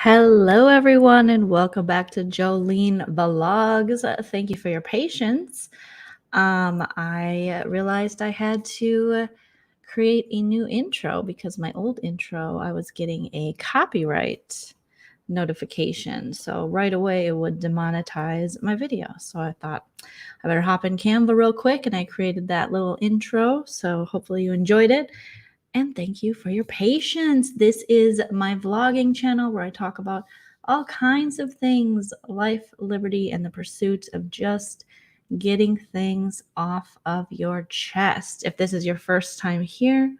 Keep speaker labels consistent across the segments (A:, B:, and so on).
A: Hello, everyone, and welcome back to Joleen Vlogs. Thank you for your patience. I realized I had to create a new intro because my old intro, I was getting a copyright notification. So right away, it would demonetize my video. So I thought I better hop in Canva real quick, and I created that little intro. So hopefully you enjoyed it. And thank you for your patience. This is my vlogging channel where I talk about all kinds of things, life, liberty, and the pursuit of just getting things off of your chest. If this is your first time here,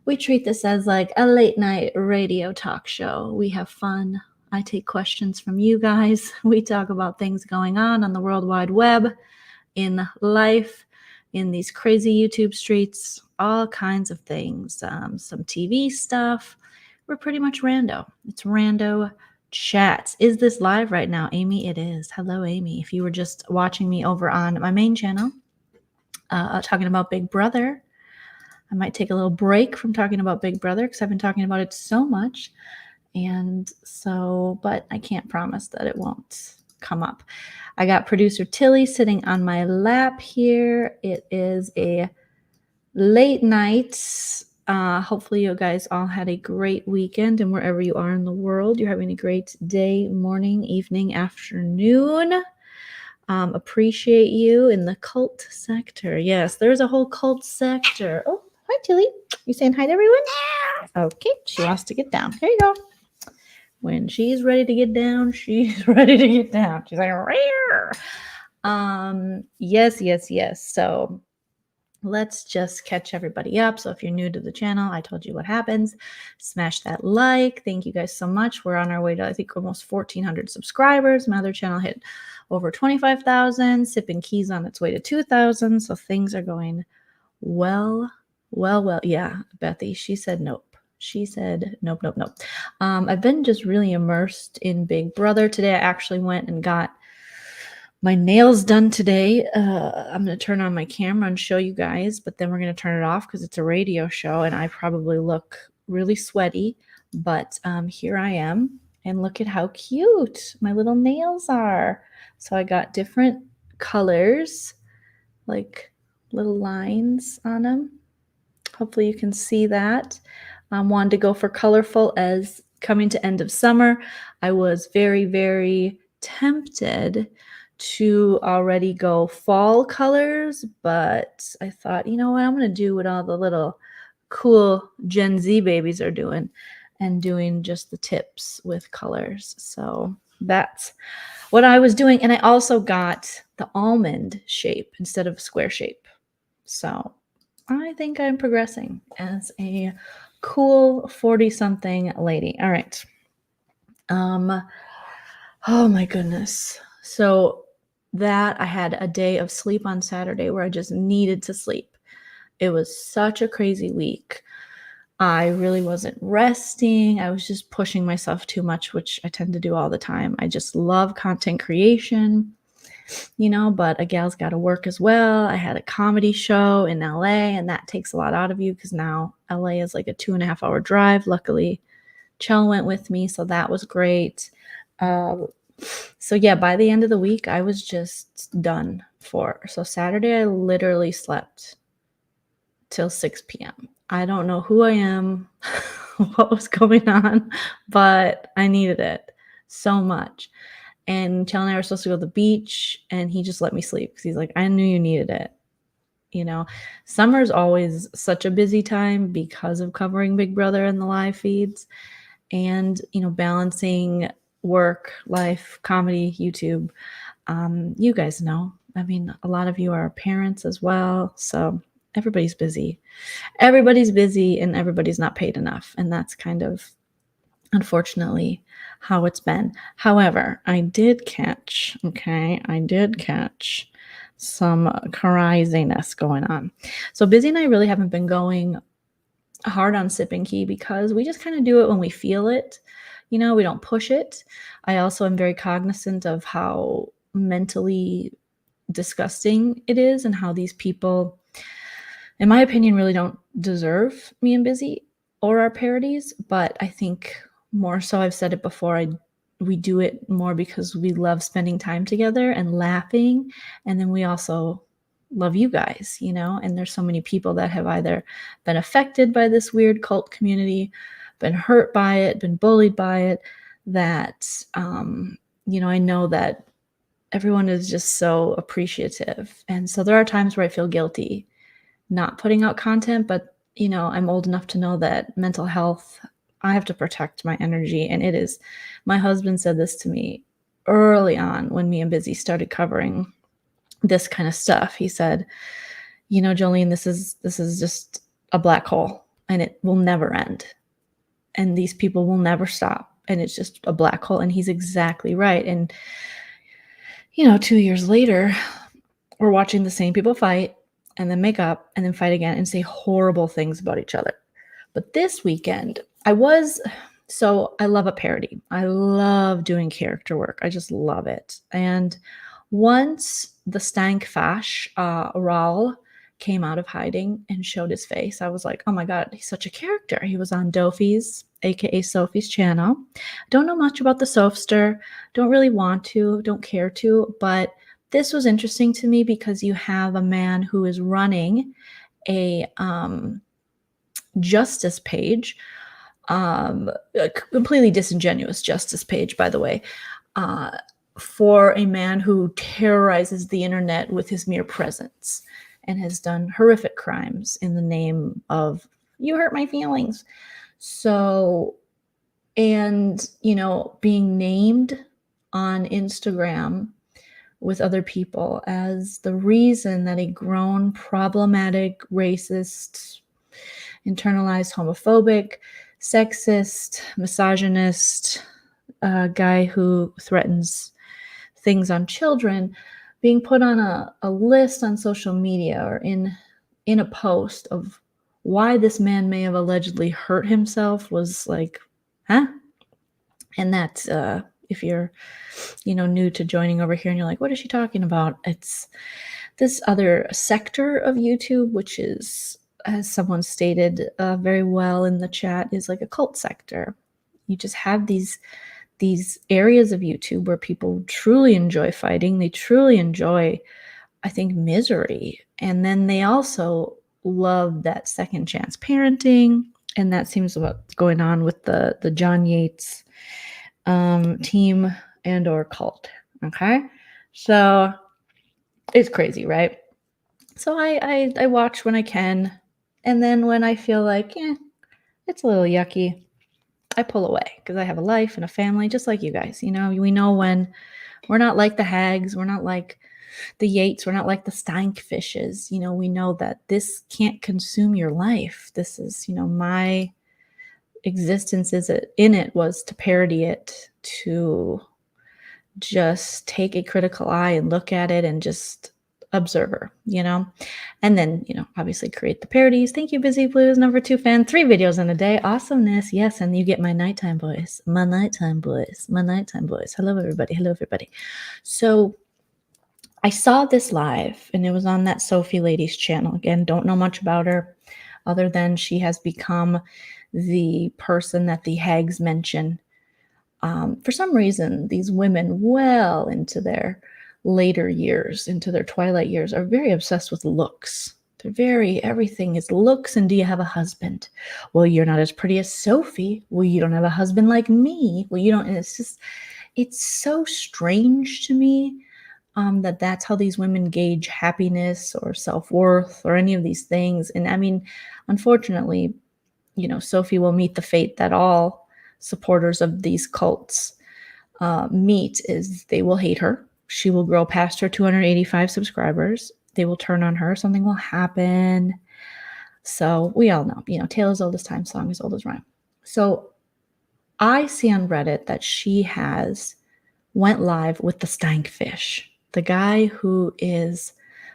A: we treat this as like a late night radio talk show. We have fun. I take questions from you guys. We talk about things going on the World Wide Web, in life, in these crazy YouTube streets, all kinds of things, some TV stuff. We're pretty much rando. It's rando chats. Is this live right now, Amy? It is. Hello, Amy. If you were just watching me over on my main channel, talking about Big Brother, I might take a little break from talking about Big Brother because I've been talking about it so much. And so, but I can't promise that it won't come up. I got producer Tilly sitting on my lap here. It is a late night. Hopefully you guys all had a great weekend, and wherever you are in the world, you're having a great day, morning, evening, afternoon. Appreciate you in the cult sector. Yes, there's a whole cult sector. Oh, hi, Tilly. You saying hi to everyone? Okay, she wants to get down. Here you go. When she's ready to get down, she's ready to get down. She's like, rare. Yes. So let's just catch everybody up. So if you're new to the channel, I told you what happens. Smash that like. Thank you guys so much. We're on our way to, I think, almost 1,400 subscribers. My other channel hit over 25,000. Sipping Keys on its way to 2,000. So things are going well. Yeah, Bethy, she said nope. She said, nope. I've been just really immersed in Big Brother. Today, I actually went and got my nails done today. I'm going to turn on my camera and show you guys, but then we're going to turn it off because it's a radio show and I probably look really sweaty. But here I am, and look at how cute my little nails are. So I got different colors, like little lines on them. Hopefully you can see that. Wanted to go for colorful as coming to end of summer. I was very, very tempted to already go fall colors, but I thought, you know what, I'm going to do what all the little cool Gen Z babies are doing and doing just the tips with colors. So that's what I was doing. And I also got the almond shape instead of square shape. So I think I'm progressing as a cool 40-something lady. All right. Oh my goodness. So that I had a day of sleep on Saturday where I just needed to sleep. It was such a crazy week. I really wasn't resting. I was just pushing myself too much, which I tend to do all the time. I just love content creation, but a gal's got to work as well. I had a comedy show in LA, and that takes a lot out of you because now LA is like a 2.5-hour drive. Luckily, Chell went with me, so that was great. So yeah, by the end of the week, I was just done for. So Saturday, I literally slept till 6 p.m. I don't know who I am, what was going on, but I needed it so much. And Chell and I were supposed to go to the beach, and he just let me sleep because he's like, I knew you needed it. Summer's always such a busy time because of covering Big Brother and the live feeds and, balancing work, life, comedy, YouTube. You guys know. I mean, a lot of you are parents as well. So everybody's busy. Everybody's busy and everybody's not paid enough. And that's kind of, unfortunately, how it's been. However, I did catch some craziness going on. So Busy and I really haven't been going hard on Sipping Key because we just kind of do it when we feel it. We don't push it. I also am very cognizant of how mentally disgusting it is and how these people, in my opinion, really don't deserve me and Busy or our parodies. But I think more so, I've said it before, we do it more because we love spending time together and laughing, and then we also love you guys, and there's so many people that have either been affected by this weird cult community, been hurt by it, been bullied by it, that I know that everyone is just so appreciative. And so there are times where I feel guilty not putting out content, but I'm old enough to know that mental health, I have to protect my energy. And my husband said this to me early on when me and Busy started covering this kind of stuff. He said, Joleen, this is just a black hole and it will never end. And these people will never stop. And it's just a black hole. And he's exactly right. And 2 years later, we're watching the same people fight and then make up and then fight again and say horrible things about each other. But this weekend, I love a parody. I love doing character work. I just love it. And once the stank fash, Raul, came out of hiding and showed his face, I was like, oh my God, he's such a character. He was on Dofi's, aka Sophie's channel. Don't know much about the Sophster. Don't really want to, don't care to, but this was interesting to me because you have a man who is running a justice page, a completely disingenuous justice page, by the way, for a man who terrorizes the internet with his mere presence and has done horrific crimes in the name of, you hurt my feelings. So, and, being named on Instagram with other people as the reason that a grown, problematic, racist, internalized, homophobic, sexist, misogynist guy who threatens things on children being put on a list on social media or in a post of why this man may have allegedly hurt himself was like, huh? And that's if you're new to joining over here and you're like, what is she talking about? It's this other sector of YouTube, which is, as someone stated very well in the chat, is like a cult sector. You just have these areas of YouTube where people truly enjoy fighting. They truly enjoy, I think, misery. And then they also love that second chance parenting. And that seems what's going on with the John Yates team and or cult. Okay. So it's crazy, right? So I watch when I can. And then when I feel like, it's a little yucky, I pull away because I have a life and a family, just like you guys. We know when we're not like the Hags, we're not like the Yates, we're not like the Steinkfishes. We know that this can't consume your life. This is, my existence in it was to parody it, to just take a critical eye and look at it and just observer, and then, obviously create the parodies. Thank you, Busy Blues, number 2 fan. 3 videos in a day. Awesomeness. Yes. And you get my nighttime voice, my nighttime voice. Hello, everybody. So I saw this live and it was on that Sophie lady's channel. Again, don't know much about her other than she has become the person that the Hags mention. For some reason, these women well into their later years, into their twilight years, are very obsessed with looks. Everything is looks. And do you have a husband? Well, you're not as pretty as Sophie. Well, you don't have a husband like me. Well, you don't. And it's so strange to me that that's how these women gauge happiness or self-worth or any of these things. And I mean, unfortunately, Sophie will meet the fate that all supporters of these cults meet, is they will hate her. She will grow past her 285 subscribers. They will turn on her. Something will happen. So we all know, tale as old as time, song as old as rhyme. So I see on Reddit that she went live with the Steinkfish, the guy who is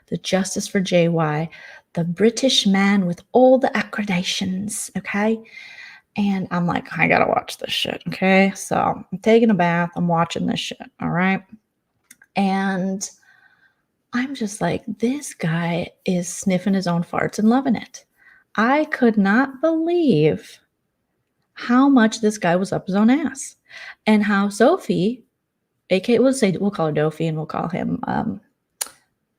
A: the Justice for JY, the British man with all the accreditations, okay? And I'm like, I gotta watch this shit, okay? So I'm taking a bath, I'm watching this shit, all right? And I'm just like, this guy is sniffing his own farts and loving it. I could not believe how much this guy was up his own ass, and how Sophie, aka we'll call her Dophie, and we'll call him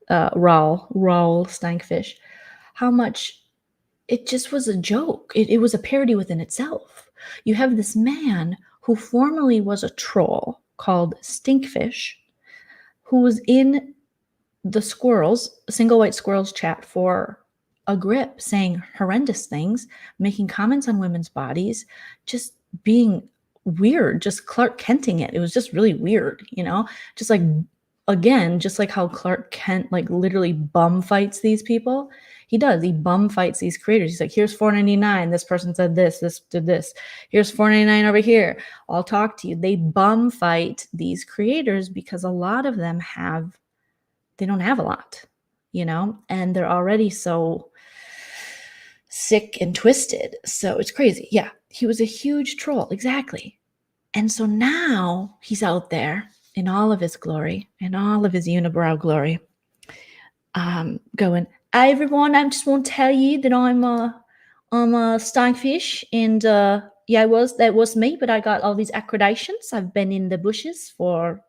A: Raul Stankfish, how much it just was a joke. It was a parody within itself. You have this man who formerly was a troll called Stinkfish, who was in the single white squirrels chat for a grip, saying horrendous things, making comments on women's bodies, just being weird, just Clark Kenting it. It was just really weird, just like, again, just like how Clark Kent like literally bum fights these people. He bum fights these creators. He's like, here's $4.99. This person said this did this. Here's $4.99 over here. I'll talk to you. They bum fight these creators because a lot of them they don't have a lot, and they're already so sick and twisted. So it's crazy. Yeah, he was a huge troll. Exactly. And so now he's out there in all of his glory, in all of his unibrow glory, going, "Hey everyone, I just want to tell you that I'm a Stonefish, and yeah, that was me, but I got all these accreditations. I've been in the bushes for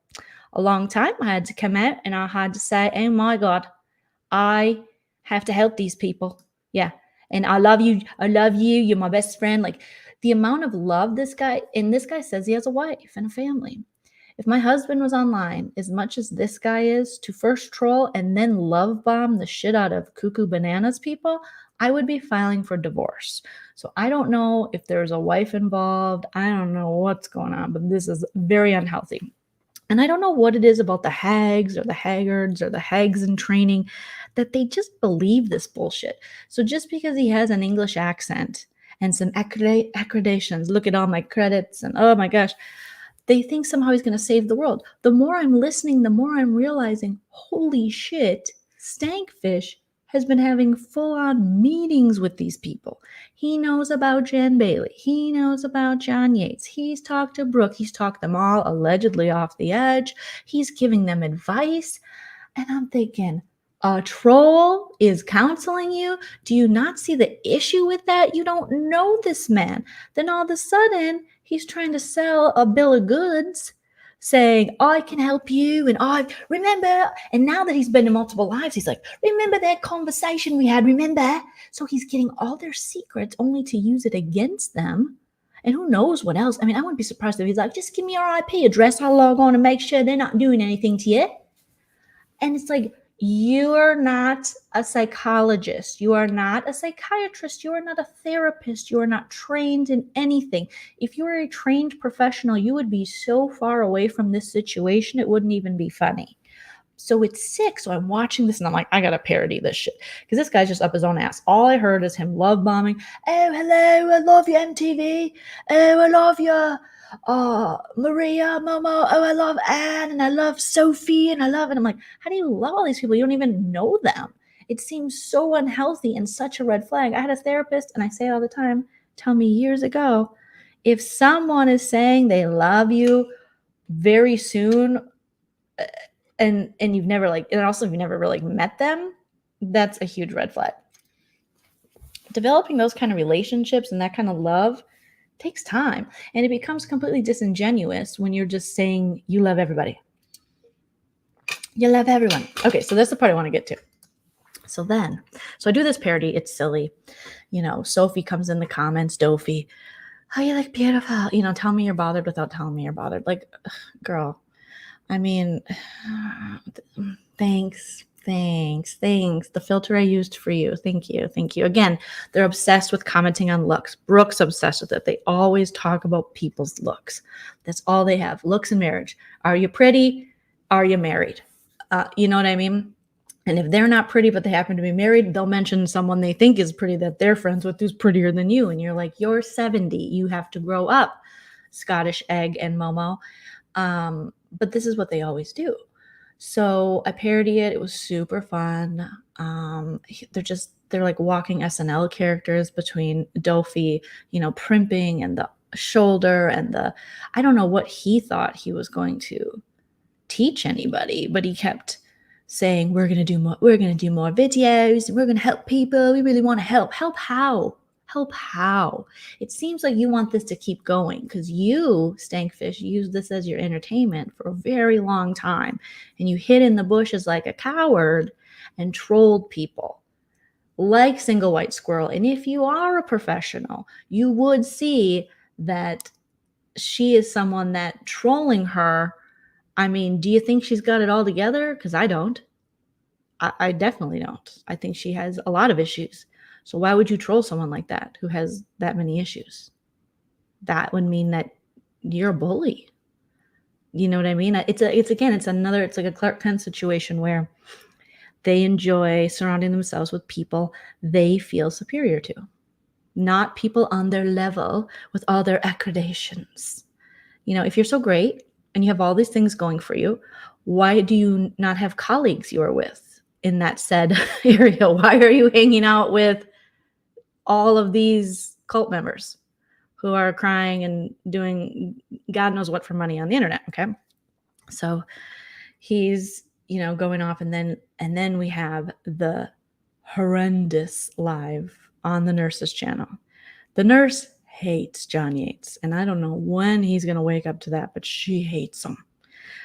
A: a long time. I had to come out and I had to say, oh my God, I have to help these people. Yeah. And I love you. I love you. You're my best friend." Like the amount of love this guy says he has a wife and a family. If my husband was online as much as this guy is to first troll and then love bomb the shit out of cuckoo bananas people, I would be filing for divorce. So I don't know if there's a wife involved. I don't know what's going on, but this is very unhealthy. And I don't know what it is about the hags or the haggards or the hags in training that they just believe this bullshit. So just because he has an English accent and some accreditations, look at all my credits, and oh my gosh, they think somehow he's going to save the world. The more I'm listening, the more I'm realizing, holy shit, Stankfish has been having full-on meetings with these people. He knows about Jen Bailey. He knows about John Yates. He's talked to Brooke. He's talked them all allegedly off the edge. He's giving them advice. And I'm thinking, a troll is counseling you? Do you not see the issue with that? You don't know this man. Then all of a sudden, he's trying to sell a bill of goods, saying, I can help you, and I remember. And now that he's been in multiple lives, he's like, remember that conversation we had, remember? So he's getting all their secrets only to use it against them. And who knows what else? I mean, I wouldn't be surprised if he's like, just give me your IP address, I'll log on and make sure they're not doing anything to you. And it's like, you are not a psychologist. You are not a psychiatrist. You are not a therapist. You are not trained in anything. If you were a trained professional, you would be so far away from this situation, it wouldn't even be funny. So it's sick. So I'm watching this and I'm like, I got to parody this shit. Because this guy's just up his own ass. All I heard is him love bombing. Oh, hello. I love you, MTV. Oh, I love you. Maria, Momo, oh, I love Anne, and I love Sophie, and I'm like, how do you love all these people? You don't even know them. It seems so unhealthy and such a red flag. I had a therapist, and I say it all the time, tell me years ago, if someone is saying they love you very soon, and you've never and also if you never really met them, that's a huge red flag. Developing those kind of relationships and that kind of love takes time, and it becomes completely disingenuous when you're just saying you love everybody. You love everyone. Okay, so that's the part I want to get to. So I do this parody. It's silly. Sophie comes in the comments, Dophie, oh, you look beautiful. Tell me you're bothered without telling me you're bothered. Like, girl, I mean, thanks. The filter I used for you. Thank you. Again, they're obsessed with commenting on looks. Brooke's obsessed with it. They always talk about people's looks. That's all they have. Looks and marriage. Are you pretty? Are you married? You know what I mean? And if they're not pretty, but they happen to be married, they'll mention someone they think is pretty that they're friends with who's prettier than you. And you're like, you're 70. You have to grow up, Scottish egg and Momo. But this is what they always do. So I parody it. It was super fun. They're like walking SNL characters between Dophie, primping and the shoulder and I don't know what he thought he was going to teach anybody, but he kept saying, we're going to do more videos, and we're going to help people. We really want to help. Help how? Help how? It seems like you want this to keep going because you, Stankfish, used this as your entertainment for a very long time. And you hid in the bushes like a coward and trolled people like Single White Squirrel. And if you are a professional, you would see that she is someone that trolling her. I mean, do you think she's got it all together? Because I don't. I definitely don't. I think she has a lot of issues. So why would you troll someone like that who has that many issues? That would mean that you're a bully. You know what I mean? It's like a Clark Kent situation where they enjoy surrounding themselves with people they feel superior to, not people on their level with all their accreditations. You know, if you're so great and you have all these things going for you, why do you not have colleagues you are with in that said area? Why are you hanging out with all of these cult members who are crying and doing God knows what for money on the internet? Okay. So he's, going off, and then we have the horrendous live on the nurse's channel. The nurse hates John Yates, and I don't know when he's going to wake up to that, but she hates him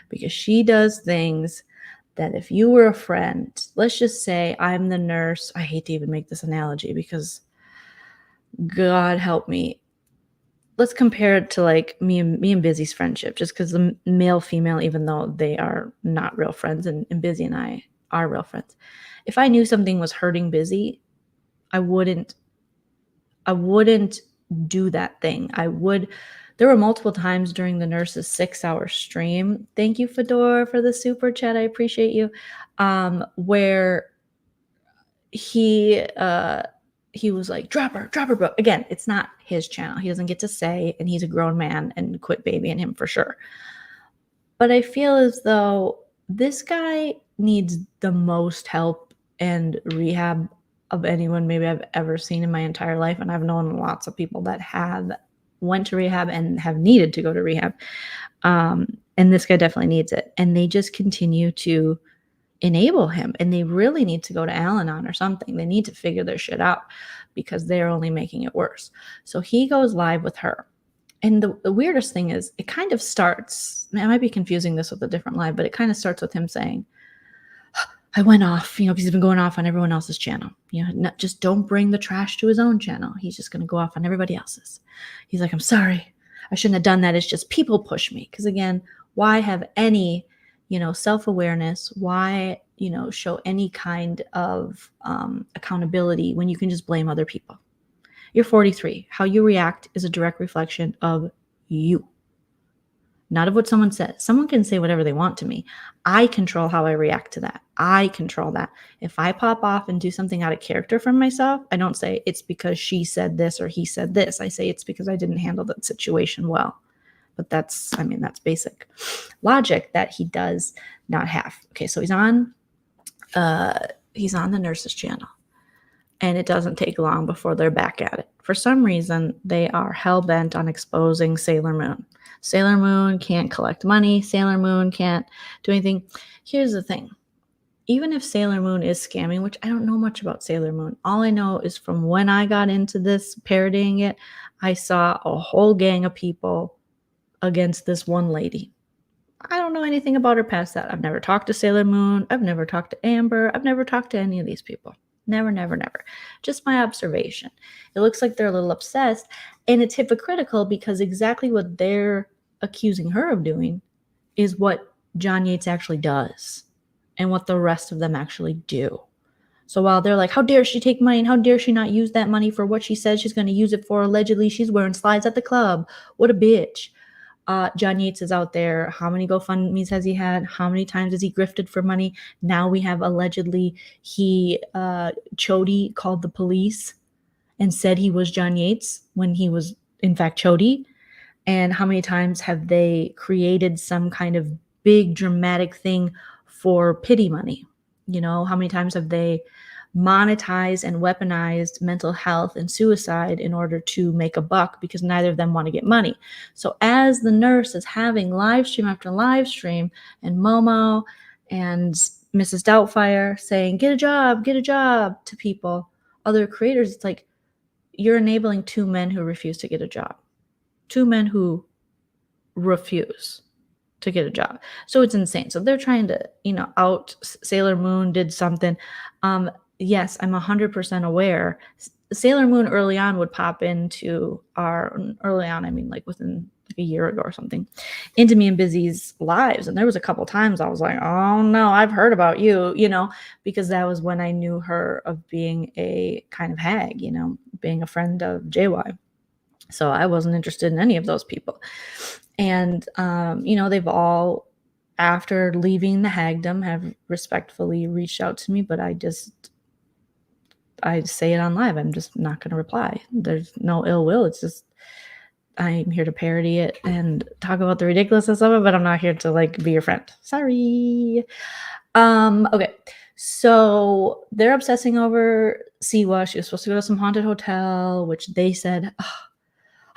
A: because she does things that if you were a friend, let's just say I'm the nurse. I hate to even make this analogy because God help me. Let's compare it to like me and Busy's friendship, just because the male, female, even though they are not real friends, and Busy and I are real friends. If I knew something was hurting Busy, I wouldn't do that thing. There were multiple times during the nurse's 6-hour stream. Thank you, Fedor, for the super chat. I appreciate you. Where he was like, drop her, bro. Again, it's not his channel. He doesn't get to say, and he's a grown man, and quit babying him for sure. But I feel as though this guy needs the most help and rehab of anyone maybe I've ever seen in my entire life. And I've known lots of people that have went to rehab and have needed to go to rehab. And this guy definitely needs it. And they just continue to enable him, and they really need to go to Al-Anon or something. They need to figure their shit out because they're only making it worse. So he goes live with her. And the weirdest thing is it kind of starts, I might be confusing this with a different live, but it kind of starts with him saying, I went off, because he's been going off on everyone else's channel. Just don't bring the trash to his own channel. He's just going to go off on everybody else's. He's like, I'm sorry. I shouldn't have done that. It's just people push me. Because again, why have any self-awareness? Why, show any kind of accountability when you can just blame other people? You're 43. How you react is a direct reflection of you, not of what someone says. Someone can say whatever they want to me. I control how I react to that. I control that. If I pop off and do something out of character from myself, I don't say it's because she said this or he said this. I say it's because I didn't handle that situation well. But that's basic logic that he does not have. Okay, so he's on the nurse's channel, and it doesn't take long before they're back at it. For some reason, they are hell-bent on exposing Sailor Moon. Sailor Moon can't collect money. Sailor Moon can't do anything. Here's the thing. Even if Sailor Moon is scamming, which I don't know much about Sailor Moon, all I know is from when I got into this, parodying it, I saw a whole gang of people against this one lady. I don't know anything about her past that. I've never talked to Sailor Moon. I've never talked to Amber. I've never talked to any of these people. Never, never, never. Just my observation. It looks like they're a little obsessed, and it's hypocritical because exactly what they're accusing her of doing is what John Yates actually does and what the rest of them actually do. So while they're like, how dare she take money and how dare she not use that money for what she says she's going to use it for? Allegedly, she's wearing slides at the club. What a bitch. John Yates is out there. How many GoFundMes has he had? How many times has he grifted for money? Now we have allegedly Chody called the police and said he was John Yates when he was in fact Chody. And how many times have they created some kind of big dramatic thing for pity money? How many times have they monetized and weaponized mental health and suicide in order to make a buck because neither of them want to get money? So as the nurse is having live stream after live stream, and Momo and Mrs. Doubtfire saying, get a job to people, other creators, it's like, you're enabling two men who refuse to get a job. Two men who refuse to get a job. So it's insane. So they're trying to, out Sailor Moon did something. Yes, I'm 100% aware. Sailor Moon early on would pop into early on, I mean like within like a year ago or something, into me and Busy's lives. And there was a couple times I was like, oh no, I've heard about you, because that was when I knew her of being a kind of hag, being a friend of JY. So I wasn't interested in any of those people. And, they've all, after leaving the hagdom, have respectfully reached out to me, but I say it on live. I'm just not going to reply. There's no ill will. It's just, I'm here to parody it and talk about the ridiculousness of it, but I'm not here to like be your friend. Sorry. Okay. So they're obsessing over Siwa. She was supposed to go to some haunted hotel, which they said,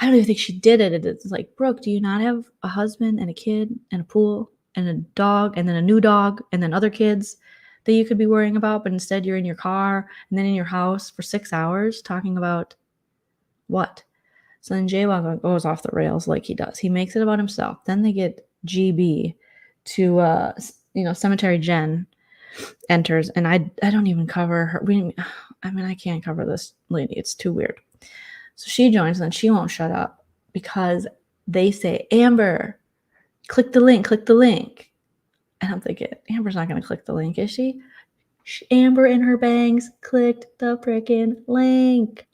A: I don't even think she did it. It's like, Brooke, do you not have a husband and a kid and a pool and a dog and then a new dog and then other kids that you could be worrying about? But instead you're in your car and then in your house for 6 hours talking about what? So then Jaywalk goes off the rails like he does. He makes it about himself. Then they get GB to, Cemetery Jen enters, and I don't even cover her. I can't cover this lady. It's too weird. So she joins, and then she won't shut up because they say, Amber, click the link. And I'm thinking, Amber's not going to click the link, is she? Amber in her bangs clicked the freaking link.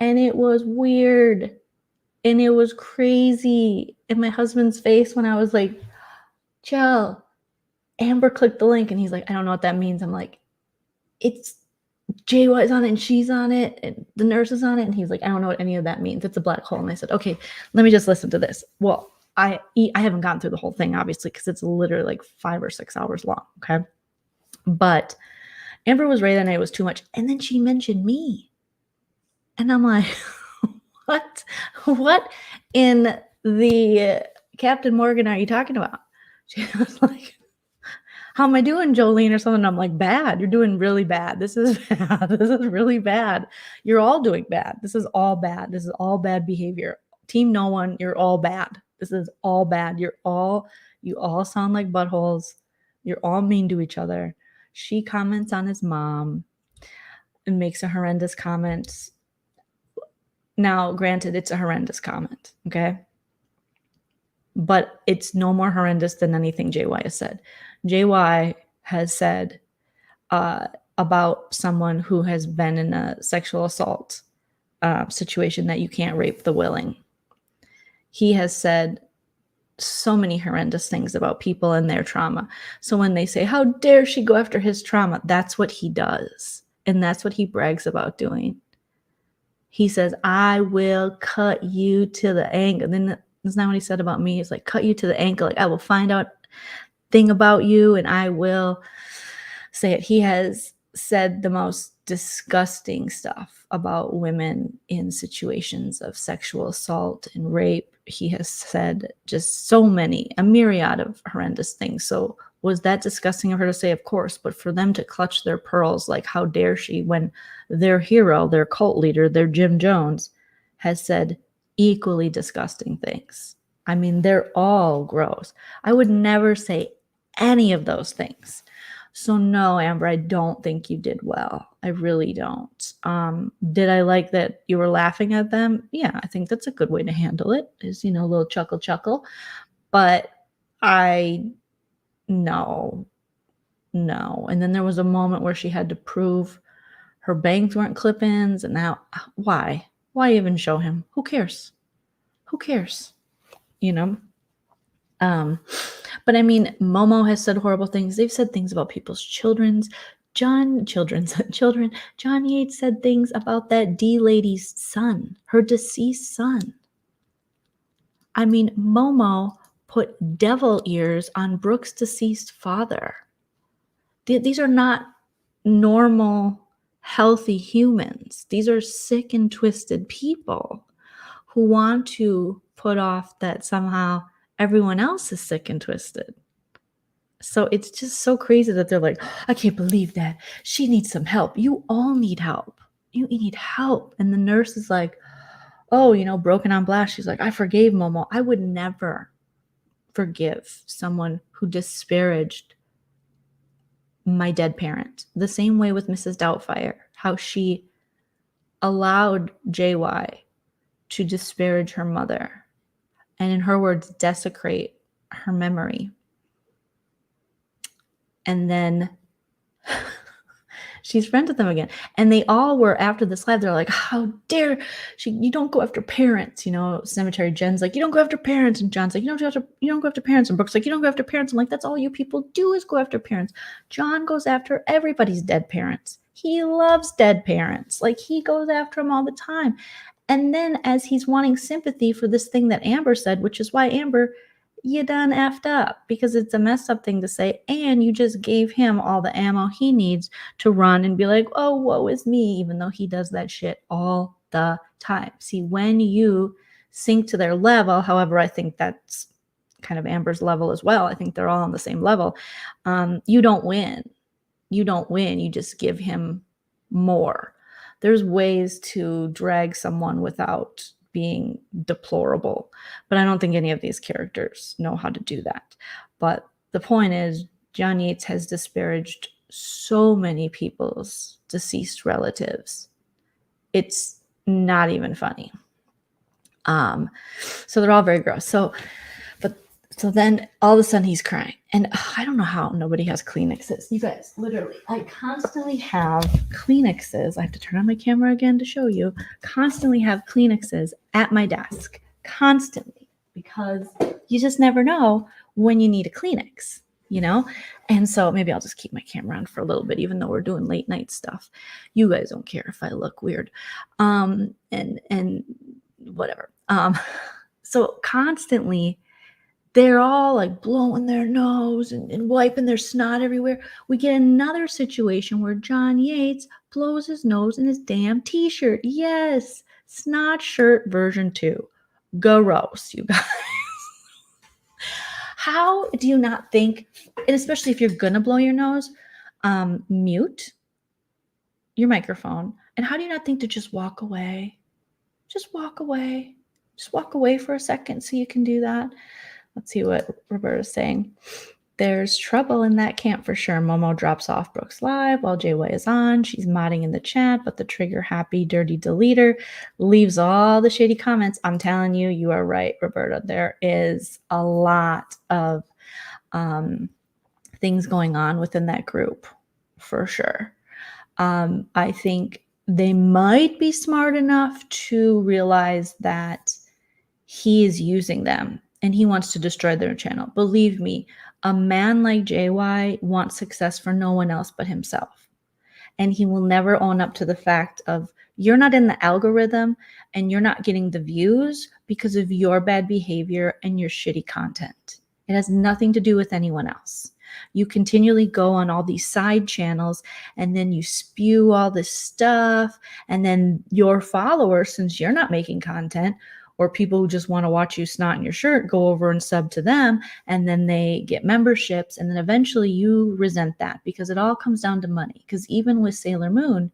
A: And it was weird. And it was crazy. And my husband's face when I was like, Joe, Amber clicked the link. And he's like, I don't know what that means. I'm like, it's JY's on it and she's on it and the nurse is on it. And he's like, I don't know what any of that means. It's a black hole. And I said, okay, let me just listen to this. Well, I haven't gotten through the whole thing, obviously, because it's literally like 5 or 6 hours long. Okay. But Amber was right that night. It was too much. And then she mentioned me. And I'm like, what in the Captain Morgan are you talking about? She was like, how am I doing, Joleen, or something? I'm like, bad. You're doing really bad. This is bad. This is really bad. You're all doing bad. This is all bad. This is all bad behavior. Team no one, you're all bad. This is all bad. You all sound like buttholes. You're all mean to each other. She comments on his mom and makes a horrendous comment. Now, granted, it's a horrendous comment, okay? But it's no more horrendous than anything JY has said. JY has said about someone who has been in a sexual assault situation that you can't rape the willing. He has said so many horrendous things about people and their trauma. So when they say, how dare she go after his trauma? That's what he does. And that's what he brags about doing. He says, I will cut you to the ankle. Then that's not what he said about me. It's like, cut you to the ankle. Like, I will find out thing about you and I will say it. He has said the most disgusting stuff about women in situations of sexual assault and rape. He has said just a myriad of horrendous things. So was that disgusting of her to say? Of course. But for them to clutch their pearls, like, how dare she, when their hero, their cult leader, their Jim Jones, has said equally disgusting things. I mean, they're all gross. I would never say any of those things. So no, Amber, I don't think you did well. I really don't. Did I like that you were laughing at them? Yeah, I think that's a good way to handle it, is, a little chuckle. But no. And then there was a moment where she had to prove her bangs weren't clip-ins. And now, why? Why even show him? Who cares? But I mean, Momo has said horrible things. They've said things about people's children. John Yates said things about that D lady's son, her deceased son. I mean, Momo put devil ears on Brooke's deceased father. These are not normal, healthy humans. These are sick and twisted people who want to put off that somehow everyone else is sick and twisted. So it's just so crazy that they're like, I can't believe that. She needs some help. You all need help. you need help. And the nurse is like, oh, broken on blast. She's like, I forgave Momo. I would never forgive someone who disparaged my dead parent. The same way with Mrs. Doubtfire, how she allowed JY to disparage her mother and, in her words, desecrate her memory. And then she's friends with them again. And they all were, after this live, they're like, how dare you don't go after parents, Cemetery Jen's like, you don't go after parents. And John's like, you don't go after parents. And Brooke's like, you don't go after parents. I'm like, that's all you people do is go after parents. John goes after everybody's dead parents. He loves dead parents. Like, he goes after them all the time. And then as he's wanting sympathy for this thing that Amber said, which is why, Amber, you done effed up, because it's a messed up thing to say, and you just gave him all the ammo he needs to run and be like, oh, woe is me, even though he does that shit all the time. See, when you sink to their level, however, I think that's kind of Amber's level as well. I think they're all on the same level. You don't win. You don't win. You just give him more. There's ways to drag someone without being deplorable, but I don't think any of these characters know how to do that. But the point is, John Yates has disparaged so many people's deceased relatives. It's not even funny. So they're all very gross. So then all of a sudden he's crying, and I don't know how nobody has Kleenexes. You guys, literally, I constantly have Kleenexes. I have to turn on my camera again to show you. Constantly have Kleenexes at my desk, constantly, because you just never know when you need a Kleenex, And so maybe I'll just keep my camera on for a little bit, even though we're doing late night stuff. You guys don't care if I look weird, and whatever. So constantly, they're all like blowing their nose and wiping their snot everywhere. We get another situation where John Yates blows his nose in his damn t-shirt. Yes, snot shirt version 2. Gross, you guys. How do you not think, and especially if you're gonna blow your nose, mute your microphone, and how do you not think to just walk away? Just walk away. Just walk away for a second so you can do that. Let's see what Roberta's saying. There's trouble in that camp for sure. Momo drops off Brooke's live while JY is on. She's modding in the chat, but the trigger-happy, dirty deleter leaves all the shady comments. I'm telling you, you are right, Roberta. There is a lot of things going on within that group, for sure. I think they might be smart enough to realize that he is using them and he wants to destroy their channel. Believe me, a man like JY wants success for no one else but himself. And he will never own up to the fact of, you're not in the algorithm and you're not getting the views because of your bad behavior and your shitty content. It has nothing to do with anyone else. You continually go on all these side channels and then you spew all this stuff, and then your followers, since you're not making content, or people who just want to watch you snot in your shirt, go over and sub to them, and then they get memberships, and then eventually you resent that, because it all comes down to money. Because even with Sailor Moon,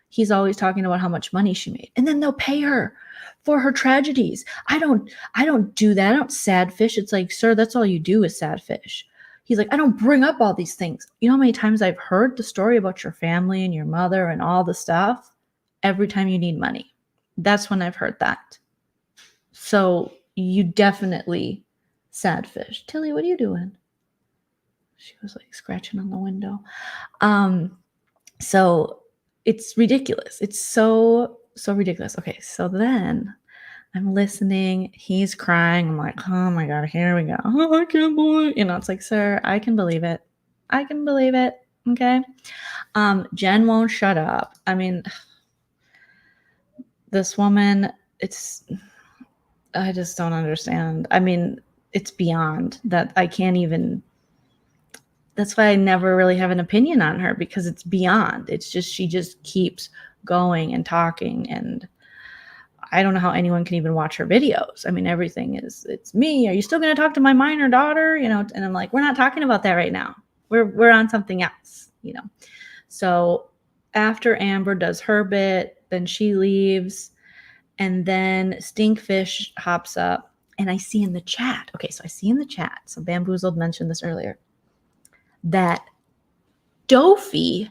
A: he's always talking about how much money she made, and then they'll pay her for her tragedies. I don't do that. I don't sad fish. It's like, sir, that's all you do is sad fish. He's like, I don't bring up all these things. You know how many times I've heard the story about your family and your mother and all the stuff? Every time you need money. That's when I've heard that. So you definitely sad fish. Tilly, what are you doing? She was like scratching on the window. So it's ridiculous. It's so ridiculous. Okay, so then I'm listening. He's crying. I'm like, oh my God, here we go. Oh, I can't believe it. It's like, sir, I can believe it. I can believe it. Okay. Jen won't shut up. I mean, this woman, I just don't understand. I mean, it's beyond that. I can't even, that's why I never really have an opinion on her, because it's beyond. It's just, she just keeps going and talking, and I don't know how anyone can even watch her videos. I mean, everything is, it's me. Are you still going to talk to my minor daughter? And I'm like, we're not talking about that right now. We're on something else, So after Amber does her bit, Then she leaves. And then Stinkfish hops up. And I see in the chat. Okay, so I see in the chat. So Bamboozled mentioned this earlier. That Dofi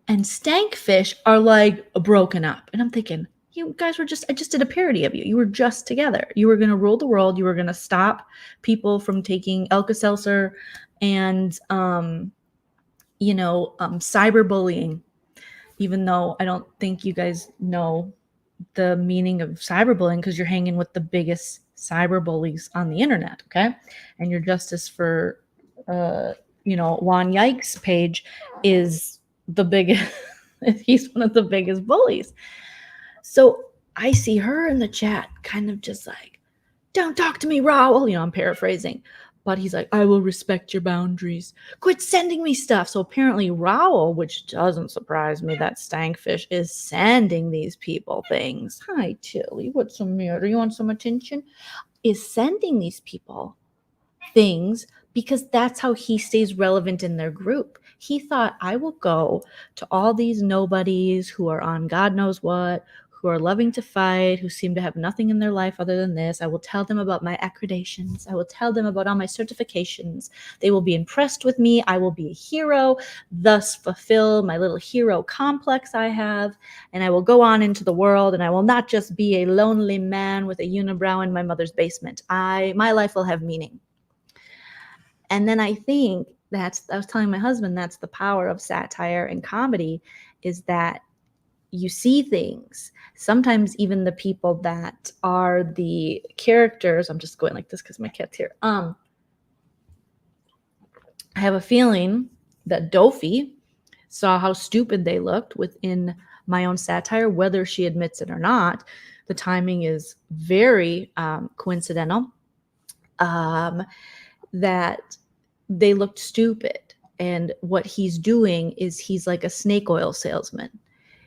A: and Stankfish are like broken up. And I'm thinking, you guys were I just did a parody of you. You were just together. You were going to rule the world. You were going to stop people from taking Alka-Seltzer and, cyberbullying. Even though I don't think you guys know the meaning of cyberbullying because you're hanging with the biggest cyberbullies on the internet, okay? And your justice for, Juan Yikes page is the biggest, he's one of the biggest bullies. So I see her in the chat kind of just like, don't talk to me, Raul. I'm paraphrasing. But he's like, I will respect your boundaries. Quit sending me stuff. So apparently Raul, which doesn't surprise me that Stankfish is sending these people things. Hi, Tilly. What's the matter? You want some attention? Is sending these people things because that's how he stays relevant in their group. He thought, I will go to all these nobodies who are on God knows what, who are loving to fight, who seem to have nothing in their life other than this. I will tell them about my accreditations. I will tell them about all my certifications. They will be impressed with me. I will be a hero, thus fulfill my little hero complex I have. And I will go on into the world, and I will not just be a lonely man with a unibrow in my mother's basement. My life will have meaning. And then I think I was telling my husband, that's the power of satire and comedy, is that you see things. Sometimes even the people that are the characters, I'm just going like this because my cat's here. I have a feeling that Dofi saw how stupid they looked within my own satire, whether she admits it or not. The timing is very coincidental. That they looked stupid. And what he's doing is he's like a snake oil salesman.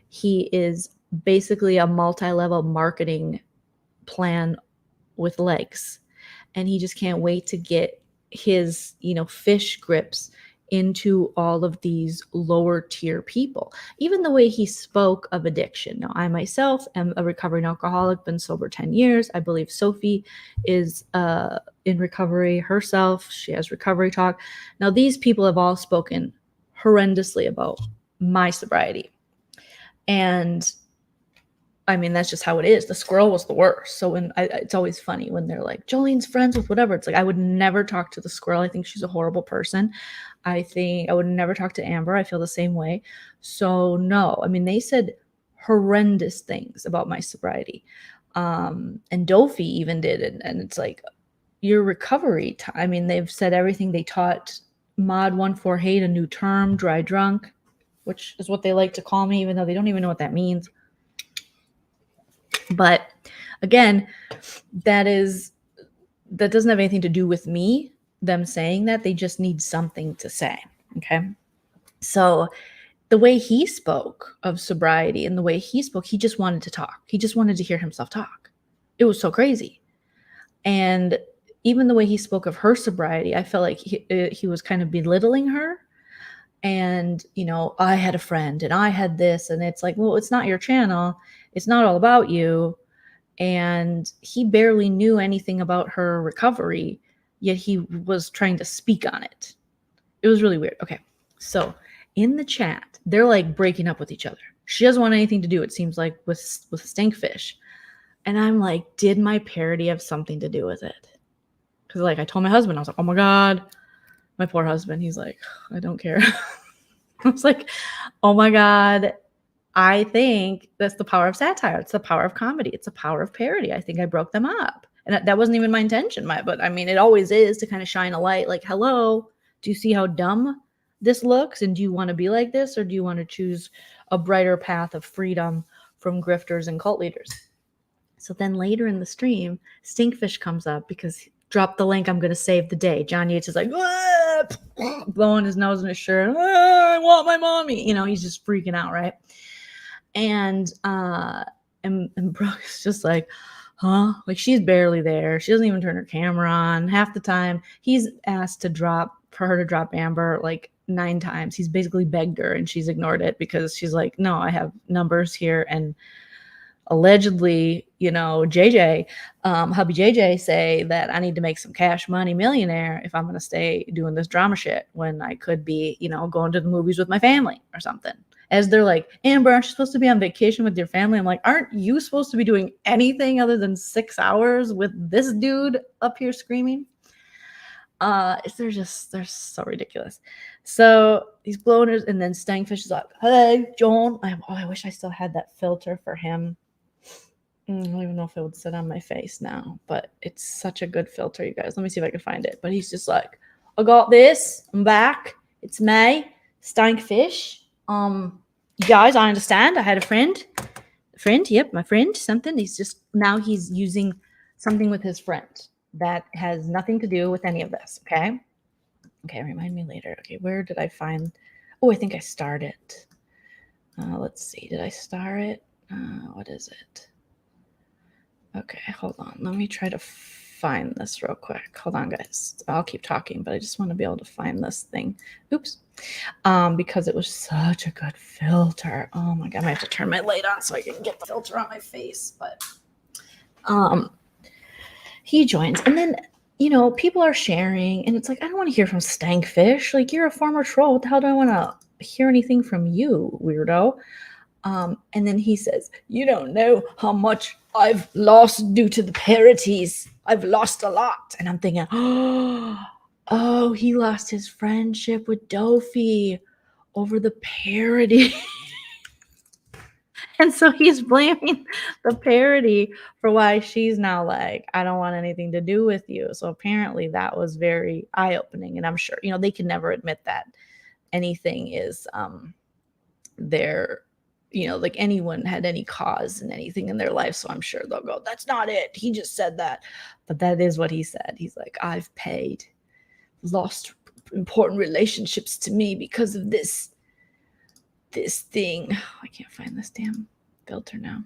A: He is basically a multi-level marketing plan with legs. And he just can't wait to get his, fish grips into all of these lower tier people. Even the way he spoke of addiction. Now, I myself am a recovering alcoholic, been sober 10 years. I believe Sophie is in recovery herself. She has recovery talk. Now, these people have all spoken horrendously about my sobriety. And I mean, that's just how it is. The squirrel was the worst. So it's always funny when they're like, Jolene's friends with whatever. It's like, I would never talk to the squirrel. I think she's a horrible person. I think I would never talk to Amber. I feel the same way. So no, I mean, they said horrendous things about my sobriety. And Dofi even did it. And it's like, your recovery time. I mean, they've said everything. They taught Mod 148 a new term, dry drunk, which is what they like to call me, even though they don't even know what that means. But again, that doesn't have anything to do with me, them saying that. They just need something to say. Okay. So the way he spoke of sobriety and the way he spoke, he just wanted to talk. He just wanted to hear himself talk. It was so crazy. And even the way he spoke of her sobriety, I felt like he was kind of belittling her. And, I had a friend and I had this, and it's like, well, it's not your channel. It's not all about you. And he barely knew anything about her recovery, yet he was trying to speak on it. It was really weird. Okay. So in the chat, they're like breaking up with each other. She doesn't want anything to do, it seems like, with Stinkfish. And I'm like, did my parody have something to do with it? Because like I told my husband, I was like, oh my God, my poor husband. He's like, I don't care. I was like, oh my God, I think that's the power of satire. It's the power of comedy. It's the power of parody. I think I broke them up. And that wasn't even my intention. But I mean, it always is to kind of shine a light like, hello, do you see how dumb this looks? And do you want to be like this? Or do you want to choose a brighter path of freedom from grifters and cult leaders? So then later in the stream, Stinkfish comes up because drop the link, I'm going to save the day. John Yates is like, blowing his nose in his shirt. I want my mommy. He's just freaking out, right? And Brooke's just like, huh? Like, she's barely there. She doesn't even turn her camera on. Half the time, he's asked for her to drop Amber like 9 times. He's basically begged her and she's ignored it because she's like, no, I have numbers here. And allegedly, JJ, hubby JJ say that I need to make some cash money millionaire if I'm going to stay doing this drama shit when I could be, going to the movies with my family or something. As they're like, Amber, aren't you supposed to be on vacation with your family? I'm like, aren't you supposed to be doing anything other than 6 hours with this dude up here screaming? They're so ridiculous. So he's blowing her, and then Stangfish is like, hey, John. I wish I still had that filter for him. I don't even know if it would sit on my face now, but it's such a good filter, you guys. Let me see if I can find it. But he's just like, I got this. I'm back. It's May. Stangfish. You guys, I understand. I had a friend. Yep, my friend, something. He's using something with his friend that has nothing to do with any of this, okay? Okay, remind me later. Okay, where did I find... Oh, I think I started. Let's see. Did I star it? What is it? Okay, hold on. Let me try to find this real quick. Hold on, guys. I'll keep talking, but I just want to be able to find this thing. Oops. Because it was such a good filter. Oh my God, I might have to turn my light on so I can get the filter on my face. But he joins, and then people are sharing, and it's like, I don't want to hear from Stangfish. Like, you're a former troll. What the hell do I want to hear anything from you, weirdo? And then he says, you don't know how much I've lost due to the parodies. I've lost a lot. And I'm thinking, oh, he lost his friendship with Dofi over the parody. And so he's blaming the parody for why she's now like, I don't want anything to do with you. So apparently that was very eye-opening. And I'm sure, they can never admit that anything is their, like anyone had any cause in anything in their life. So I'm sure they'll go, that's not it. He just said that. But that is what he said. He's like, I've lost important relationships to me because of this thing. I can't find this damn filter now.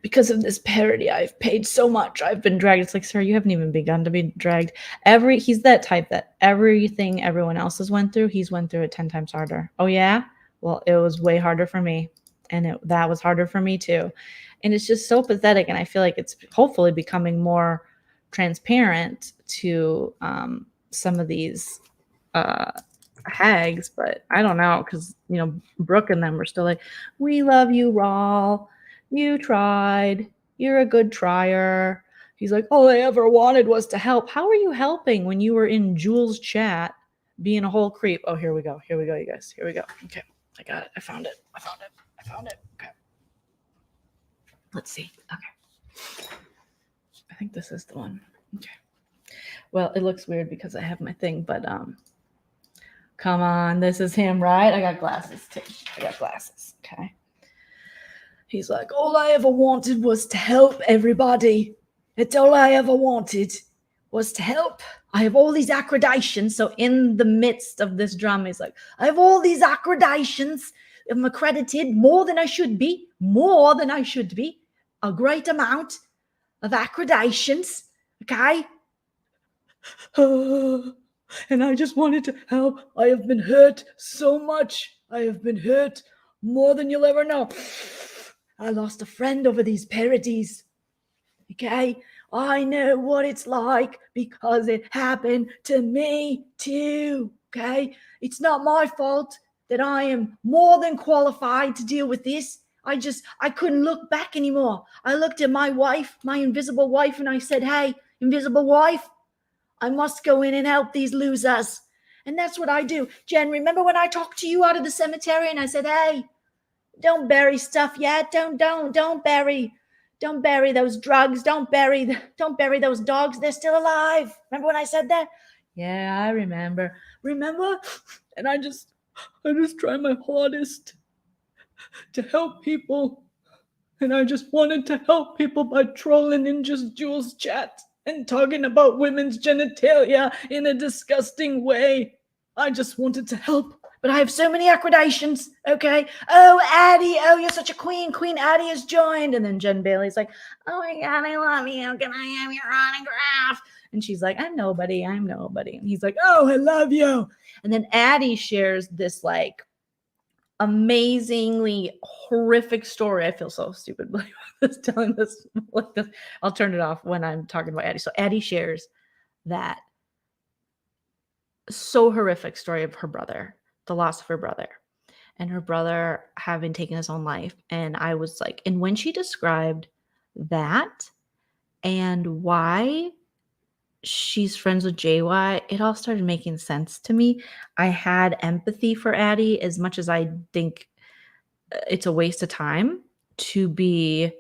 A: Because of this parody, I've paid so much. I've been dragged. It's like, sir, you haven't even begun to be dragged. He's that type that everything everyone else has went through, he's went through it 10 times harder. Oh yeah? Well, it was way harder for me. And that was harder for me too. And it's just so pathetic. And I feel like it's hopefully becoming more transparent to some of these hags, but I don't know, because Brooke and them were still like, we love you, Rawl. You tried. You're a good trier. He's like, all I ever wanted was to help. How are you helping when you were in Jules' chat being a whole creep? Oh, here we go, you guys. Here we go. Okay, I got it. I found it. Okay. Let's see. Okay. I think this is the one. Okay. Well, it looks weird because I have my thing, but come on, this is him, right? I got glasses too. Okay. He's like, all I ever wanted was to help everybody. It's all I ever wanted was to help. I have all these accreditations. So in the midst of this drama, he's like, I have all these accreditations. I'm accredited more than I should be. A great amount of accreditations. Okay. And I just wanted to help. I have been hurt so much. I have been hurt more than you'll ever know. I lost a friend over these parodies. Okay? I know what it's like because it happened to me too. Okay? It's not my fault that I am more than qualified to deal with this. I couldn't look back anymore. I looked at my wife, my invisible wife, and I said, hey, invisible wife, I must go in and help these losers. And that's what I do. Jen, remember when I talked to you out of the cemetery and I said, hey, don't bury stuff yet. Don't bury those drugs. Don't bury those dogs. They're still alive. Remember when I said that? Yeah, I remember. And I just try my hardest to help people. And I just wanted to help people by trolling in just Jules' chat and talking about women's genitalia in a disgusting way. I just wanted to help. But I have so many accreditations, okay? Oh, Addie, oh, you're such a queen. Queen Addie has joined. And then Jen Bailey's like, oh my God, I love you. Can I have your autograph? And she's like, I'm nobody. And he's like, oh, I love you. And then Addie shares this like amazingly horrific story. I feel so stupid telling this like this. I'll turn it off when I'm talking about Addie. So Addie shares that so horrific story of her brother, the loss of her brother, and her brother having taken his own life. And I was like, and when she described that and why she's friends with JY, it all started making sense to me. I had empathy for Addie as much as I think it's a waste of time to be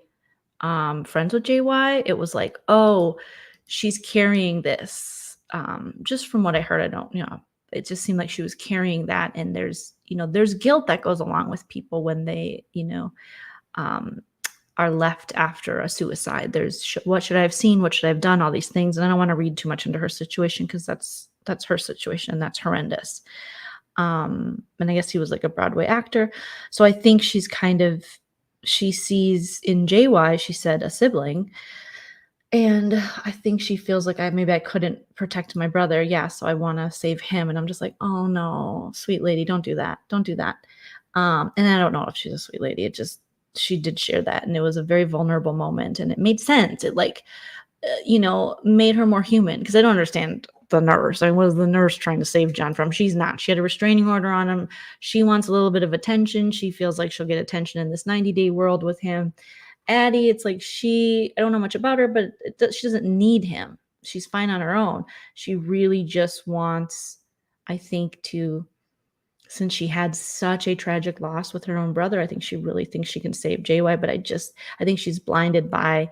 A: friends with JY. It was like, oh, she's carrying this. Just from what I heard, I don't, it just seemed like she was carrying that. And there's guilt that goes along with people when they, are left after a suicide. There's what should I have seen? What should I have done? All these things. And I don't want to read too much into her situation because that's her situation. That's horrendous. And I guess he was like a Broadway actor. So I think she sees in JY, she said, a sibling. And I think she feels like maybe I couldn't protect my brother. Yeah. So I want to save him. And I'm just like, oh no, sweet lady, don't do that. Don't do that. And I don't know if she's a sweet lady. She did share that. And it was a very vulnerable moment and it made sense. It made her more human because I don't understand the nurse. What is the nurse trying to save John from? She's not. She had a restraining order on him. She wants a little bit of attention. She feels like she'll get attention in this 90-day world with him. Addie, it's like I don't know much about her, but she doesn't need him. She's fine on her own. She really just wants, I think, since she had such a tragic loss with her own brother, I think she really thinks she can save JY, but I think she's blinded by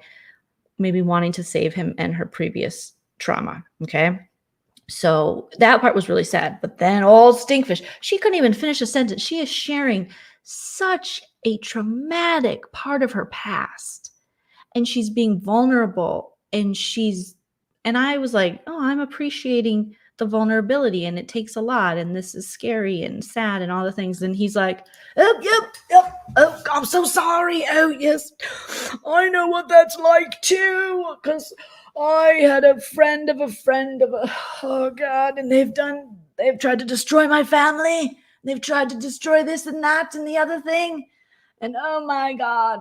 A: maybe wanting to save him and her previous trauma. Okay. So that part was really sad. But then old Stinkfish, she couldn't even finish a sentence. She is sharing such a traumatic part of her past. And she's being vulnerable. And I was like, oh, I'm appreciating the vulnerability. And it takes a lot. And this is scary and sad and all the things. And he's like, oh, yep. Oh, I'm so sorry. Oh, yes. I know what that's like too. Because I had a friend of a oh God, and they've tried to destroy my family. They've tried to destroy this and that and the other thing. And oh my God,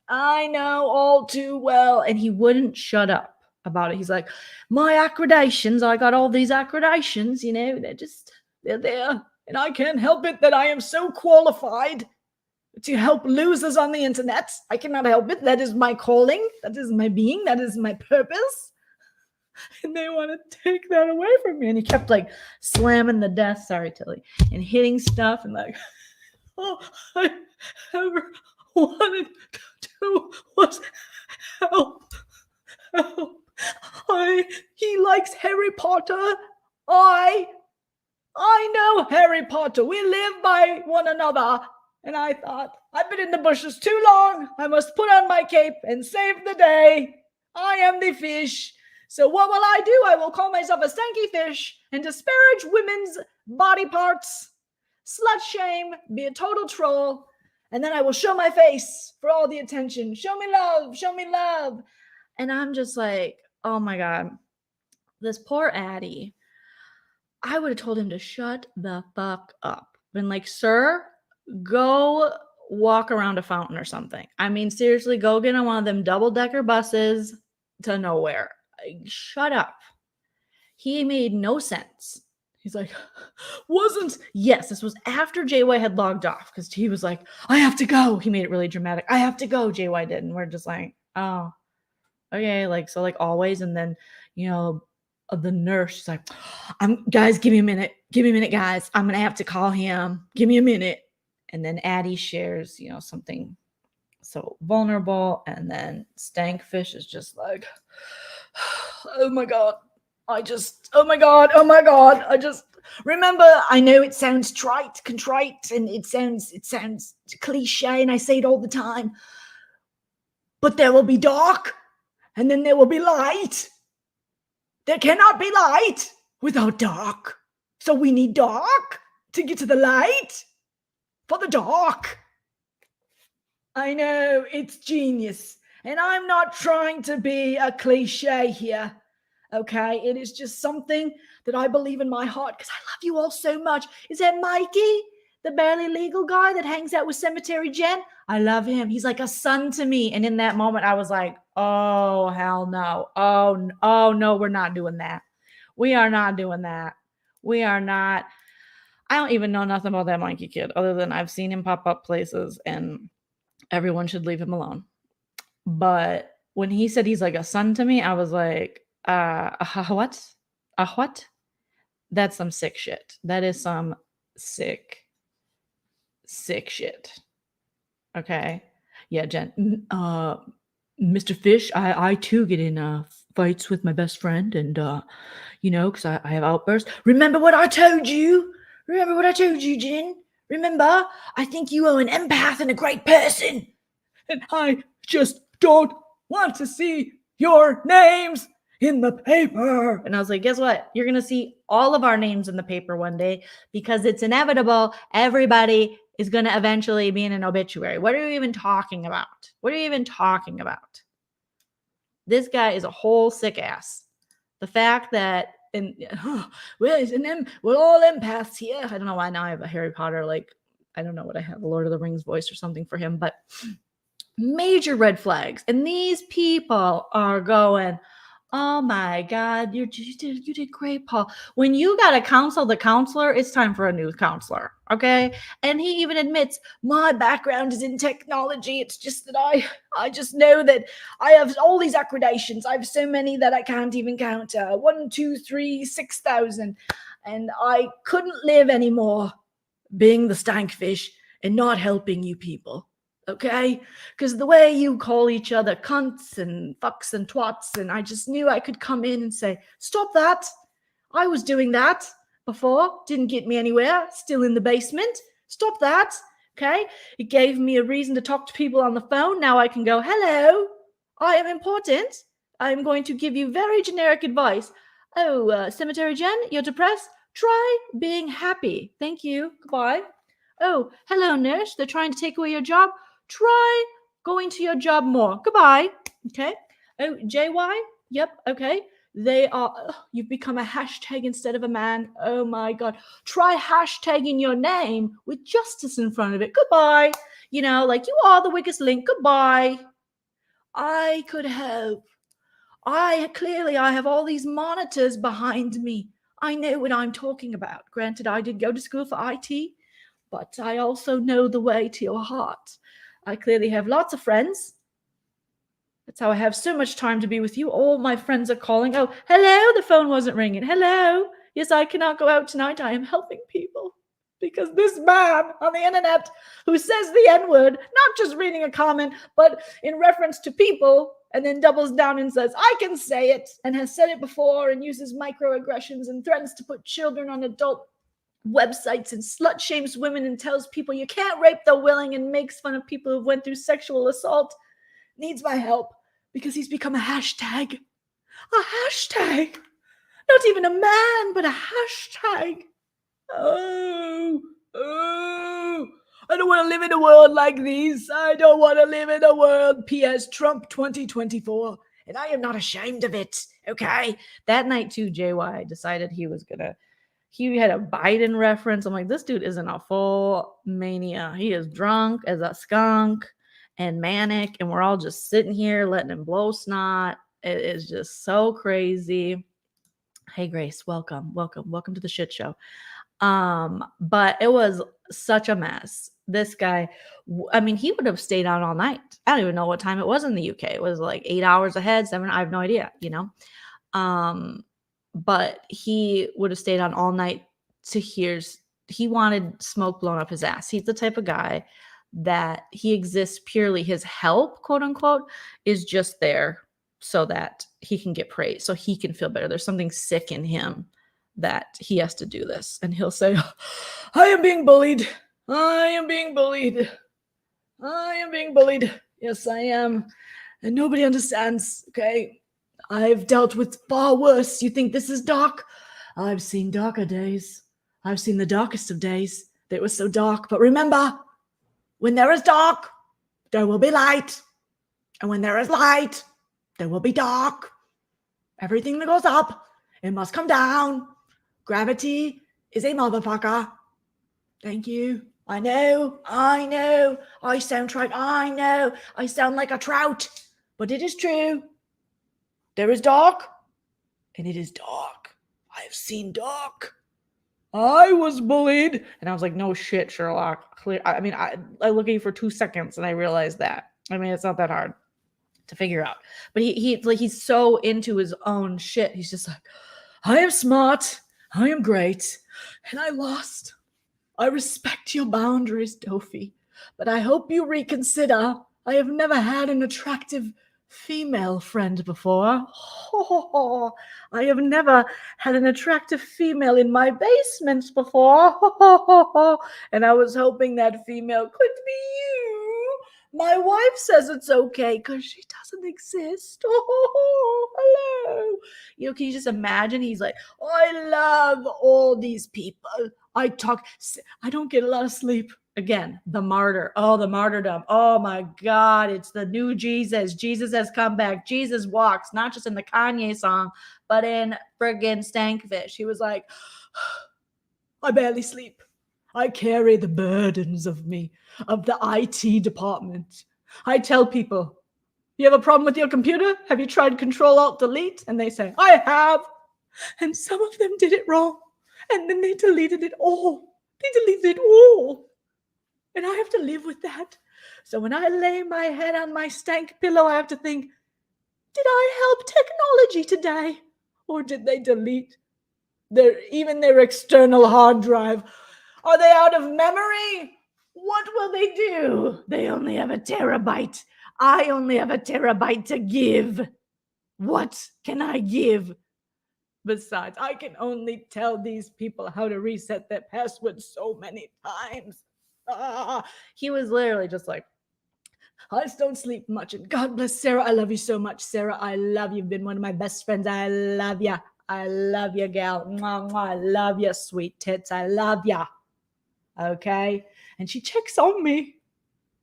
A: I know all too well. And he wouldn't shut up about it. He's like, my accreditations, I got all these accreditations, they're there. And I can't help it that I am so qualified to help losers on the internet. I cannot help it. That is my calling. That is my being. That is my purpose. And they want to take that away from me. And he kept like slamming the desk, sorry, Tilly, and hitting stuff and like, all I ever wanted to do was help. He likes Harry Potter. I know Harry Potter. We live by one another. And I thought, I've been in the bushes too long. I must put on my cape and save the day. I am the fish. So what will I do? I will call myself a stanky fish and disparage women's body parts, slut shame, be a total troll, and then I will show my face for all the attention. Show me love. Show me love. And I'm just like, oh my God, this poor Addie. I would have told him to shut the fuck up. Been like, sir, go walk around a fountain or something. I mean, seriously, go get on one of them double-decker buses to nowhere. Shut up. He made no sense. He's like, yes, this was after JY had logged off because he was like, I have to go. He made it really dramatic. I have to go, JY did. And we're just like, oh, okay. Like, so like always. And then, the nurse, she's like, guys, give me a minute. Give me a minute, guys. I'm going to have to call him. Give me a minute. And then Addie shares, something so vulnerable. And then Stankfish is just like, oh my God. Oh my God. I just remember, I know it sounds contrite, and it sounds cliche, and I say it all the time. But there will be dark, and then there will be light. There cannot be light without dark. So we need dark to get to the light for the dark. I know, it's genius. And I'm not trying to be a cliche here.
B: Okay, it is just something that I believe in my heart because I love you all so much. Is that Mikey, the barely legal guy that hangs out with Cemetery Jen? I love him. He's like a son to me. And in that moment, I was like, oh, hell no. Oh, no, we're not doing that. We are not doing that. We are not. I don't even know nothing about that Mikey kid other than I've seen him pop up places and everyone should leave him alone. But when he said he's like a son to me, I was like, what? What? That's some sick shit. That is some sick shit. Okay. Yeah, Jen. Mr. Fish, I too get in fights with my best friend, and because I have outbursts. Remember what I told you? Jen? Remember? I think you are an empath and a great person. And I just don't want to see your names in the paper.
A: And I was like, guess what? You're going to see all of our names in the paper one day because it's inevitable. Everybody is going to eventually be in an obituary. What are you even talking about? This guy is a whole sick ass. The fact that,
B: we're all empaths here.
A: I don't know why now I have a Harry Potter, I don't know what I have, a Lord of the Rings voice or something for him, but major red flags. And these people are going, oh my God, you did great, Paul. When you got to counsel the counselor, it's time for a new counselor, okay? And he even admits, my background is in technology. It's just that I just know that I have all these accreditations. I have so many that I can't even count. 1, 2, 3, 6,000. And I couldn't live anymore being the stankfish and not helping you people. Okay? Because the way you call each other cunts and fucks and twats, and I just knew I could come in and say, stop that. I was doing that before. Didn't get me anywhere. Still in the basement. Stop that. Okay? It gave me a reason to talk to people on the phone. Now I can go, hello, I am important. I'm going to give you very generic advice. Oh, Cemetery Jen, you're depressed? Try being happy. Thank you. Goodbye. Oh, hello, nurse. They're trying to take away your job. Try going to your job more. Goodbye. Okay. Oh, JY? Yep. Okay. They are, you've become a hashtag instead of a man. Oh my God. Try hashtagging your name with justice in front of it. Goodbye. You are the weakest link. Goodbye. I could help. I have all these monitors behind me. I know what I'm talking about. Granted, I did go to school for IT, but I also know the way to your heart. I clearly have lots of friends. That's how I have so much time to be with you. All my friends are calling. Oh, hello, the phone wasn't ringing. Hello. Yes, I cannot go out tonight. I am helping people. Because this man on the internet who says the N-word, not just reading a comment, but in reference to people, and then doubles down and says, I can say it, and has said it before, and uses microaggressions and threatens to put children on adult websites and slut shames women and tells people you can't rape the willing and makes fun of people who went through sexual assault, needs my help because he's become a hashtag. A hashtag. Not even a man, but a hashtag. Oh, I don't want to live in a world like this. I don't want to live in a world. P.S. Trump 2024. And I am not ashamed of it. Okay. That night too, JY decided he had a Biden reference. I'm like, this dude isn't a full mania. He is drunk as a skunk and manic. And we're all just sitting here letting him blow snot. It is just so crazy. Hey, Grace, welcome to the shit show. But it was such a mess. This guy, he would have stayed out all night. I don't even know what time it was in the UK. It was like 8 hours ahead, 7. I have no idea, but he would have stayed on all night he wanted smoke blown up his ass. He's the type of guy that he exists purely, his help, quote unquote, is just there so that he can get praise, so he can feel better. There's something sick in him that he has to do this. And he'll say, I am being bullied. Yes, I am. And nobody understands, okay? I've dealt with far worse. You think this is dark? I've seen darker days. I've seen the darkest of days. They were so dark. But remember, when there is dark, there will be light. And when there is light, there will be dark.
B: Everything that goes up, it must come down. Gravity is a motherfucker. Thank you. I know. I sound trite. I know. I sound like a trout. But it is true. There is dark, and it is dark. I have seen dark. I was bullied. And I was like, no shit, Sherlock. I mean, I looked at you for 2 seconds and I realized that. I mean, it's not that hard to figure out. But he's so into his own shit. He's just like, I am smart. I am great. And I lost. I respect your boundaries, Dofi. But I hope you reconsider. I have never had an attractive female friend before. I have never had an attractive female in my basement before. And I was hoping that female could be you. My wife says it's okay because she doesn't exist. Hello. You know, can you just imagine? He's like, I love all these people. I don't get a lot of sleep. Again, the martyr. Oh, the martyrdom. Oh my God. It's the new Jesus. Jesus has come back. Jesus walks, not just in the Kanye song, but in friggin' Stankfish. He was like, I barely sleep. I carry the burdens of me, of the IT department. I tell people, you have a problem with your computer? Have you tried Control-Alt-Delete? And they say, I have. And some of them did it wrong. And then they deleted it all. And I have to live with that. So when I lay my head on my stank pillow, I have to think, did I help technology today? Or did they delete even their external hard drive? Are they out of memory? What will they do? They only have a terabyte. I only have a terabyte to give. What can I give? Besides, I can only tell these people how to reset their password so many times. He was literally just like, I just don't sleep much. And God bless Sarah. I love you so much, Sarah. I love you. You've been one of my best friends. I love you. I love you, gal. Mwah, mwah. I love you, sweet tits. I love you. Okay? And she checks on me.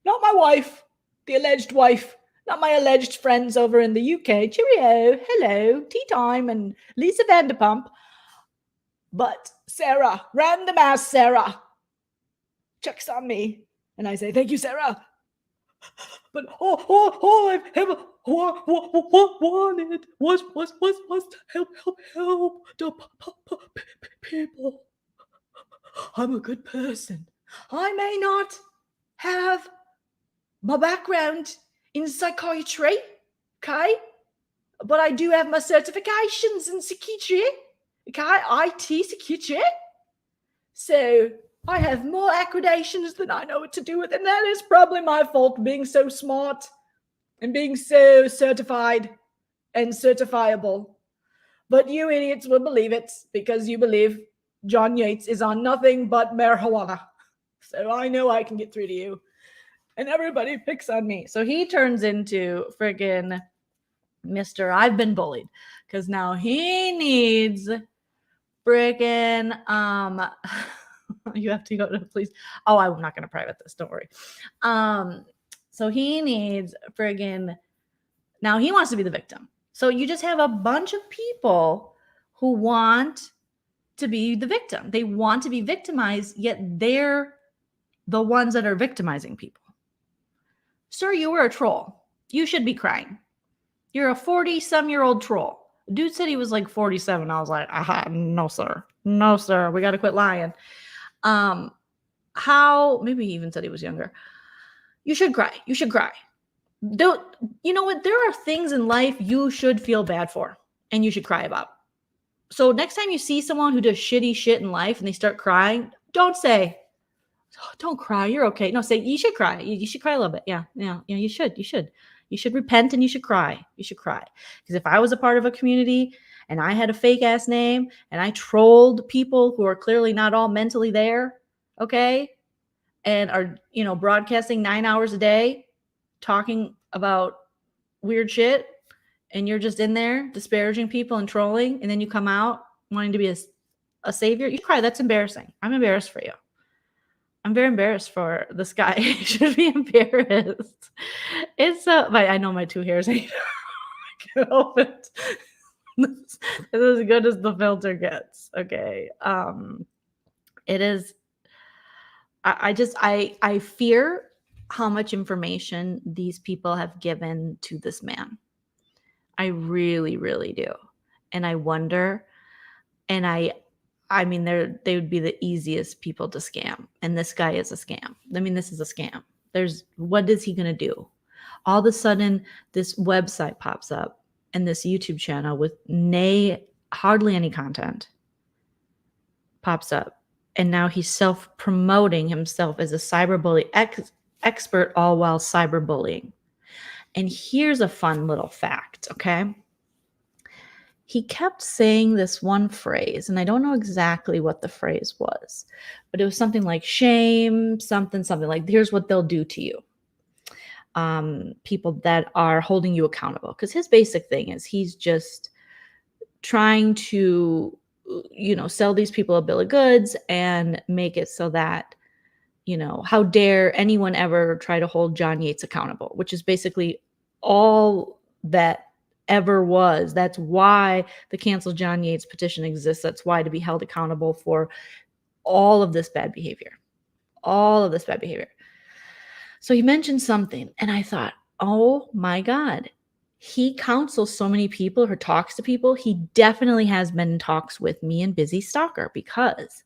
B: Not my wife, the alleged wife. Not my alleged friends over in the UK. Cheerio. Hello. Tea time and Lisa Vanderpump. But Sarah, random ass Sarah, checks on me. And I say, thank you, Sarah. But all I've ever wanted was to help the people. I'm a good person. I may not have my background in psychiatry, okay? But I do have my certifications in psychiatry, okay? IT psychiatry. So I have more accreditations than I know what to do with, and that is probably my fault, being so smart and being so certified and certifiable. But you idiots will believe it because you believe John Yates is on nothing but marijuana. So I know I can get through to you. And everybody picks on me. So he turns into friggin' Mr. I've been bullied. Because now he needs friggin' you have to go to please. Oh, I'm not gonna private this, don't worry. So he needs friggin' now he wants to be the victim. So you just have a bunch of people who want to be the victim. They want to be victimized, yet they're the ones that are victimizing people. Sir, you were a troll. You should be crying. You're a 40-some-year-old troll. Dude said he was like 47. I was like, no, sir. No, sir. We got to quit lying. Maybe he even said he was younger. You should cry. You should cry. You know what? There are things in life you should feel bad for and you should cry about. So next time you see someone who does shitty shit in life and they start crying, don't say, oh, don't cry. You're okay. No, say you should cry. You should cry a little bit. Yeah. You should. You should repent and you should cry. You should cry. Because if I was a part of a community and I had a fake ass name and I trolled people who are clearly not all mentally there, okay, and are, broadcasting 9 hours a day talking about weird shit, and you're just in there disparaging people and trolling, and then you come out wanting to be a savior, you cry. That's embarrassing. I'm embarrassed for you. I'm very embarrassed for this guy. He should be embarrassed. It's but I know my 2 hairs ain't. I can't help it.
A: This is as good as the filter gets. Okay. It is. I fear how much information these people have given to this man. I really, really do. And I wonder, and I mean, they would be the easiest people to scam. And this guy is a scam. I mean, this is a scam. What is he going to do? All of a sudden, this website pops up and this YouTube channel with hardly any content pops up. And now he's self-promoting himself as a cyberbully expert, all while cyberbullying. And here's a fun little fact, okay? He kept saying this one phrase, and I don't know exactly what the phrase was, but it was something like shame, something like, here's what they'll do to you. People that are holding you accountable. Because his basic thing is he's just trying to, sell these people a bill of goods and make it so that, how dare anyone ever try to hold John Yates accountable, which is basically all that ever was. That's why the Cancel John Yates petition exists. That's why, to be held accountable for all of this bad behavior. So he mentioned something, and I thought, oh my God, he counsels so many people or talks to people. He definitely has been in talks with me and Busy Stalker, because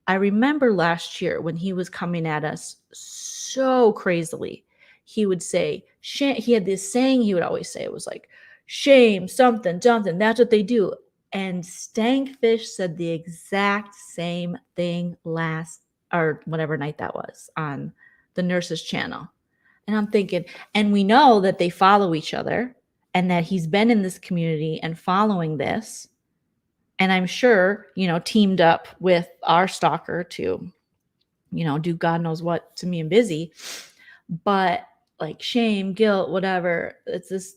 A: I remember last year when he was coming at us so crazily, he would say, he had this saying he would always say, it was like, shame, something, that's what they do. And Stankfish said the exact same thing or whatever night that was on the Nurses channel. And I'm thinking, and we know that they follow each other and that he's been in this community and following this. And I'm sure, teamed up with our stalker to, do God knows what to me and Busy. But like shame, guilt, whatever, it's this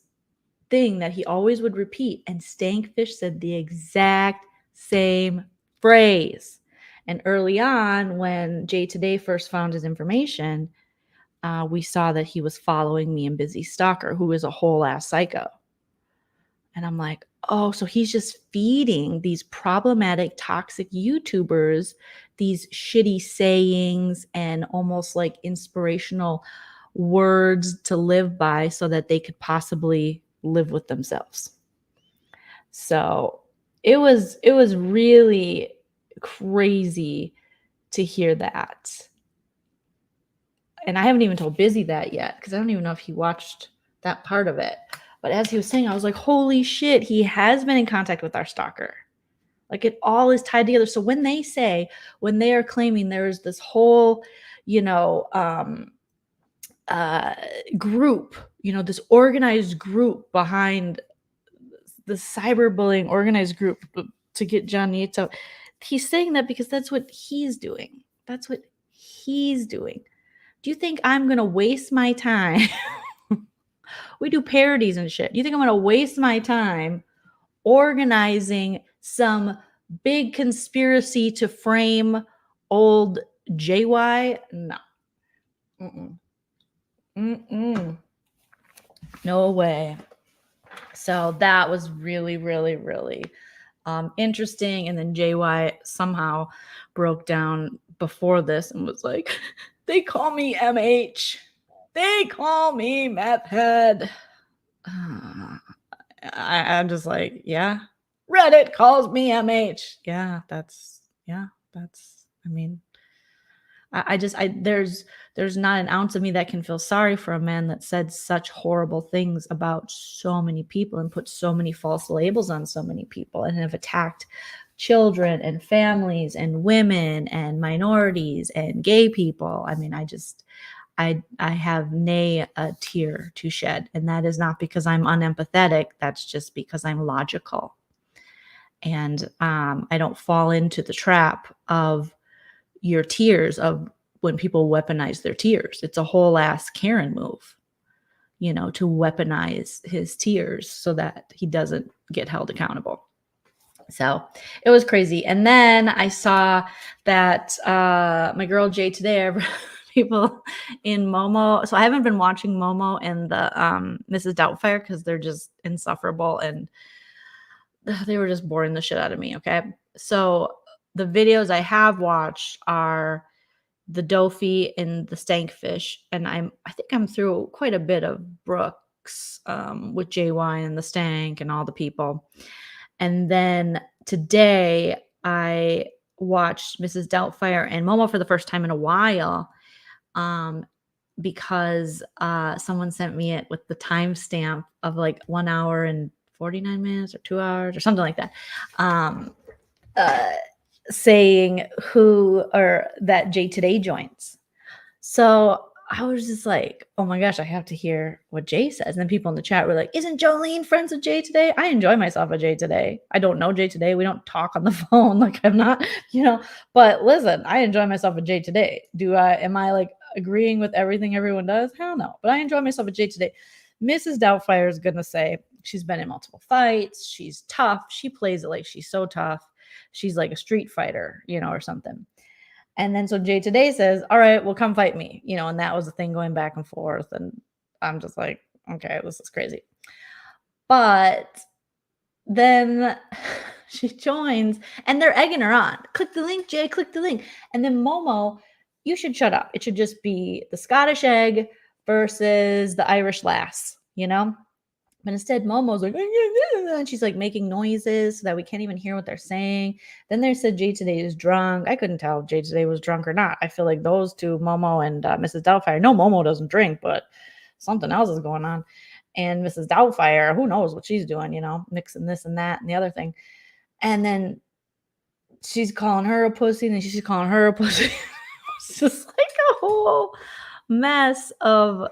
A: thing that he always would repeat. And Stankfish said the exact same phrase. And early on, when Jay Today first found his information, we saw that he was following me and Busy Stalker, who is a whole ass psycho. And I'm like, oh, so he's just feeding these problematic, toxic YouTubers these shitty sayings and almost like inspirational words to live by so that they could possibly live with themselves. So it was really crazy to hear that. And I haven't even told Busy that yet, because I don't even know if he watched that part of it. But as he was saying, I was like, holy shit, he has been in contact with our stalker. Like, it all is tied together. So when they are claiming there's this whole, group, this organized group behind the cyberbullying organized group to get John Yates out, he's saying that because that's what he's doing. That's what he's doing. Do you think I'm going to waste my time? We do parodies and shit. Do you think I'm going to waste my time organizing some big conspiracy to frame old JY? No. No way. So that was really, really, really interesting. And then JY somehow broke down before this and was like, they call me MH. They call me meth head. I'm just like, yeah. Reddit calls me MH. Yeah, I mean, there's not an ounce of me that can feel sorry for a man that said such horrible things about so many people and put so many false labels on so many people and have attacked children and families and women and minorities and gay people. I mean, I have a tear to shed, and that is not because I'm unempathetic. That's just because I'm logical. And I don't fall into the trap of your tears, of when people weaponize their tears. It's a whole ass Karen move, to weaponize his tears so that he doesn't get held accountable. So it was crazy. And then I saw that my girl Jay Today, people in Momo. So I haven't been watching Momo and the Mrs. Doubtfire because they're just insufferable. And they were just boring the shit out of me. Okay. So the videos I have watched are the Dofi and the Stankfish. And I think I'm through quite a bit of Brooks with JY and the Stank and all the people. And then today I watched Mrs. Doubtfire and Momo for the first time in a while. Because someone sent me it with the timestamp of like 1 hour and 49 minutes or 2 hours or something like that. Saying who or that Jay Today joins. So I was just like, oh my gosh, I have to hear what Jay says. And then people in the chat were like, isn't Joleen friends with Jay Today? I enjoy myself with Jay Today. I don't know Jay Today. We don't talk on the phone. Like I'm not, but listen, I enjoy myself with Jay Today. Am I like agreeing with everything everyone does? Hell no. But I enjoy myself with Jay Today. Mrs. Doubtfire is going to say she's been in multiple fights. She's tough. She plays it like she's so tough. She's like a street fighter, or something. And then so Jay Today says, all right, well, come fight me, and that was the thing going back and forth. And I'm just like, okay, this is crazy. But then she joins and they're egging her on. Click the link, Jay, click the link. And then Momo, you should shut up. It should just be the Scottish egg versus the Irish lass, But instead, Momo's like, and she's like making noises so that we can't even hear what they're saying. Then they said Jay Today is drunk. I couldn't tell if Jay Today was drunk or not. I feel like those two, Momo and Mrs. Doubtfire, no, Momo doesn't drink, but something else is going on. And Mrs. Doubtfire, who knows what she's doing, mixing this and that and the other thing. And then she's calling her a pussy, and then she's calling her a pussy. It's just like a whole mess of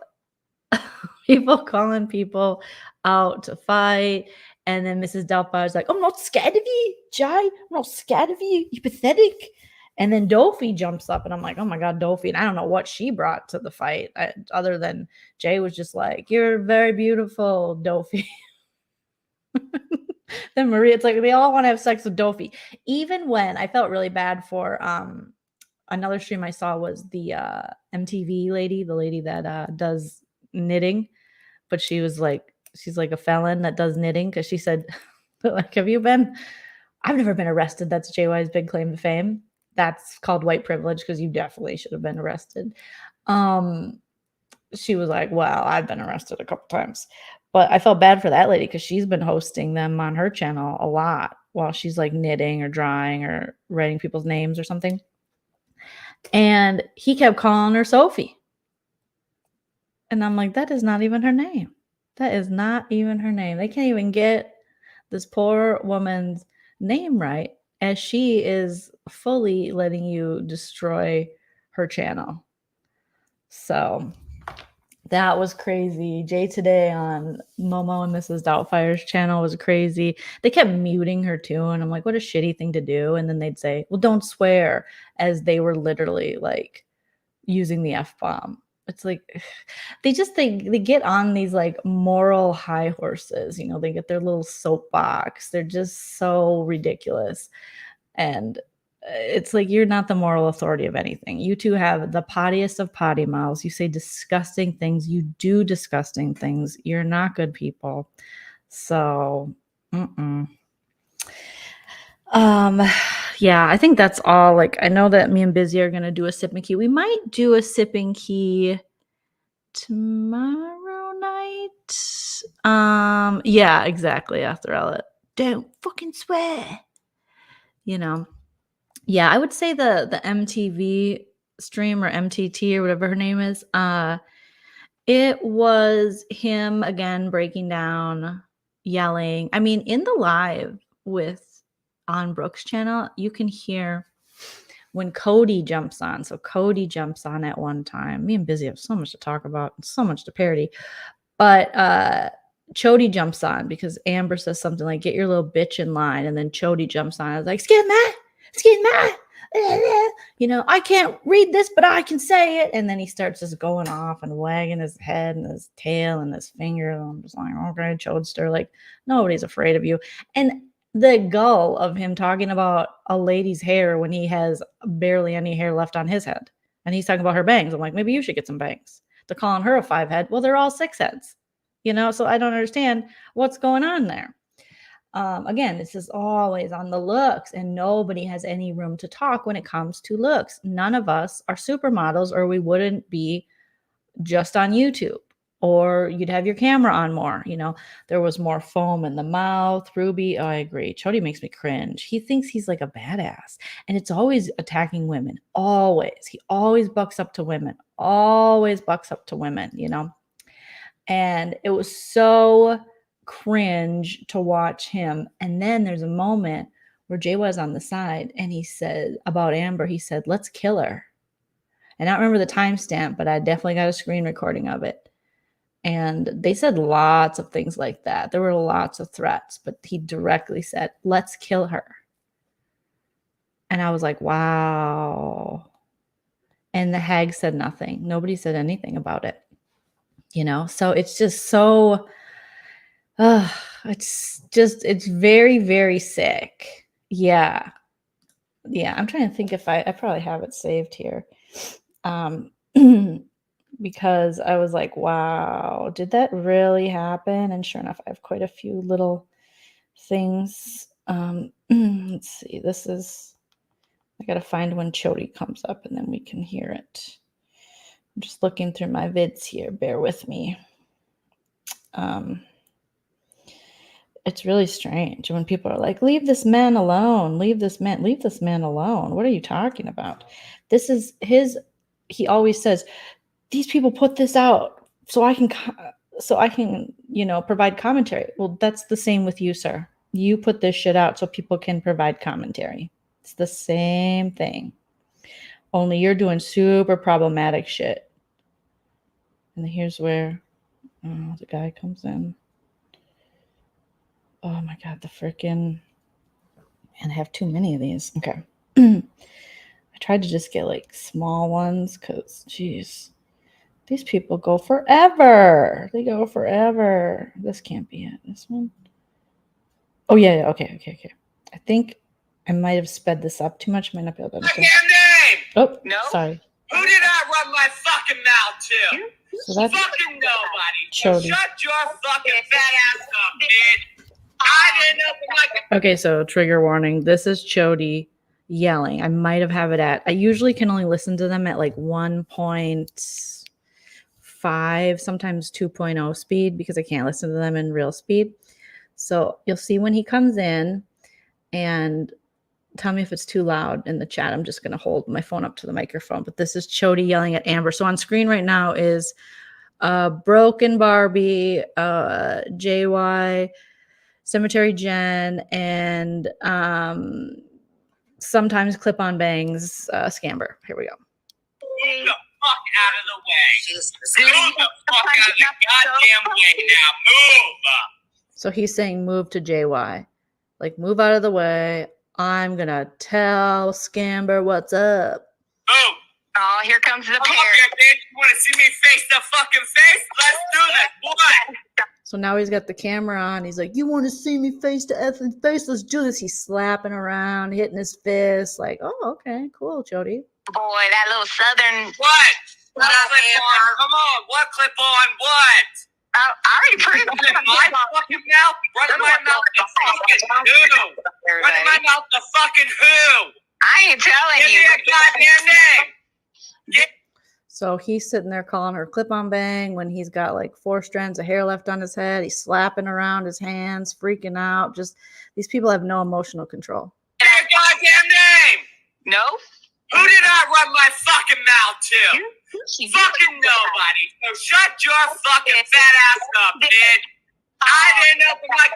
A: people calling people out to fight. And then Mrs. Doubtfire is like, I'm not scared of you, Jay. I'm not scared of you. You're pathetic. And then Dofi jumps up, and I'm like, oh my God, Dofi. And I don't know what she brought to the fight other than Jay was just like, you're very beautiful, Dofi. Then Maria, it's like they all want to have sex with Dofi. Even when I felt really bad for another stream I saw was the MTV lady, the lady that does knitting, but she's like a felon that does knitting, because she said, like, I've never been arrested. That's JY's big claim to fame. That's called white privilege, because you definitely should have been arrested. She was like, well, I've been arrested a couple times. But I felt bad for that lady, because she's been hosting them on her channel a lot while she's like knitting or drawing or writing people's names or something. And he kept calling her Sophie. And I'm like, that is not even her name. That is not even her name. They can't even get this poor woman's name right, as she is fully letting you destroy her channel. So that was crazy. Jay Today on Momo and Mrs. Doubtfire's channel was crazy. They kept muting her too. And I'm like, what a shitty thing to do. And then they'd say, well, don't swear, as they were literally like using the F-bomb. It's like they get on these like moral high horses, they get their little soapbox. They're just so ridiculous. And it's like, you're not the moral authority of anything. You two have the pottiest of potty mouths. You say disgusting things. You do disgusting things. You're not good people. So, yeah, I think that's all. Like, I know that me and Busy are going to do a sip and key. We might do a sip and key tomorrow night. Yeah, exactly. After all, don't fucking swear. Yeah, I would say the MTV stream, or MTT, or whatever her name is. It was him again breaking down, yelling. I mean, in the live on Brooke's channel, you can hear when Cody jumps on. So Cody jumps on at one time. Me and Busy have so much to talk about, so much to parody. But Chody jumps on because Amber says something like, get your little bitch in line. And then Chody jumps on. I was like, excuse me. I can't read this, but I can say it. And then he starts just going off and wagging his head and his tail and his finger. And I'm just like, okay, Chodester, like, nobody's afraid of you. And the gull of him talking about a lady's hair when he has barely any hair left on his head. And he's talking about her bangs. I'm like, maybe you should get some bangs. They're calling her a 5 head. Well, they're all 6 heads, so I don't understand what's going on there. Again, this is always on the looks, and nobody has any room to talk when it comes to looks. None of us are supermodels, or we wouldn't be just on YouTube, or you'd have your camera on more. You know, there was more foam in the mouth. Ruby, oh, I agree. Chody makes me cringe. He thinks he's like a badass, and it's always attacking women. Always. He always bucks up to women. Always bucks up to women, you know? And it was so cringe to watch him. And then there's a moment where Jay was on the side and he said about Amber, he said, let's kill her. And I don't remember the timestamp, but I definitely got a screen recording of it. And they said lots of things like that. There were lots of threats, but he directly said, let's kill her. And I was like, wow. And the hag said nothing. Nobody said anything about it. You know, so it's just so, it's very, very sick. Yeah. Yeah. I'm trying to think if I probably have it saved here. Because I was like, wow, did that really happen? And sure enough, I have quite a few little things. Let's see, I got to find when Chody comes up and then we can hear it. I'm just looking through my vids here. Bear with me. It's really strange when people are like, leave this man alone. Leave this man alone. What are you talking about? This is he always says, these people put this out so I can, you know, provide commentary. Well, that's the same with you, sir. You put this shit out so people can provide commentary. It's the same thing. Only you're doing super problematic shit. And here's where the guy comes in. Oh my God, the freaking, man, I have too many of these. Okay. I tried to just get like small ones because, geez, these people go forever. They go forever. This can't be it. This one. Oh, yeah. Okay. I think I might have sped this up too much. Might not be able to understand.
C: Name.
A: Oh,
C: no.
A: Sorry.
C: Who did I run my fucking mouth to?
A: So that's
C: fucking nobody.
A: Chody.
C: Shut your fucking fat ass up, bitch. I didn't know like.
A: Okay, so trigger warning. This is Chody yelling. I might have it at. I usually can only listen to them at like 1.5, sometimes 2.0 speed because I can't listen to them in real speed. So you'll see when he comes in, and tell me if it's too loud in the chat. I'm just going to hold my phone up to the microphone. But this is Chody yelling at Amber. So on screen right now is Broken Barbie, JY, Cemetery Jen, and sometimes Clip-On Bangs Scamber. Here we go.
C: Move the fuck out of the way. Move the fuck out of the goddamn way now. Move.
A: So he's saying move to JY. Like, move out of the way. I'm going to tell Scamber what's up.
C: Move.
D: Oh, here comes the pair.
C: Come up here, bitch. You want to see me face the fucking face? Let's do this. What?
A: So now he's got the camera on. He's like, you want to see me face to effing face? Let's do this. He's slapping around, hitting his fist. Like, oh, okay, cool, Chody.
D: Boy, that little southern.
C: What? What clip on? Come on. What clip on? What?
D: I already proved
C: Run in my fucking mouth? Run in my mouth the fucking who? Run in my mouth the fucking who?
D: I ain't telling
C: Give
D: you.
C: me a goddamn name. Yeah.
A: So he's sitting there calling her Clip-On Bang when he's got like 4 strands of hair left on his head. He's slapping around his hands, freaking out. Just these people have no emotional control.
C: Give me a goddamn name.
D: No.
C: Who did I run my fucking mouth to? Fucking nobody. So shut your fucking fat ass up, bitch. I didn't open my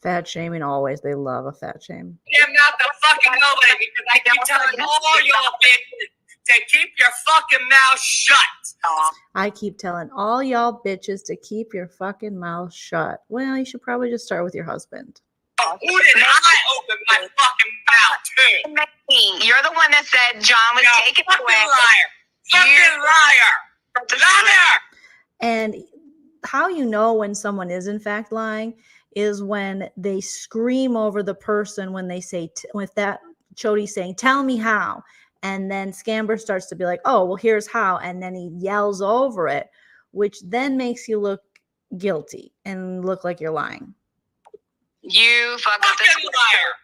A: Fat shaming always. They love a fat shame.
C: goddamn mouth to fucking nobody because I keep telling all y'all bitches to keep your fucking mouth shut.
A: I keep telling all y'all bitches to keep your fucking mouth shut. Well, you should probably just start with your husband.
C: Who did I open my fucking mouth to?
D: You're the one that said John was taken
C: fucking
D: away.
C: liar. Fucking liar. Liar.
A: And how you know when someone is in fact lying is when they scream over the person when they say, with that Chody saying, tell me how. And then Scamber starts to be like, oh, well, here's how. And then he yells over it, which then makes you look guilty and look like you're lying.
D: You
C: Fucking liar.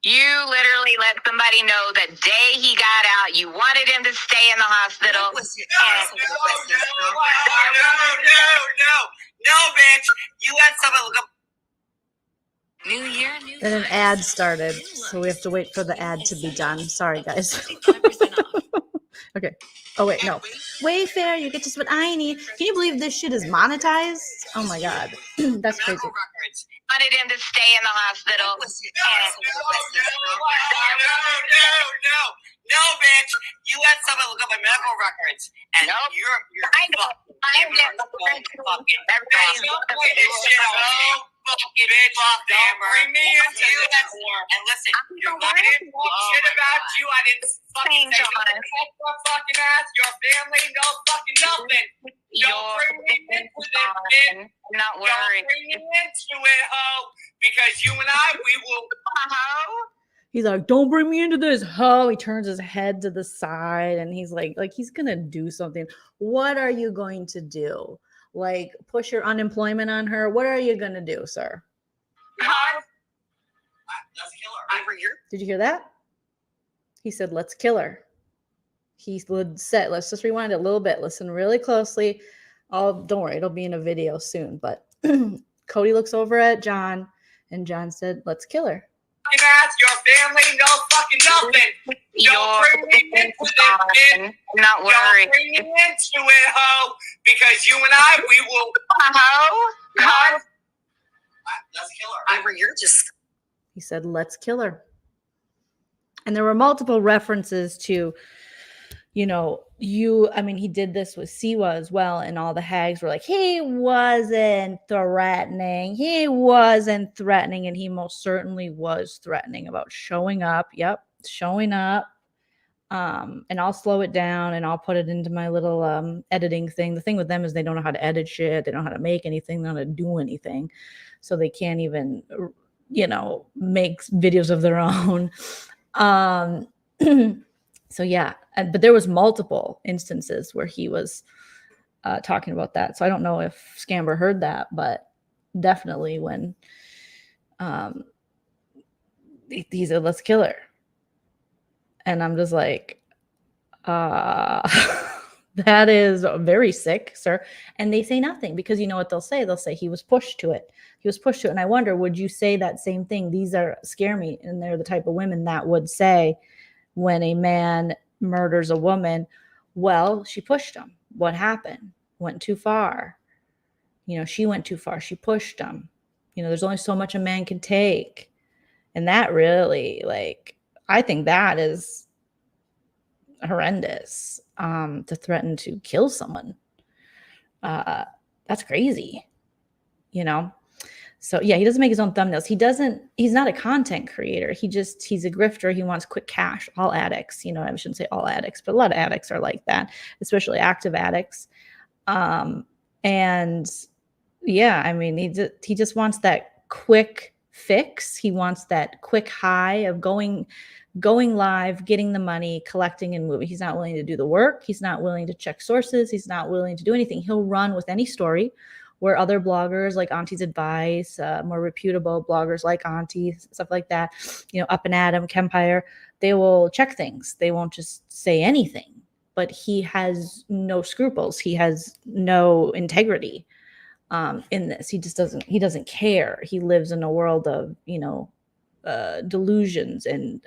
D: You literally let somebody know the day he got out, you wanted him to stay in the hospital.
C: No, bitch. You let someone look up.
D: New year, new
A: Then an ad started, so we have to wait for the ad to be done. Sorry, guys. Okay. Oh, wait, no. Wayfair, you get just what I need. Can you believe this shit is monetized? Oh, my God. That's crazy.
D: Wanted him to stay in the hospital.
C: No, bitch. You let someone look up my medical records, and you're
D: I know.
C: fucking bitch. Don't bring me into this. And listen, you're lying. Shit about you. I didn't fucking say nothing. Your fucking ass. Your family. No fucking nothing. Don't bring me into this, bitch.
D: Not
C: Don't
D: worried.
C: bring me into it, ho. Because you and I, we will.
A: He's like, don't bring me into this. Ho. He turns his head to the side and he's like he's going to do something. What are you going to do? Like, push your unemployment on her? What are you going to do, sir?
C: Let's kill her. Over here.
A: Did you hear that? He said, let's kill her. He said, let's just rewind it a little bit. Listen really closely. Don't worry, it'll be in a video soon. But Cody looks over at John, and John said, let's kill her.
C: Fucking ass, your family, no fucking nothing. Don't bring me into this, bitch.
D: Not worried.
C: Don't bring me into it, ho. Because you and I, we will. Let's kill her. Over here, just.
A: He said, let's kill her. And there were multiple references to, he did this with Siwa as well. And all the hags were like, he wasn't threatening. He wasn't threatening. And he most certainly was threatening about showing up. Yep, showing up. And I'll slow it down and I'll put it into my little editing thing. The thing with them is they don't know how to edit shit. They don't know how to make anything. They don't know how to do anything. So they can't even, make videos of their own. So yeah, but there was multiple instances where he was talking about that. So I don't know if Scamber heard that, but definitely when he said, let's kill her. And I'm just like, that is very sick, sir. And they say nothing because you know what they'll say? They'll say he was pushed to it. He was pushed to it. And I wonder, would you say that same thing? These scare me. And they're the type of women that would say when a man murders a woman, well, she pushed him. What happened? Went too far. She went too far. She pushed him. There's only so much a man can take. And that really, I think that is horrendous, to threaten to kill someone. That's crazy, So yeah, he doesn't make his own thumbnails. He's not a content creator. He's a grifter. He wants quick cash. All addicts, I shouldn't say all addicts, but a lot of addicts are like that, especially active addicts. And yeah, he just wants that quick fix. He wants that quick high of going live, getting the money, collecting and moving. He's not willing to do the work. He's not willing to check sources. He's not willing to do anything. He'll run with any story where other bloggers like Auntie's Advice, more reputable bloggers like Auntie, stuff like that, Up and Adam, Kempire, they will check things. They won't just say anything. But he has no scruples. He has no integrity in this. He doesn't care. He lives in a world of, delusions and,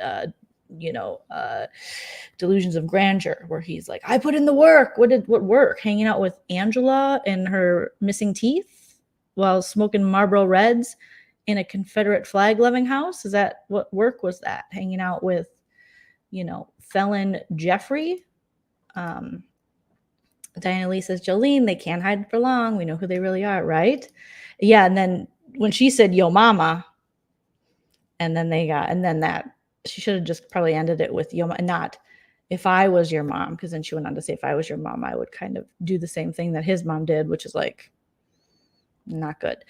A: delusions of grandeur where he's like, I put in the work. What work? Hanging out with Angela and her missing teeth while smoking Marlboro Reds in a Confederate flag loving house? Is that what work was that? Hanging out with, felon Jeffrey? Diana Lee says, Joleen, they can't hide for long. We know who they really are, right? Yeah. And then when she said, yo mama, and then that she should have just probably ended it with yo, not if I was your mom. Cause then she went on to say, if I was your mom, I would kind of do the same thing that his mom did, which is not good.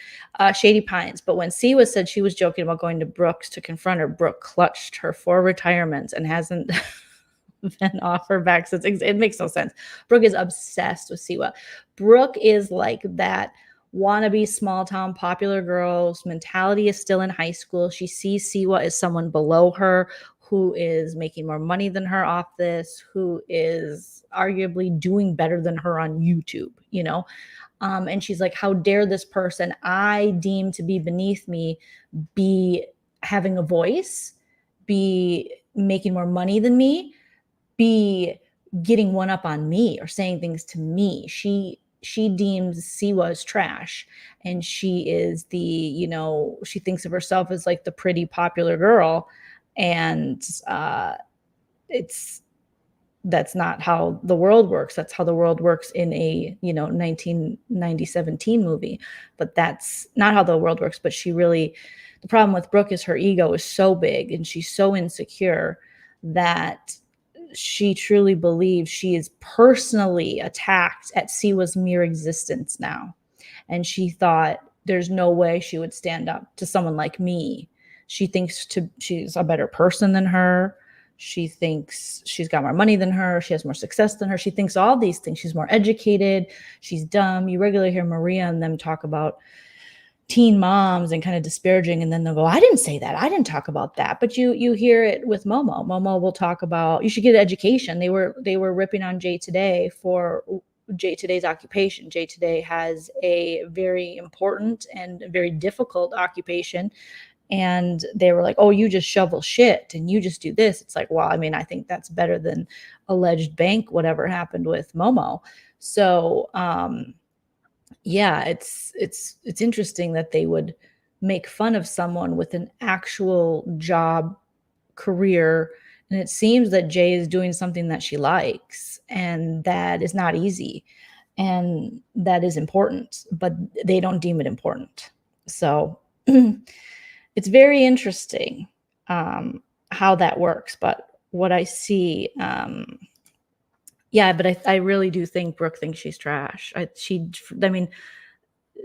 A: Shady Pines. But when Siwa said she was joking about going to Brooks to confront her, Brooke clutched her 4 retirements and hasn't been off her back since. It makes no sense. Brooke is obsessed with Siwa. Brooke is like that wannabe small town popular girl's mentality is still in high school. She sees Siwa as someone below her who is making more money than her off this, who is arguably doing better than her on YouTube, you know? And she's like, how dare this person I deem to be beneath me be having a voice, be making more money than me, be getting one up on me or saying things to me. She deems Siwa as trash, and she is the, you know, she thinks of herself as like the pretty popular girl, and it's that's not how the world works. That's how the world works in a, you know, 1997 teen movie, but that's not how the world works. But she really, the problem with Brooke is her ego is so big and she's so insecure that she truly believes she is personally attacked at Siwa's mere existence now. And she thought there's no way she would stand up to someone like me. She thinks she's a better person than her. She thinks she's got more money than her. She has more success than her. She thinks all these things. She's more educated. She's dumb. You regularly hear Maria and them talk about teen moms and kind of disparaging, and then they'll go, I didn't say that. I didn't talk about that. But you hear it with Momo. Momo will talk about, you should get an education. They were ripping on Jay Today for Jay Today's occupation. Jay Today has a very important and very difficult occupation. And they were like, oh, you just shovel shit and you just do this. It's like, well, I mean, I think that's better than alleged bank, whatever happened with Momo. So, yeah, it's interesting that they would make fun of someone with an actual job career. And it seems that Jay is doing something that she likes, and that is not easy. And that is important, but they don't deem it important. So it's very interesting how that works. But what I see, yeah, but I really do think Brooke thinks she's trash. I mean,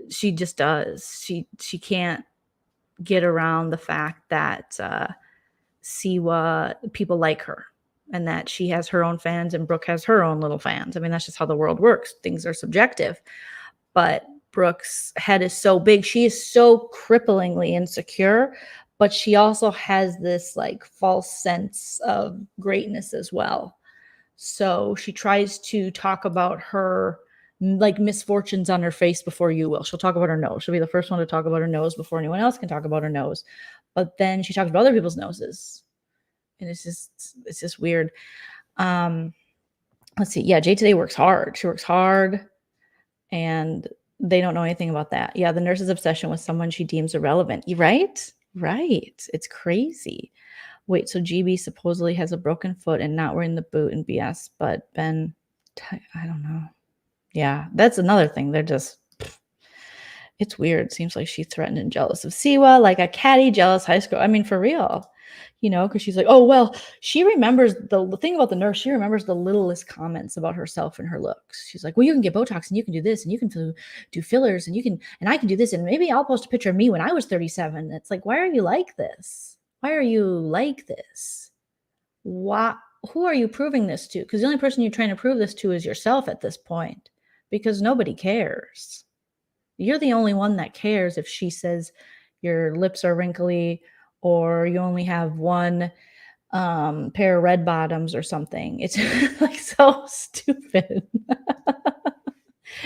A: she just does. She can't get around the fact that Siwa, people like her, and that she has her own fans and Brooke has her own little fans. I mean, that's just how the world works. Things are subjective. But Brooke's head is so big. She is so cripplingly insecure, but she also has this like false sense of greatness as well. So she tries to talk about her like misfortunes on her face before you will. She'll talk about her nose. She'll be the first one to talk about her nose before anyone else can talk about her nose. But then she talks about other people's noses. And it's just weird. Let's see. Yeah, Jay Today works hard. She works hard, and they don't know anything about that. Yeah, the nurse's obsession with someone she deems irrelevant. Right? Right. It's crazy. Wait, so GB supposedly has a broken foot and not wearing the boot and BS, but Ben, I don't know. Yeah, that's another thing. They're just, it's weird. Seems like she's threatened and jealous of Siwa, like a catty, jealous high school. I mean, for real. You know, because she's like, oh, well, she remembers the thing about the nurse. She remembers the littlest comments about herself and her looks. She's like, well, you can get Botox and you can do this and you can do fillers and I can do this. And maybe I'll post a picture of me when I was 37. It's like, why are you like this? Why are you like this? Why? Who are you proving this to? Because the only person you're trying to prove this to is yourself at this point, because nobody cares. You're the only one that cares if she says your lips are wrinkly, or you only have one pair of red bottoms or something. It's like so stupid.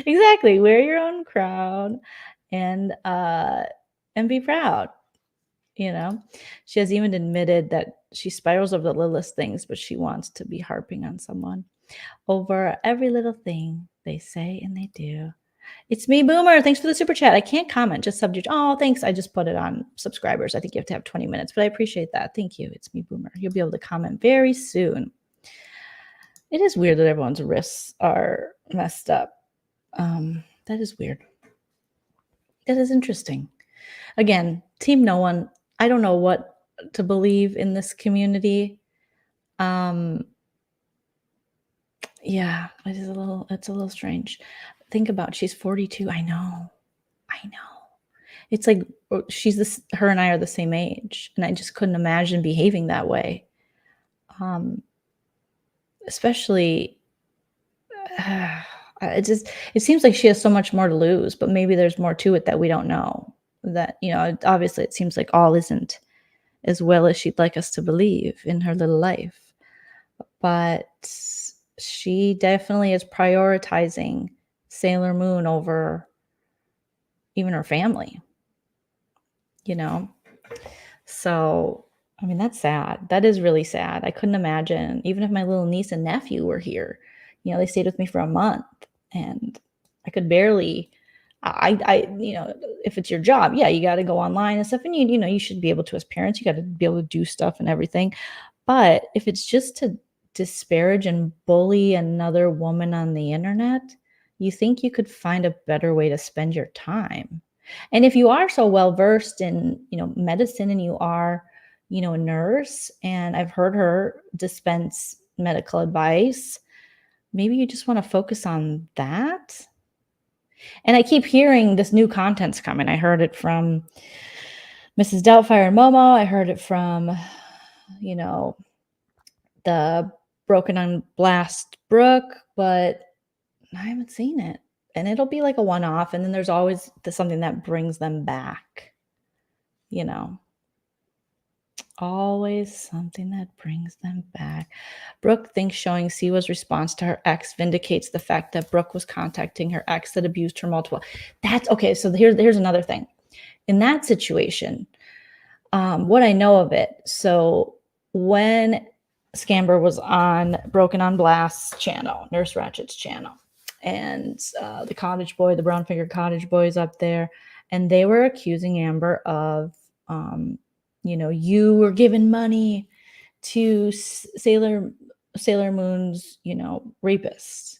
A: Exactly. Wear your own crown and be proud. You know, she has even admitted that she spirals over the littlest things, but she wants to be harping on someone over every little thing they say and they do. It's me, Boomer. Thanks for the super chat. I can't comment, just subject. Oh, thanks. I just put it on subscribers. I think you have to have 20 minutes, but I appreciate that. Thank you. It's me, Boomer. You'll be able to comment very soon. It is weird that everyone's wrists are messed up. That is weird. That is interesting. Again, Team No One. I don't know what to believe in this community. Yeah, it's a little strange. Think about, she's 42. I know. It's like her and I are the same age, and I just couldn't imagine behaving that way. Especially, it seems like she has so much more to lose, but maybe there's more to it that we don't know. That, obviously it seems like all isn't as well as she'd like us to believe in her little life. But she definitely is prioritizing Sailor Moon over even her family, So, I mean, that's sad. That is really sad. I couldn't imagine, even if my little niece and nephew were here, they stayed with me for a month and I could barely, if it's your job, yeah, you got to go online and stuff. And you should be able to, as parents, you got to be able to do stuff and everything. But if it's just to disparage and bully another woman on the internet, you think you could find a better way to spend your time. And if you are so well versed in, medicine, and you are, a nurse, and I've heard her dispense medical advice, maybe you just want to focus on that. And I keep hearing this new content's coming. I heard it from Mrs. Doubtfire and Momo. I heard it from, the Broken on Blast Brooke, but I haven't seen it. And it'll be like a one-off, and then there's always something that brings them back, always something that brings them back. Brooke thinks showing Siwa's response to her ex vindicates the fact that Brooke was contacting her ex that abused her multiple. That's okay. So here's another thing. In that situation, what I know of it. So when Scamber was on Broken on Blast's channel, Nurse Ratchet's channel, and the cottage boy, the brown fingered cottage boy, is up there, and they were accusing Amber of, you were giving money to Sailor Moon's, rapists.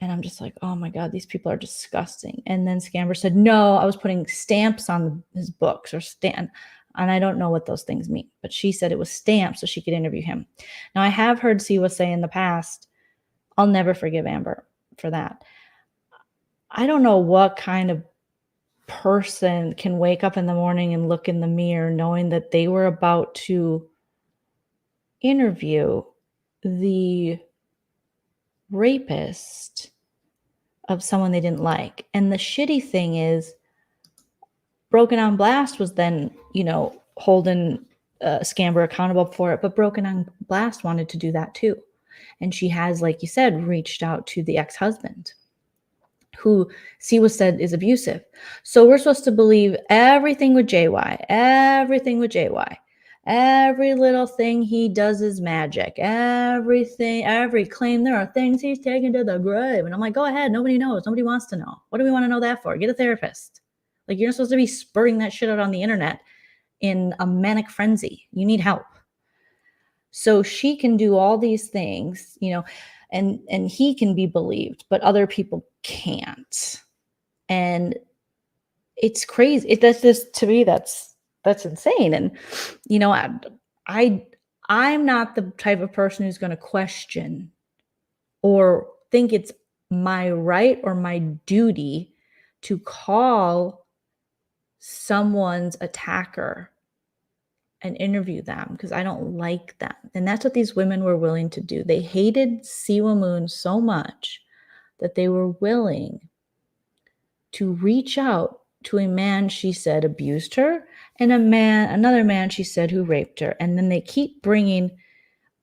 A: And I'm just like, oh my God, these people are disgusting. And then Scamber said, no, I was putting stamps on his books or stand. And I don't know what those things mean, but she said it was stamped so she could interview him. Now, I have heard Siwa say in the past, I'll never forgive Amber for that. I don't know what kind of person can wake up in the morning and look in the mirror knowing that they were about to interview the rapist of someone they didn't like. And the shitty thing is, Broken on Blast was then, holding Scamber accountable for it, but Broken on Blast wanted to do that too. And she has, like you said, reached out to the ex-husband, who Siwa said is abusive. So we're supposed to believe everything with JY, every little thing he does is magic, every claim, there are things he's taken to the grave. And I'm like, go ahead. Nobody knows. Nobody wants to know. What do we want to know that for? Get a therapist. Like, you're not supposed to be spurting that shit out on the internet in a manic frenzy. You need help. So she can do all these things, and he can be believed, but other people can't. And it's crazy. That's just, to me, that's insane. And, I'm not the type of person who's going to question or think it's my right or my duty to call someone's attacker and interview them, because I don't like them. And that's what these women were willing to do. They hated Siwa Moon so much that they were willing to reach out to a man she said abused her, and another man she said who raped her. And then they keep bringing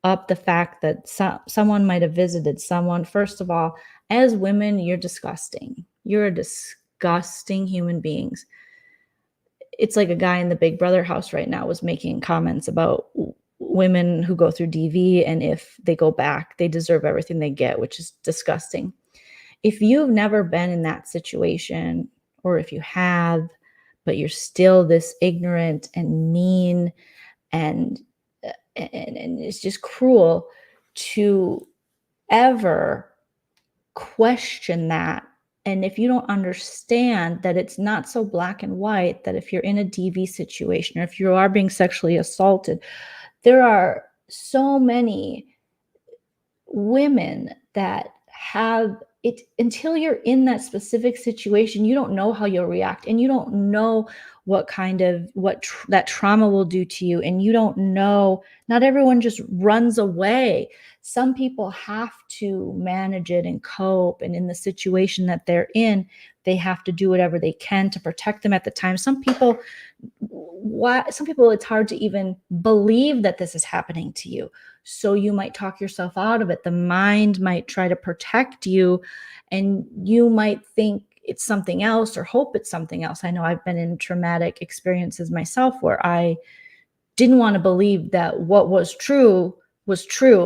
A: up the fact that someone might have visited someone. First of all, as women, you're disgusting. You're a disgusting human beings. It's like a guy in the Big Brother house right now was making comments about women who go through DV, and if they go back, they deserve everything they get, which is disgusting. If you've never been in that situation, or if you have, but you're still this ignorant and mean, and it's just cruel to ever question that. And if you don't understand that it's not so black and white, that if you're in a DV situation or if you are being sexually assaulted, there are so many women that have until you're in that specific situation, you don't know how you'll react, and you don't know what kind of that trauma will do to you, and you don't know. Not everyone just runs away. Some people have to manage it and cope, and in the situation that they're in, they have to do whatever they can to protect them at the time. Some people it's hard to even believe that this is happening to you. So you might talk yourself out of it. The mind might try to protect you, and you might think it's something else or hope it's something else. I know I've been in traumatic experiences myself where I didn't want to believe that what was true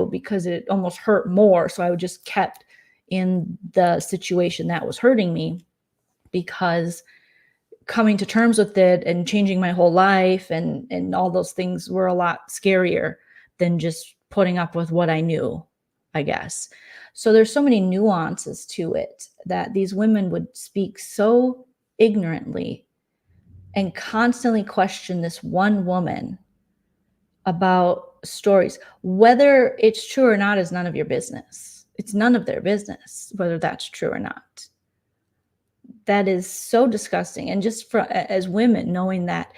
A: because it almost hurt more. So I just kept in the situation that was hurting me, because coming to terms with it and changing my whole life and all those things were a lot scarier than just putting up with what I knew, I guess. So there's so many nuances to it that these women would speak so ignorantly and constantly question this one woman about stories. Whether it's true or not is none of your business. It's none of their business whether that's true or not. That is so disgusting. And just as women, knowing that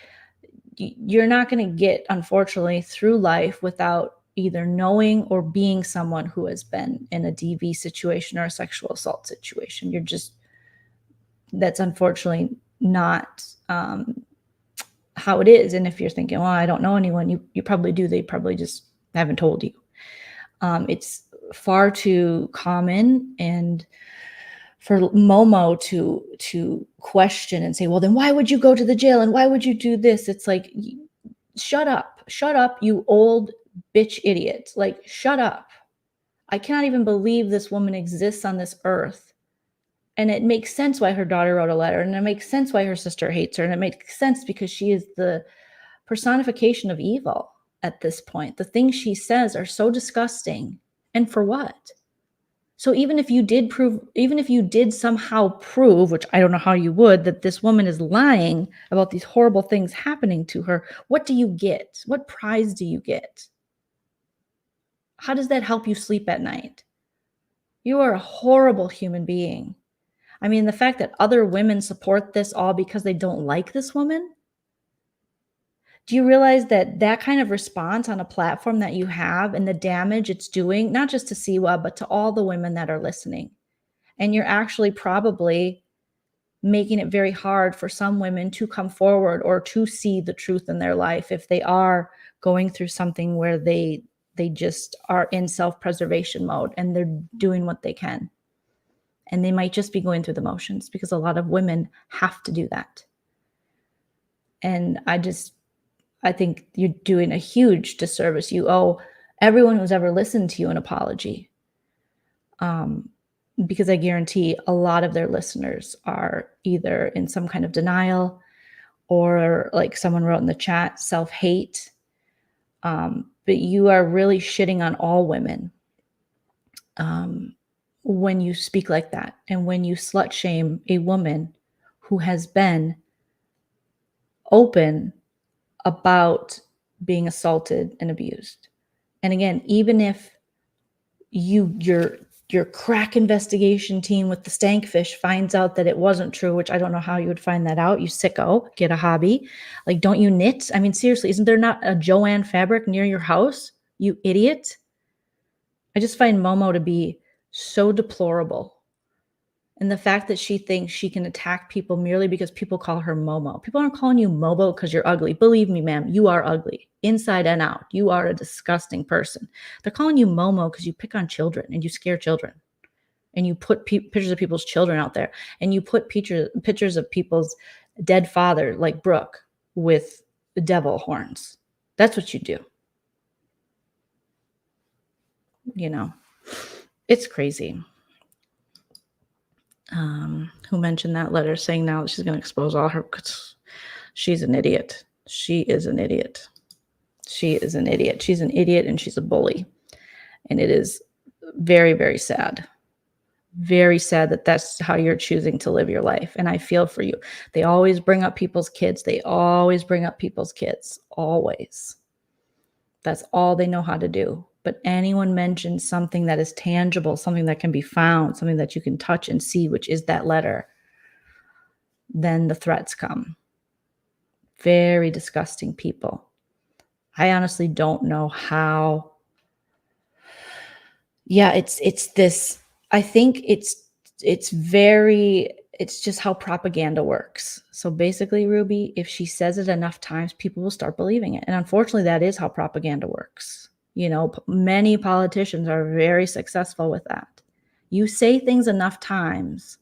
A: you're not going to get, unfortunately, through life without either knowing or being someone who has been in a DV situation or a sexual assault situation. That's unfortunately not how it is. And if you're thinking, well, I don't know anyone, you probably do. They probably just haven't told you. It's far too common, and for Momo to question and say, well, then why would you go to the jail and why would you do this? It's like, shut up, you old bitch idiot. Like, shut up. I cannot even believe this woman exists on this earth. And it makes sense why her daughter wrote a letter, and it makes sense why her sister hates her, and it makes sense because she is the personification of evil at this point. The things she says are so disgusting. And for what? So even if you did somehow prove, which I don't know how you would, that this woman is lying about these horrible things happening to her, what do you get? What prize do you get? How does that help you sleep at night? You are a horrible human being. I mean, the fact that other women support this all because they don't like this woman. Do you realize that kind of response on a platform that you have and the damage it's doing, not just to Siwa, but to all the women that are listening? And you're actually probably making it very hard for some women to come forward or to see the truth in their life if they are going through something where they just are in self-preservation mode and they're doing what they can. And they might just be going through the motions, because a lot of women have to do that. And I think you're doing a huge disservice. You owe everyone who's ever listened to you an apology. Because I guarantee a lot of their listeners are either in some kind of denial, or, like someone wrote in the chat, self-hate. But you are really shitting on all women when you speak like that, and when you slut shame a woman who has been open about being assaulted and abused. And again, even if your crack investigation team with the Stankfish finds out that it wasn't true, which I don't know how you would find that out, you sicko, get a hobby. Like, don't you knit? I mean, seriously, isn't there not a Joanne fabric near your house, you idiot? I just find Momo to be so deplorable. And the fact that she thinks she can attack people merely because people call her Momo. People aren't calling you Momo because you're ugly. Believe me, ma'am, you are ugly, inside and out. You are a disgusting person. They're calling you Momo because you pick on children and you scare children. And you put pictures of people's children out there. And you put pictures of people's dead father, like Brooke, with the devil horns. That's what you do. You know, it's crazy. Who mentioned that letter saying now that she's going to expose all her, she's an idiot. She is an idiot. She is an idiot. She's an idiot and she's a bully. And it is very, very sad. Very sad that that's how you're choosing to live your life. And I feel for you. They always bring up people's kids. They always bring up people's kids. Always. That's all they know how to do. But anyone mentions something that is tangible, something that can be found, something that you can touch and see, which is that letter, then the threats come. Very disgusting people. I honestly don't know how. Yeah, it's this. I think it's just how propaganda works. So basically, Ruby, if she says it enough times, people will start believing it. And unfortunately, that is how propaganda works. You know, many politicians are very successful with that. You say things enough times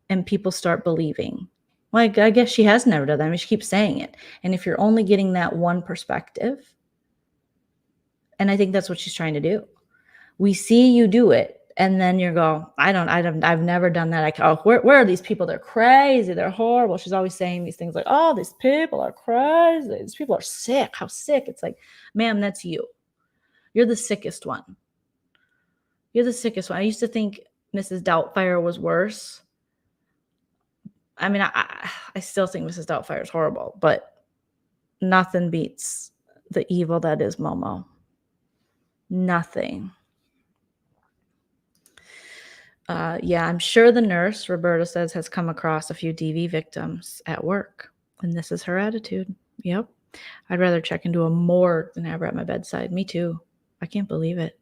A: and people start believing. Like, I guess she has never done that. I mean, she keeps saying it. And if you're only getting that one perspective, and I think that's what she's trying to do. We see you do it, and then you go, I've never done that. Where are these people? They're crazy. They're horrible. She's always saying these things like, oh, these people are crazy. These people are sick. How sick? It's like, ma'am, that's you. You're the sickest one. You're the sickest one. I used to think Mrs. Doubtfire was worse. I mean, I still think Mrs. Doubtfire is horrible, but nothing beats the evil that is Momo. Nothing. Yeah, I'm sure the nurse, Roberta says, has come across a few DV victims at work, and this is her attitude. Yep. I'd rather check into a morgue than have her at my bedside. Me too. I can't believe it.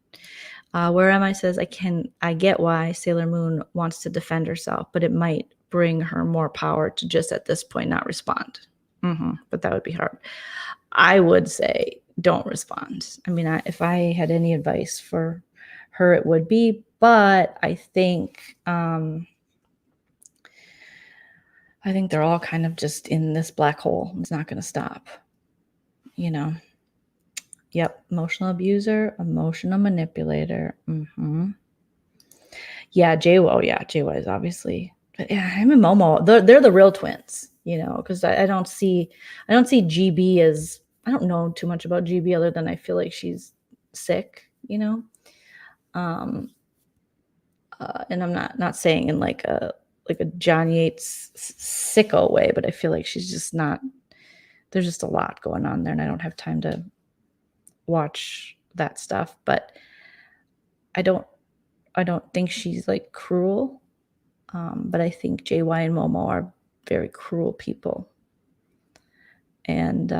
A: Where am I says, I get why Sailor Moon wants to defend herself, but it might bring her more power to just at this point not respond. But that would be hard. I would say don't respond. I mean, if I had any advice for her, it would be, but I think they're all kind of just in this black hole. It's not going to stop, you know. Yep, emotional abuser, emotional manipulator. Yeah, JY is obviously. But yeah, him and Momo, they're the real twins, you know, because I don't see GB as, I don't know too much about GB other than I feel like she's sick, you know. And I'm not saying in like a Johnny Yates sicko way, but I feel like she's just not. There's just a lot going on there, and I don't have time to watch that stuff. But I don't think she's like cruel. But I think JY and Momo are very cruel people, and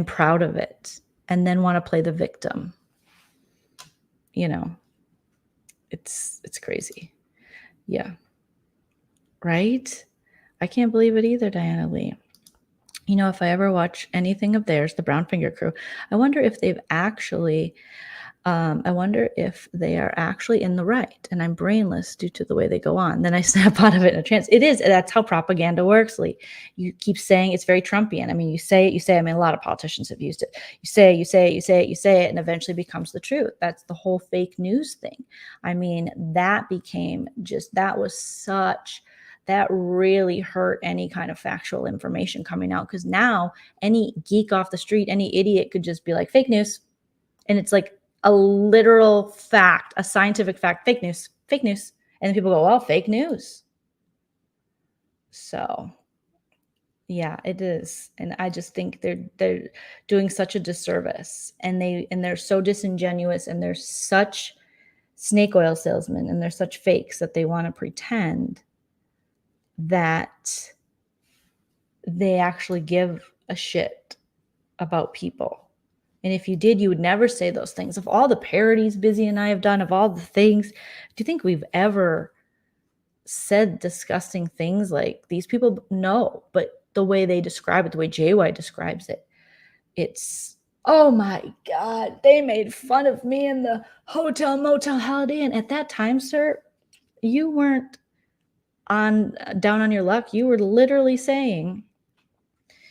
A: proud of it, and then want to play the victim. You know, it's crazy. Yeah. Right? I can't believe it either, Diana Lee. You know, if I ever watch anything of theirs, the Brown Finger Crew, I wonder if they are actually in the right, and I'm brainless due to the way they go on. Then I snap out of it in a trance. That's how propaganda works, Lee. You keep saying it's very Trumpian. I mean, you say it. I mean, a lot of politicians have used it. You say it, and eventually becomes the truth. That's the whole fake news thing. I mean, that really hurt any kind of factual information coming out, because now any geek off the street, any idiot could just be like, fake news. And it's like a literal fact, a scientific fact, fake news. And then people go, well, fake news. So yeah, it is. And I just think they're doing such a disservice, and they're so disingenuous, and they're such snake oil salesmen, and they're such fakes that they want to pretend that they actually give a shit about people. And if you did, you would never say those things. Of all the parodies Busy and I have done, of all the things, do you think we've ever said disgusting things like these people? No, but the way they describe it, the way JY describes it, it's, oh my God, they made fun of me in the hotel, motel, Holiday Inn. At that time, sir, you weren't down on your luck. You were literally saying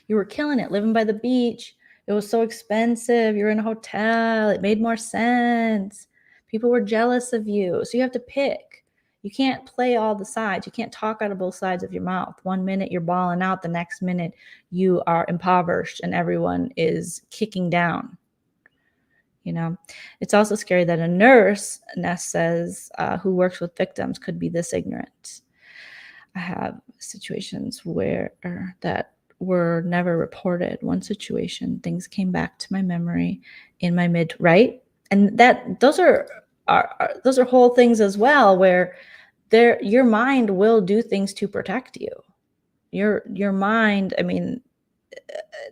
A: you were killing it, living by the beach. It was so expensive. You're in a hotel. It made more sense. People were jealous of you. So you have to pick. You can't play all the sides. You can't talk out of both sides of your mouth. 1 minute you're balling out. The next minute you are impoverished and everyone is kicking down. You know, it's also scary that a nurse, Ness says, who works with victims could be this ignorant. I have situations that were never reported. One situation, things came back to my memory in my right? And those are whole things as well, where your mind will do things to protect you. Your mind, I mean,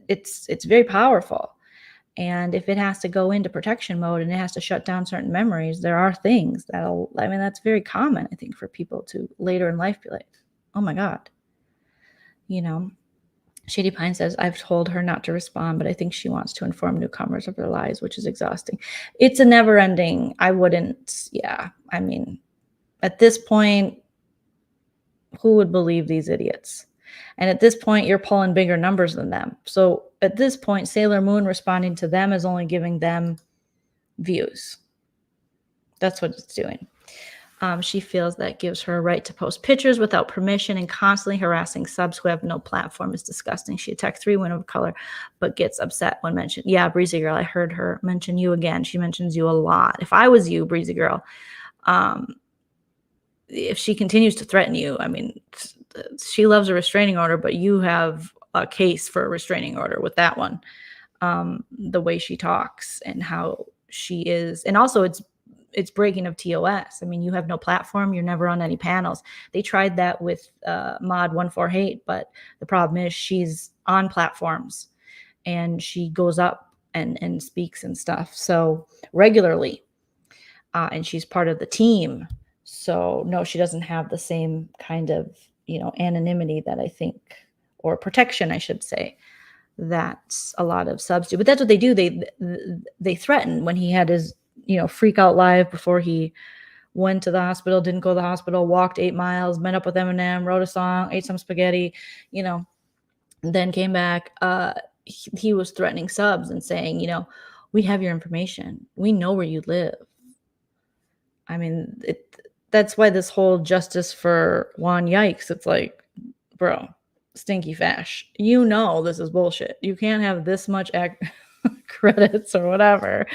A: it's very powerful. And if it has to go into protection mode and it has to shut down certain memories, there are things that's very common, I think, for people to later in life be like, oh my God. Shady Pine says, I've told her not to respond, but I think she wants to inform newcomers of their lives, which is exhausting. It's a never ending. I wouldn't. Yeah. I mean, at this point, who would believe these idiots? And at this point, you're pulling bigger numbers than them. So at this point, Sailor Moon responding to them is only giving them views. That's what it's doing. She feels that gives her a right to post pictures without permission, and constantly harassing subs who have no platform is disgusting. She attacked 3 women of color, but gets upset when mentioned. Yeah, Breezy Girl, I heard her mention you again. She mentions you a lot. If I was you, Breezy Girl, if she continues to threaten you, I mean, she loves a restraining order, but you have a case for a restraining order with that one. The way she talks and how she is, and also it's breaking of TOS. I mean, you have no platform. You're never on any panels. They tried that with Mod 148, but the problem is she's on platforms and she goes up and speaks and stuff. So regularly, and she's part of the team. So no, she doesn't have the same kind of, anonymity that I think, or protection, I should say, that a lot of subs do. But that's what they do. They threaten. When he had his, freak out live before he went to the hospital, didn't go to the hospital, walked 8 miles, met up with Eminem, wrote a song, ate some spaghetti, then came back. He was threatening subs and saying, we have your information. We know where you live. I mean, that's why this whole justice for Juan Yikes, it's like, bro, stinky fash. This is bullshit. You can't have this much credits or whatever,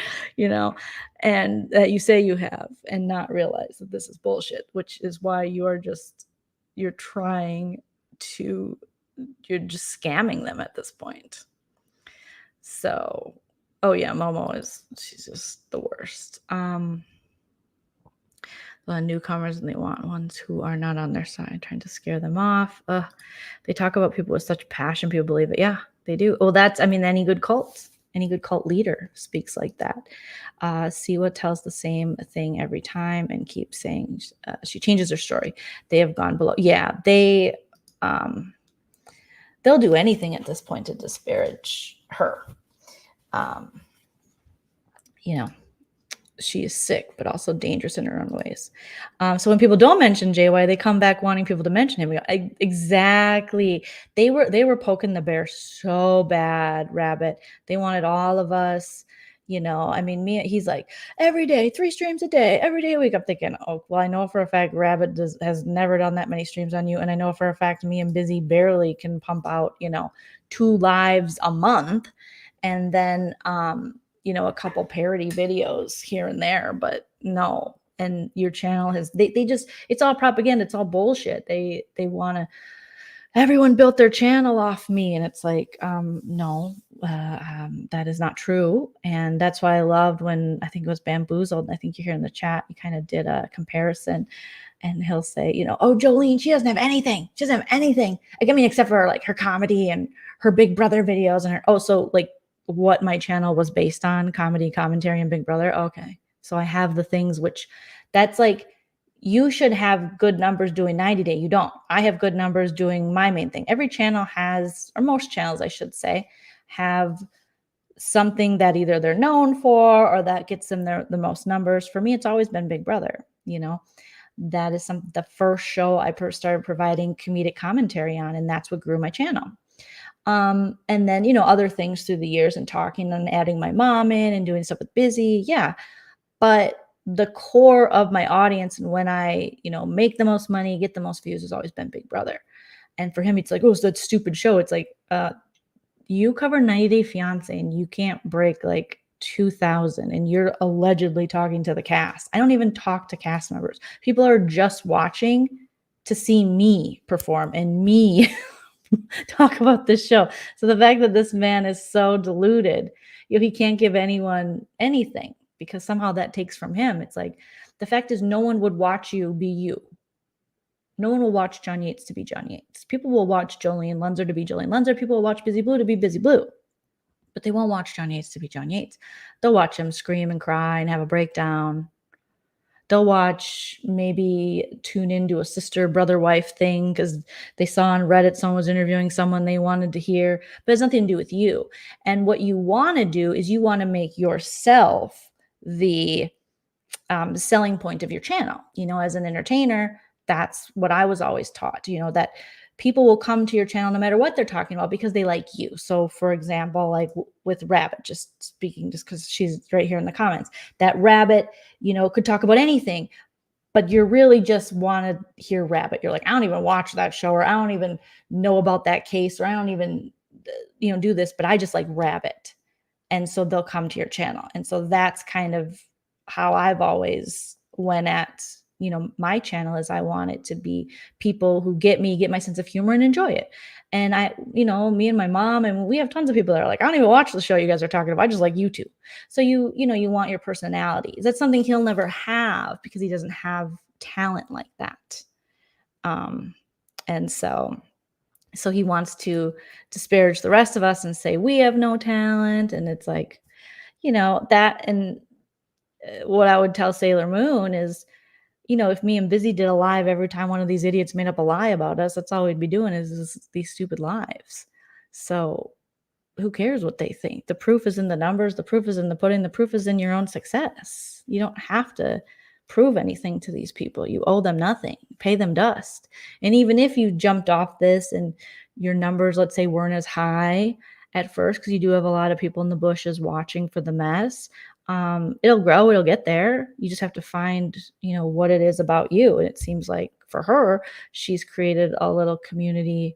A: and that you say you have and not realize that this is bullshit, which is why you're just scamming them at this point. So, oh yeah, Momo she's just the worst. The newcomers, and they want ones who are not on their side, trying to scare them off. They talk about people with such passion. People believe it. Yeah, they do. Well, any good cult leader speaks like that. Siwa tells the same thing every time and keeps saying she changes her story. They have gone below. Yeah, they'll do anything at this point to disparage her. She is sick, but also dangerous in her own ways. So when people don't mention JY, they come back wanting people to mention him. Exactly. They were poking the bear so bad, Rabbit. They wanted all of us, he's like, every day, 3 streams a day, every day a week. I'm thinking, oh, well, I know for a fact Rabbit has never done that many streams on you. And I know for a fact me and Busy barely can pump out, 2 lives a month. And then, a couple parody videos here and there, but no. And your channel has, they just, it's all propaganda. It's all bullshit. They want to, everyone built their channel off me. And it's like, no, that is not true. And that's why I loved when, I think it was Bamboozled, I think you're here in the chat, you kind of did a comparison, and he'll say, oh, Joleen, she doesn't have anything. She doesn't have anything. Except for like her comedy and her Big Brother videos and her, like, what my channel was based on, comedy, commentary, and Big Brother. Okay. So I have the things which that's like, you should have good numbers doing 90 Day. You don't. I have good numbers doing my main thing. Every channel has, or most channels, I should say, have something that either they're known for or that gets them the most numbers. For me, it's always been Big Brother. That is the first show I started providing comedic commentary on, and that's what grew my channel. And then, other things through the years and talking and adding my mom in and doing stuff with Busy. Yeah. But the core of my audience and when I, make the most money, get the most views has always been Big Brother. And for him, it's like, oh, it's that stupid show. It's like, you cover 90 Day Fiance and you can't break like 2,000 and you're allegedly talking to the cast. I don't even talk to cast members. People are just watching to see me perform and me talk about this show. So the fact that this man is so deluded, he can't give anyone anything because somehow that takes from him. It's like, the fact is no one would watch you be you. No one will watch John Yates to be John Yates. People will watch Joleen Lunzer to be Joleen Lunzer. People will watch Busy Blue to be Busy Blue. But they won't watch John Yates to be John Yates. They'll watch him scream and cry and have a breakdown. They'll watch, maybe tune into a sister, brother, wife thing because they saw on Reddit someone was interviewing someone they wanted to hear, but it's nothing to do with you. And what you want to do is you want to make yourself the selling point of your channel. You know, as an entertainer, that's what I was always taught, you know, that people will come to your channel no matter what they're talking about because they like you. So for example, like with Rabbit, just speaking, just because she's right here in the comments, that Rabbit, you know, could talk about anything, but you really just want to hear Rabbit. You're like, I don't even watch that show, or I don't even know about that case, or I don't even, you know, do this, but I just like Rabbit. And so they'll come to your channel. And so that's kind of how I've always went at, you know, my channel, is I want it to be people who get me, get my sense of humor and enjoy it. And I, you know, me and my mom, and we have tons of people that are like, I don't even watch the show you guys are talking about. I just like YouTube. So you know, you want your personality. That's something he'll never have because he doesn't have talent like that. And so he wants to disparage the rest of us and say we have no talent. And it's like, you know, that, and what I would tell Sailor Moon is, you know, if me and Busy did a live every time one of these idiots made up a lie about us, that's all we'd be doing is these stupid lives. So who cares what they think? The proof is in the numbers. The proof is in the pudding. The proof is in your own success. You don't have to prove anything to these people. You owe them nothing. Pay them dust. And even if you jumped off this and your numbers, let's say, weren't as high at first, because you do have a lot of people in the bushes watching for the mess, it'll grow, it'll get there. You just have to find, you know, what it is about you. And it seems like for her, she's created a little community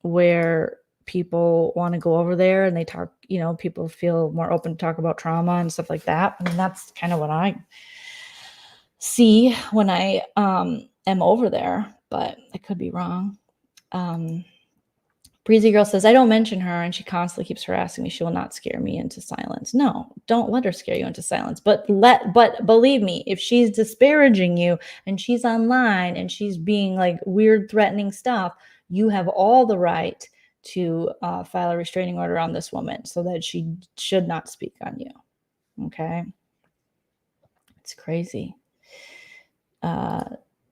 A: where people want to go over there and they talk, you know, people feel more open to talk about trauma and stuff like that. I mean, that's kind of what I see when I am over there, but I could be wrong. Breezy Girl says, I don't mention her and she constantly keeps harassing me. She will not scare me into silence. No, don't let her scare you into silence. But believe me, if she's disparaging you and she's online and she's being like weird, threatening stuff, you have all the right to file a restraining order on this woman so that she should not speak on you. Okay? It's crazy.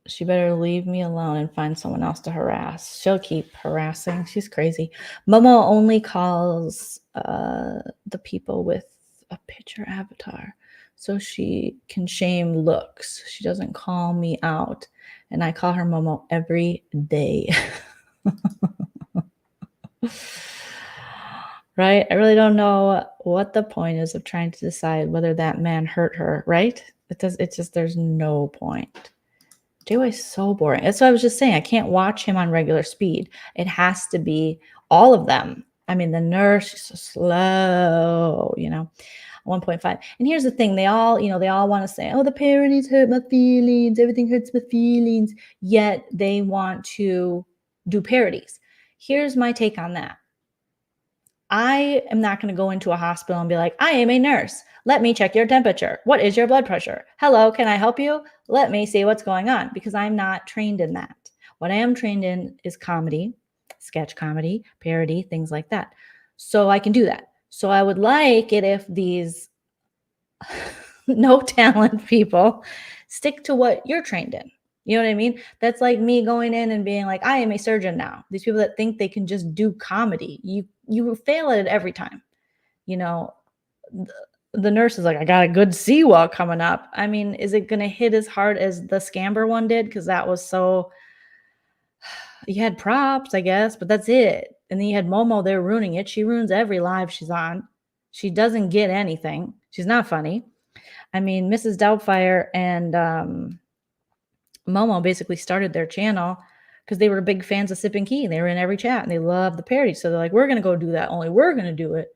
A: She better leave me alone and find someone else to harass. She'll keep harassing. She's crazy. Momo only calls the people with a picture avatar so she can shame looks. She doesn't call me out. And I call her Momo every day. Right? I really don't know what the point is of trying to decide whether that man hurt her, right? It's just, there's no point. JY is so boring. That's what I was just saying. I can't watch him on regular speed. It has to be all of them. I mean, the nurse is so slow, you know, 1.5. And here's the thing. They all want to say, oh, the parodies hurt my feelings. Everything hurts my feelings. Yet they want to do parodies. Here's my take on that. I am not going to go into a hospital and be like, I am a nurse. Let me check your temperature. What is your blood pressure? Hello, can I help you? Let me see what's going on, because I'm not trained in that. What I am trained in is comedy, sketch comedy, parody, things like that. So I can do that. So I would like it if these no talent people stick to what you're trained in. You know what I mean? That's like me going in and being like, I am a surgeon now. These people that think they can just do comedy, you fail at it every time. You know, the nurse is like, I got a good seawall coming up. I mean, is it going to hit as hard as the Scamber one did? Because that was so, you had props, I guess, but that's it. And then you had Momo there ruining it. She ruins every live she's on. She doesn't get anything. She's not funny. I mean, Mrs. Doubtfire and Momo basically started their channel because they were big fans of Sip and Key. They were in every chat and they loved the parody. So they're like, we're going to go do that. Only we're going to do it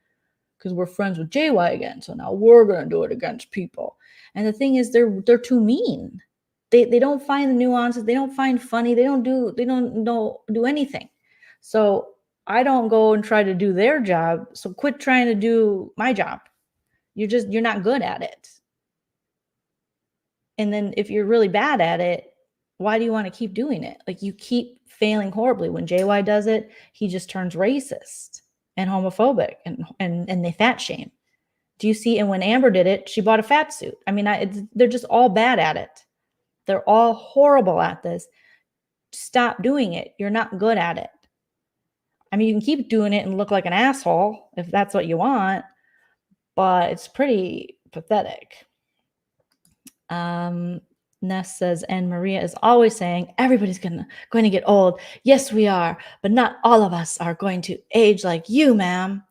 A: because we're friends with JY again. So now we're going to do it against people. And the thing is, they're too mean. They don't find the nuances. They don't find funny. They don't do anything. So I don't go and try to do their job. So quit trying to do my job. You're not good at it. And then if you're really bad at it, why do you want to keep doing it? Like, you keep failing horribly. When JY does it, he just turns racist and homophobic and they fat shame. Do you see? And when Amber did it, she bought a fat suit. I mean, they're just all bad at it. They're all horrible at this. Stop doing it. You're not good at it. I mean, you can keep doing it and look like an asshole if that's what you want, but it's pretty pathetic. Ness says, and Maria is always saying, everybody's going to get old. Yes, we are, but not all of us are going to age like you, ma'am.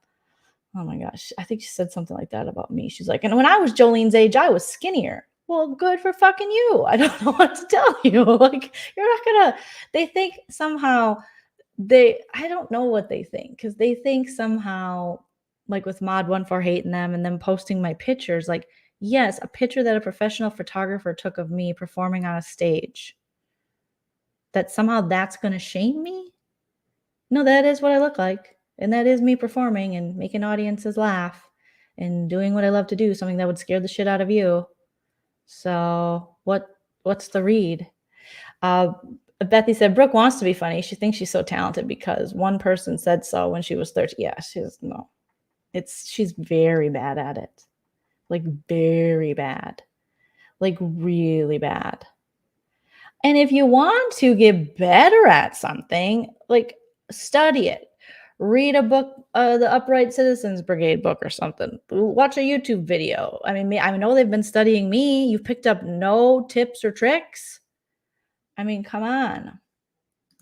A: Oh my gosh. I think she said something like that about me. She's like, and when I was Jolene's age, I was skinnier. Well, good for fucking you. I don't know what to tell you. Like, you're not gonna, they think somehow I don't know what they think, because they think somehow, like with Mod148 and them, and them posting my pictures, like, yes, a picture that a professional photographer took of me performing on a stage, that somehow that's going to shame me? No, that is what I look like. And that is me performing and making audiences laugh and doing what I love to do, something that would scare the shit out of you. So what's the read? Bethy said, Brooke wants to be funny. She thinks she's so talented because one person said so when she was 30. Yeah, she's very bad at it. Like, very bad. Like, really bad. And if you want to get better at something, like, study it. Read a book, the Upright Citizens Brigade book or something. Watch a YouTube video. I mean, I know they've been studying me. You've picked up no tips or tricks. I mean, come on.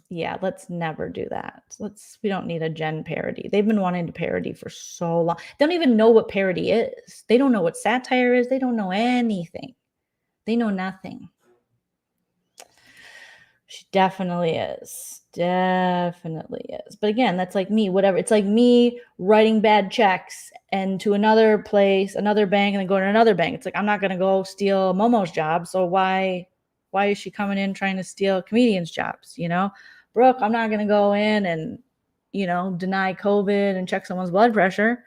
A: Yeah, let's never do that. We don't need a Jen parody. They've been wanting to parody for so long. They don't even know what parody is. They don't know what satire is. They don't know anything. They know nothing. She definitely is. Definitely is. But again, that's like me, whatever. It's like me writing bad checks and to another place, another bank, and then going to another bank. It's like, I'm not going to go steal Momo's job. So why is she coming in trying to steal comedians' jobs? You know, Brooke, I'm not going to go in and, deny COVID and check someone's blood pressure.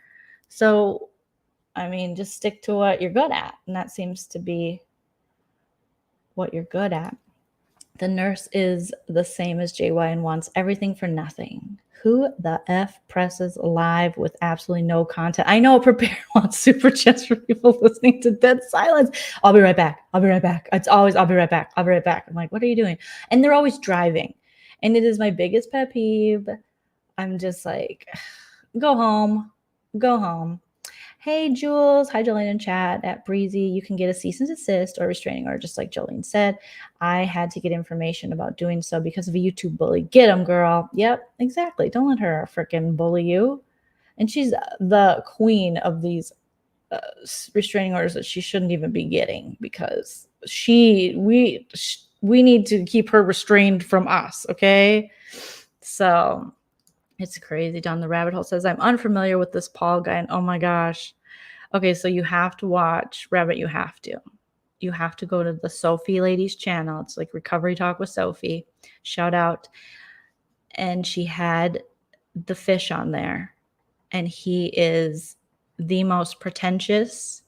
A: So, I mean, just stick to what you're good at. And that seems to be what you're good at. The nurse is the same as JY and wants everything for nothing. Who the F presses live with absolutely no content? I know Prepare wants super chats for people listening to dead silence. I'll be right back. It's always, I'll be right back. I'm like, what are you doing? And they're always driving. And it is my biggest pet peeve. I'm just like, go home. Hey, Jules. Hi, Joleen in chat at Breezy. You can get a cease and desist or restraining order, just like Joleen said. I had to get information about doing so because of a YouTube bully. Get him, girl. Yep, exactly. Don't let her freaking bully you. And she's the queen of these restraining orders that she shouldn't even be getting, because we need to keep her restrained from us, okay? So it's crazy. Down the rabbit hole says, I'm unfamiliar with this Paul guy. And oh my gosh. Okay, so you have to watch Rabbit. You have to go to the Sophie Ladies channel. It's like Recovery Talk with Sophie. Shout out. And she had the fish on there. And he is the most pretentious,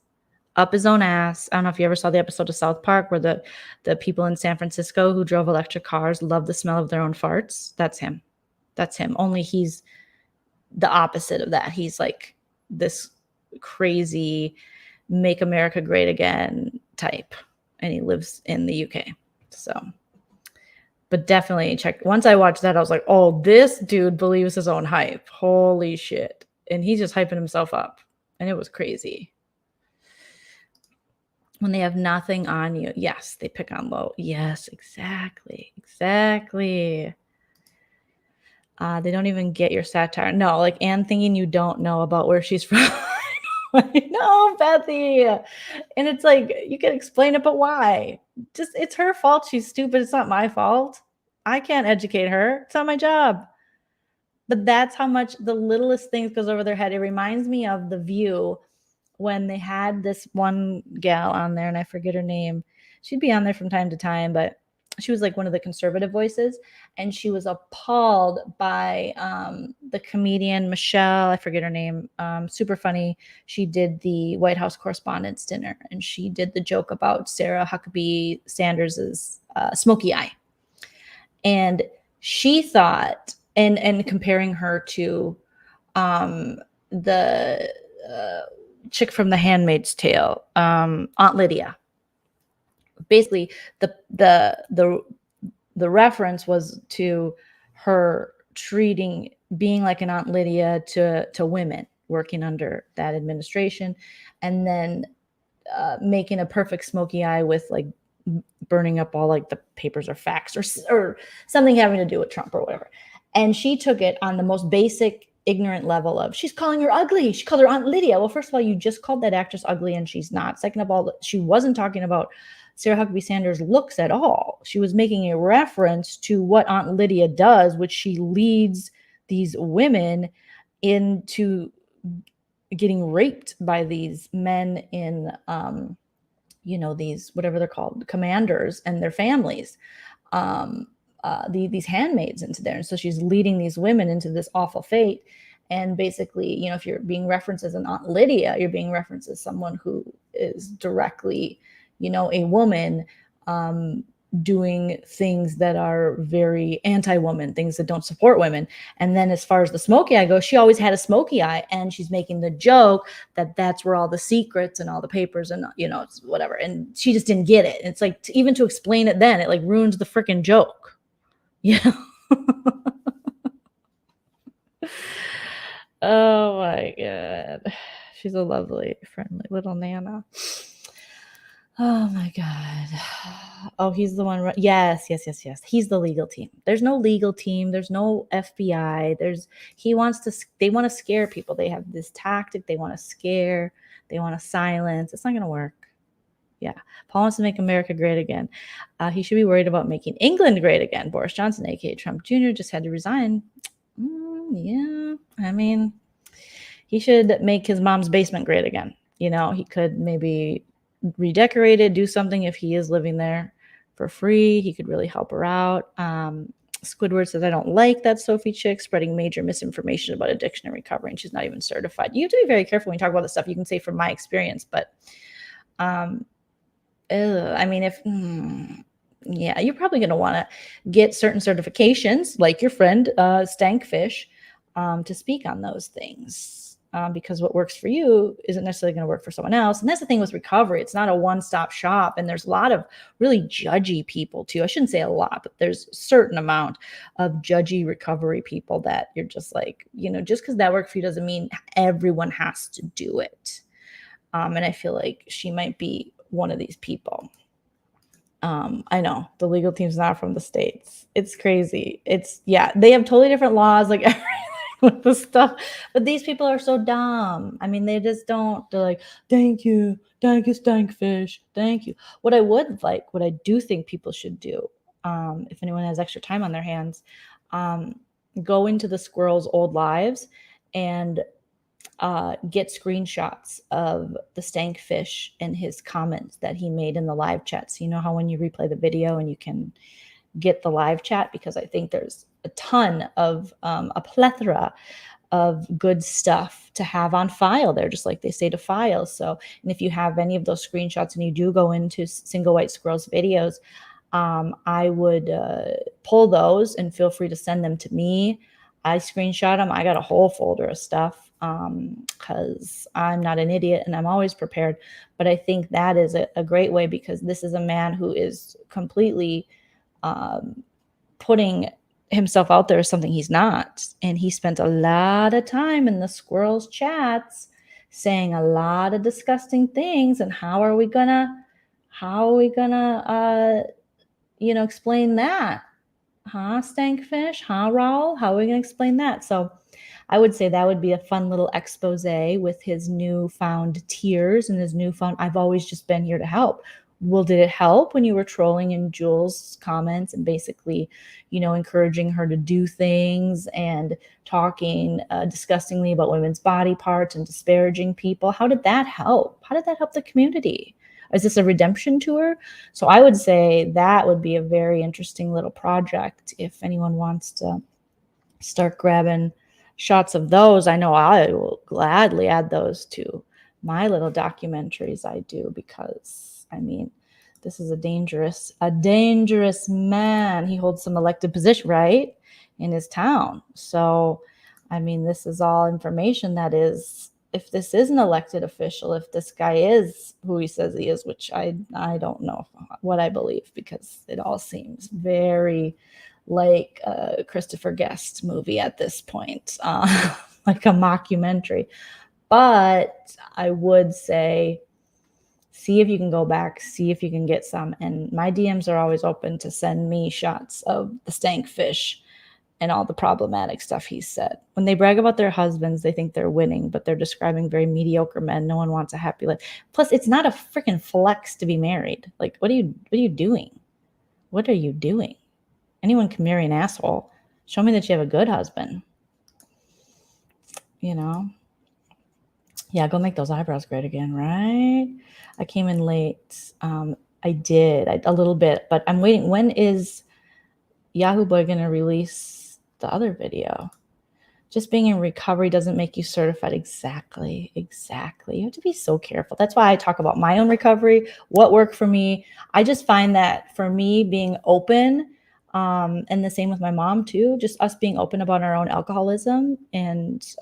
A: up his own ass. I don't know if you ever saw the episode of South Park where the people in San Francisco who drove electric cars love the smell of their own farts. That's him. Only he's the opposite of that. He's like this crazy make America great again type. And he lives in the UK. So, but definitely check. Once I watched that, I was like, oh, this dude believes his own hype. Holy shit. And he's just hyping himself up. And it was crazy. When they have nothing on you. Yes, they pick on low. Yes, exactly. They don't even get your satire. No, like Anne thinking you don't know about where she's from. I know, Bethy. And it's like, you can explain it, but why? Just, it's her fault. She's stupid. It's not my fault. I can't educate her. It's not my job. But that's how much the littlest things goes over their head. It reminds me of The View when they had this one gal on there, and I forget her name. She'd be on there from time to time, but she was like one of the conservative voices, and she was appalled by the comedian Michelle, I forget her name, super funny. She did the White House Correspondents' Dinner, and she did the joke about Sarah Huckabee Sanders's smoky eye. And she thought, and comparing her to the chick from The Handmaid's Tale, Aunt Lydia. Basically, the reference was to her being like an Aunt Lydia to women working under that administration, and then making a perfect smoky eye with like burning up all like the papers or facts or something having to do with Trump or whatever. And she took it on the most basic ignorant level of, she's calling her ugly. She called her Aunt Lydia. Well, first of all, you just called that actress ugly and she's not. Second of all, she wasn't talking about Sarah Huckabee Sanders' looks at all. She was making a reference to what Aunt Lydia does, which she leads these women into getting raped by these men in these, whatever they're called, commanders and their families, these handmaids into there. And so she's leading these women into this awful fate. And basically, if you're being referenced as an Aunt Lydia, you're being referenced as someone who is directly, a woman doing things that are very anti-woman, things that don't support women. And then as far as the smoky eye goes, she always had a smoky eye, and she's making the joke that that's where all the secrets and all the papers and, it's whatever. And she just didn't get it. And it's like, even to explain it then, it like ruins the freaking joke. Oh my God. She's a lovely, friendly little Nana. Oh my God. Oh, he's the one. Yes. He's the legal team. There's no legal team. There's no FBI. They want to scare people. They have this tactic. They want to scare. They want to silence. It's not going to work. Yeah. Paul wants to make America great again. He should be worried about making England great again. Boris Johnson, aka Trump Jr., just had to resign. Yeah. I mean, he should make his mom's basement great again. He could maybe redecorate it, do something. If he is living there for free, he could really help her out. Squidward says, I don't like that Sophie chick spreading major misinformation about addiction and recovery, and she's not even certified. You have to be very careful when you talk about this stuff. You can say from my experience, but I mean, you're probably going to want to get certain certifications, like your friend Stankfish, to speak on those things. Because what works for you isn't necessarily going to work for someone else. And that's the thing with recovery. It's not a one-stop shop. And there's a lot of really judgy people too. I shouldn't say a lot, but there's a certain amount of judgy recovery people that you're just like, just because that worked for you doesn't mean everyone has to do it. And I feel like she might be one of these people. I know the legal team's not from the States. It's crazy. They have totally different laws, like everything with the stuff, but these people are so dumb. I mean, they just don't. They're like, thank you, Stankfish, thank you. What I do think people should do, if anyone has extra time on their hands, go into the squirrel's old lives and get screenshots of the Stankfish and his comments that he made in the live chat. So how when you replay the video and you can get the live chat, because I think there's a ton of a plethora of good stuff to have on file there, just like they say to file. So, and if you have any of those screenshots and you do go into Single White Squirrel's videos, I would pull those and feel free to send them to me. I screenshot them. I got a whole folder of stuff because I'm not an idiot and I'm always prepared. But I think that is a great way, because this is a man who is completely putting himself out there as something he's not. And he spent a lot of time in the squirrels chats saying a lot of disgusting things. And how are we gonna explain that? Huh, Stankfish? Huh, Raul? How are we gonna explain that? So I would say that would be a fun little expose with his newfound tears and his newfound, I've always just been here to help. Well, did it help when you were trolling in Jules' comments and basically, encouraging her to do things and talking disgustingly about women's body parts and disparaging people? How did that help? How did that help the community? Is this a redemption tour? So I would say that would be a very interesting little project if anyone wants to start grabbing shots of those. I know I will gladly add those to my little documentaries I do, because this is a dangerous man. He holds some elected position, right, in his town. So this is all information that is, if this is an elected official, if this guy is who he says he is, which I don't know what I believe, because it all seems very like a Christopher Guest movie at this point, like a mockumentary. But I would say, see if you can go back, see if you can get some. And my DMs are always open to send me shots of the stank fish and all the problematic stuff he said. When they brag about their husbands, they think they're winning, but they're describing very mediocre men. No one wants a happy life. Plus, it's not a freaking flex to be married. Like, what are you doing? What are you doing? Anyone can marry an asshole. Show me that you have a good husband. Yeah, go make those eyebrows great again, right? I came in late. I did a little bit, but I'm waiting. When is Yahoo Boy going to release the other video? Just being in recovery doesn't make you certified. Exactly. You have to be so careful. That's why I talk about my own recovery, what worked for me. I just find that for me, being open, and the same with my mom too, just us being open about our own alcoholism and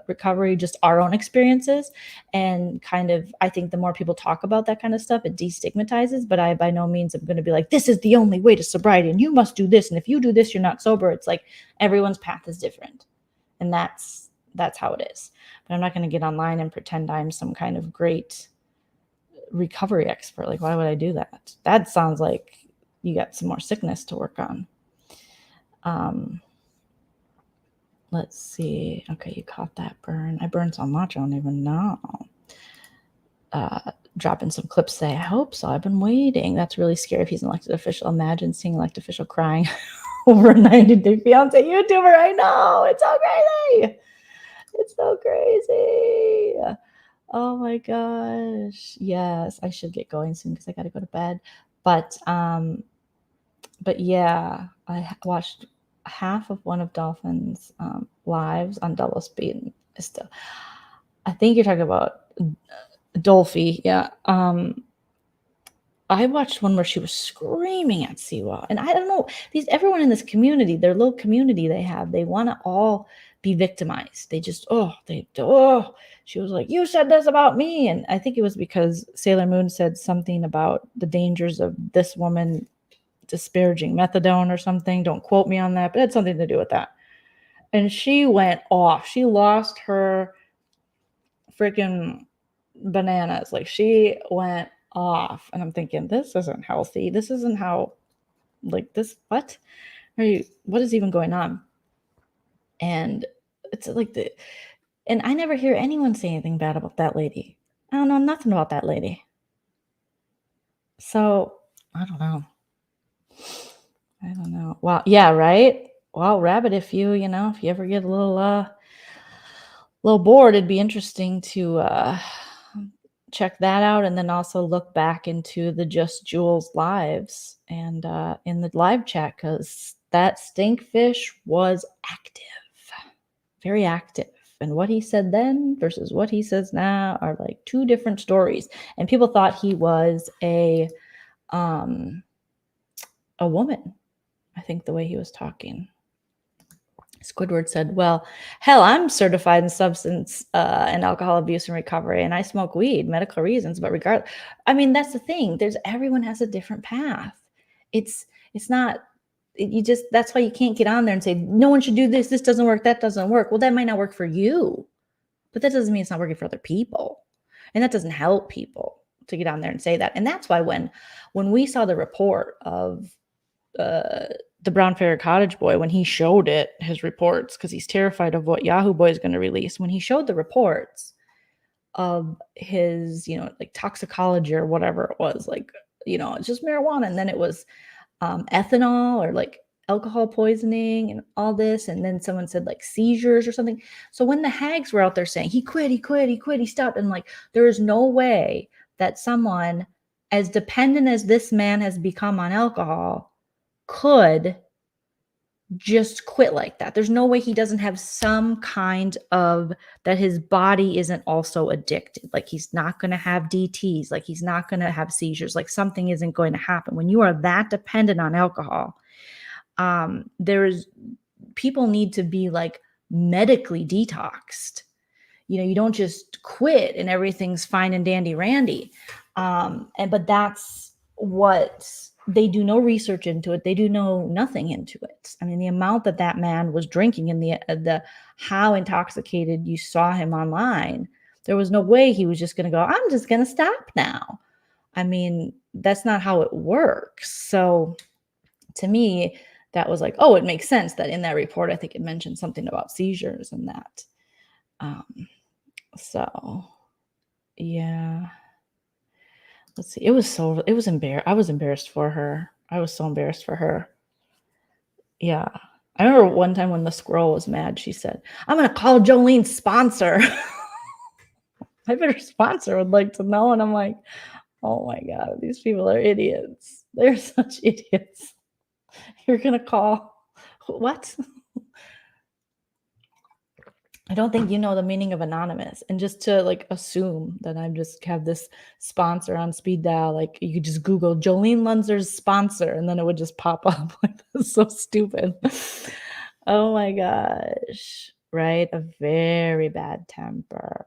A: recovery, just our own experiences. And kind of, I think the more people talk about that kind of stuff, it destigmatizes. But I by no means am going to be like, this is the only way to sobriety and you must do this. And if you do this, you're not sober. It's like everyone's path is different. And that's how it is. But I'm not going to get online and pretend I'm some kind of great recovery expert. Like, why would I do that? That sounds like you got some more sickness to work on. Let's see. Okay, you caught that burn. I burned so much, I don't even know. Dropping some clips say, I hope so. I've been waiting. That's really scary if he's an elected official. Imagine seeing an elected official crying over a 90-day fiance YouTuber. I know. It's so crazy. It's so crazy. Oh my gosh. Yes, I should get going soon because I got to go to bed. But yeah, I watched half of one of Dolphin's lives on double speed. I think you're talking about Dolphy. Yeah. I watched one where she was screaming at Siwa. And I don't know, everyone in this community, their little community they have, they want to all be victimized. They just, she was like, you said this about me. And I think it was because Sailor Moon said something about the dangers of this woman disparaging methadone or something. Don't quote me on that, but it had something to do with that. And she went off. She lost her freaking bananas. Like, she went off. And I'm thinking, this isn't healthy. This isn't how, like, this, what is even going on? And it's like and I never hear anyone say anything bad about that lady. I don't know nothing about that lady. So I don't know. Well, yeah, right. Well, Rabbit, if you ever get a little bored, it'd be interesting to check that out, and then also look back into the Just Jules lives and in the live chat, because that stinkfish was active, very active. And what he said then versus what he says now are like two different stories. And people thought he was a woman, I think, the way he was talking. Squidward said, well, hell, I'm certified in substance and alcohol abuse and recovery, and I smoke weed, medical reasons, but regardless, that's the thing. Everyone has a different path. It's not, that's why you can't get on there and say, no one should do this. This doesn't work. That doesn't work. Well, that might not work for you, but that doesn't mean it's not working for other people. And that doesn't help people to get on there and say that. And that's why when we saw the report of the Brown Ferry Cottage boy, when he showed his reports, because he's terrified of what Yahoo Boy is going to release, when he showed the reports of his, like toxicology or whatever it was, like it's just marijuana. And then it was ethanol or like alcohol poisoning and all this. And then someone said like seizures or something. So when the hags were out there saying he quit, he stopped. And like, there is no way that someone as dependent as this man has become on alcohol could just quit like that. There's no way he doesn't have some kind of that his body isn't also addicted. Like he's not going to have DTs, like he's not going to have seizures, like something isn't going to happen. When you are that dependent on alcohol, there's people need to be like medically detoxed. You don't just quit and everything's fine and dandy randy. But that's what they do. No research into it. They do know nothing into it. I mean, the amount that man was drinking and the how intoxicated you saw him online, there was no way he was just going to go, I'm just going to stop now. I mean, that's not how it works. So to me, that was like, oh, it makes sense that in that report, I think it mentioned something about seizures and that. So yeah. Let's see. I was embarrassed for her. I was so embarrassed for her. Yeah. I remember one time when the squirrel was mad, she said, I'm going to call Jolene's sponsor. I bet her sponsor would like to know. And I'm like, oh my God, these people are idiots. They're such idiots. You're going to call what? I don't think you know the meaning of anonymous, and just to like assume that I just have this sponsor on speed dial, like you could just Google Joleen Lunzer's sponsor and then it would just pop up. Like that's so stupid. Oh my gosh. Right? A very bad temper.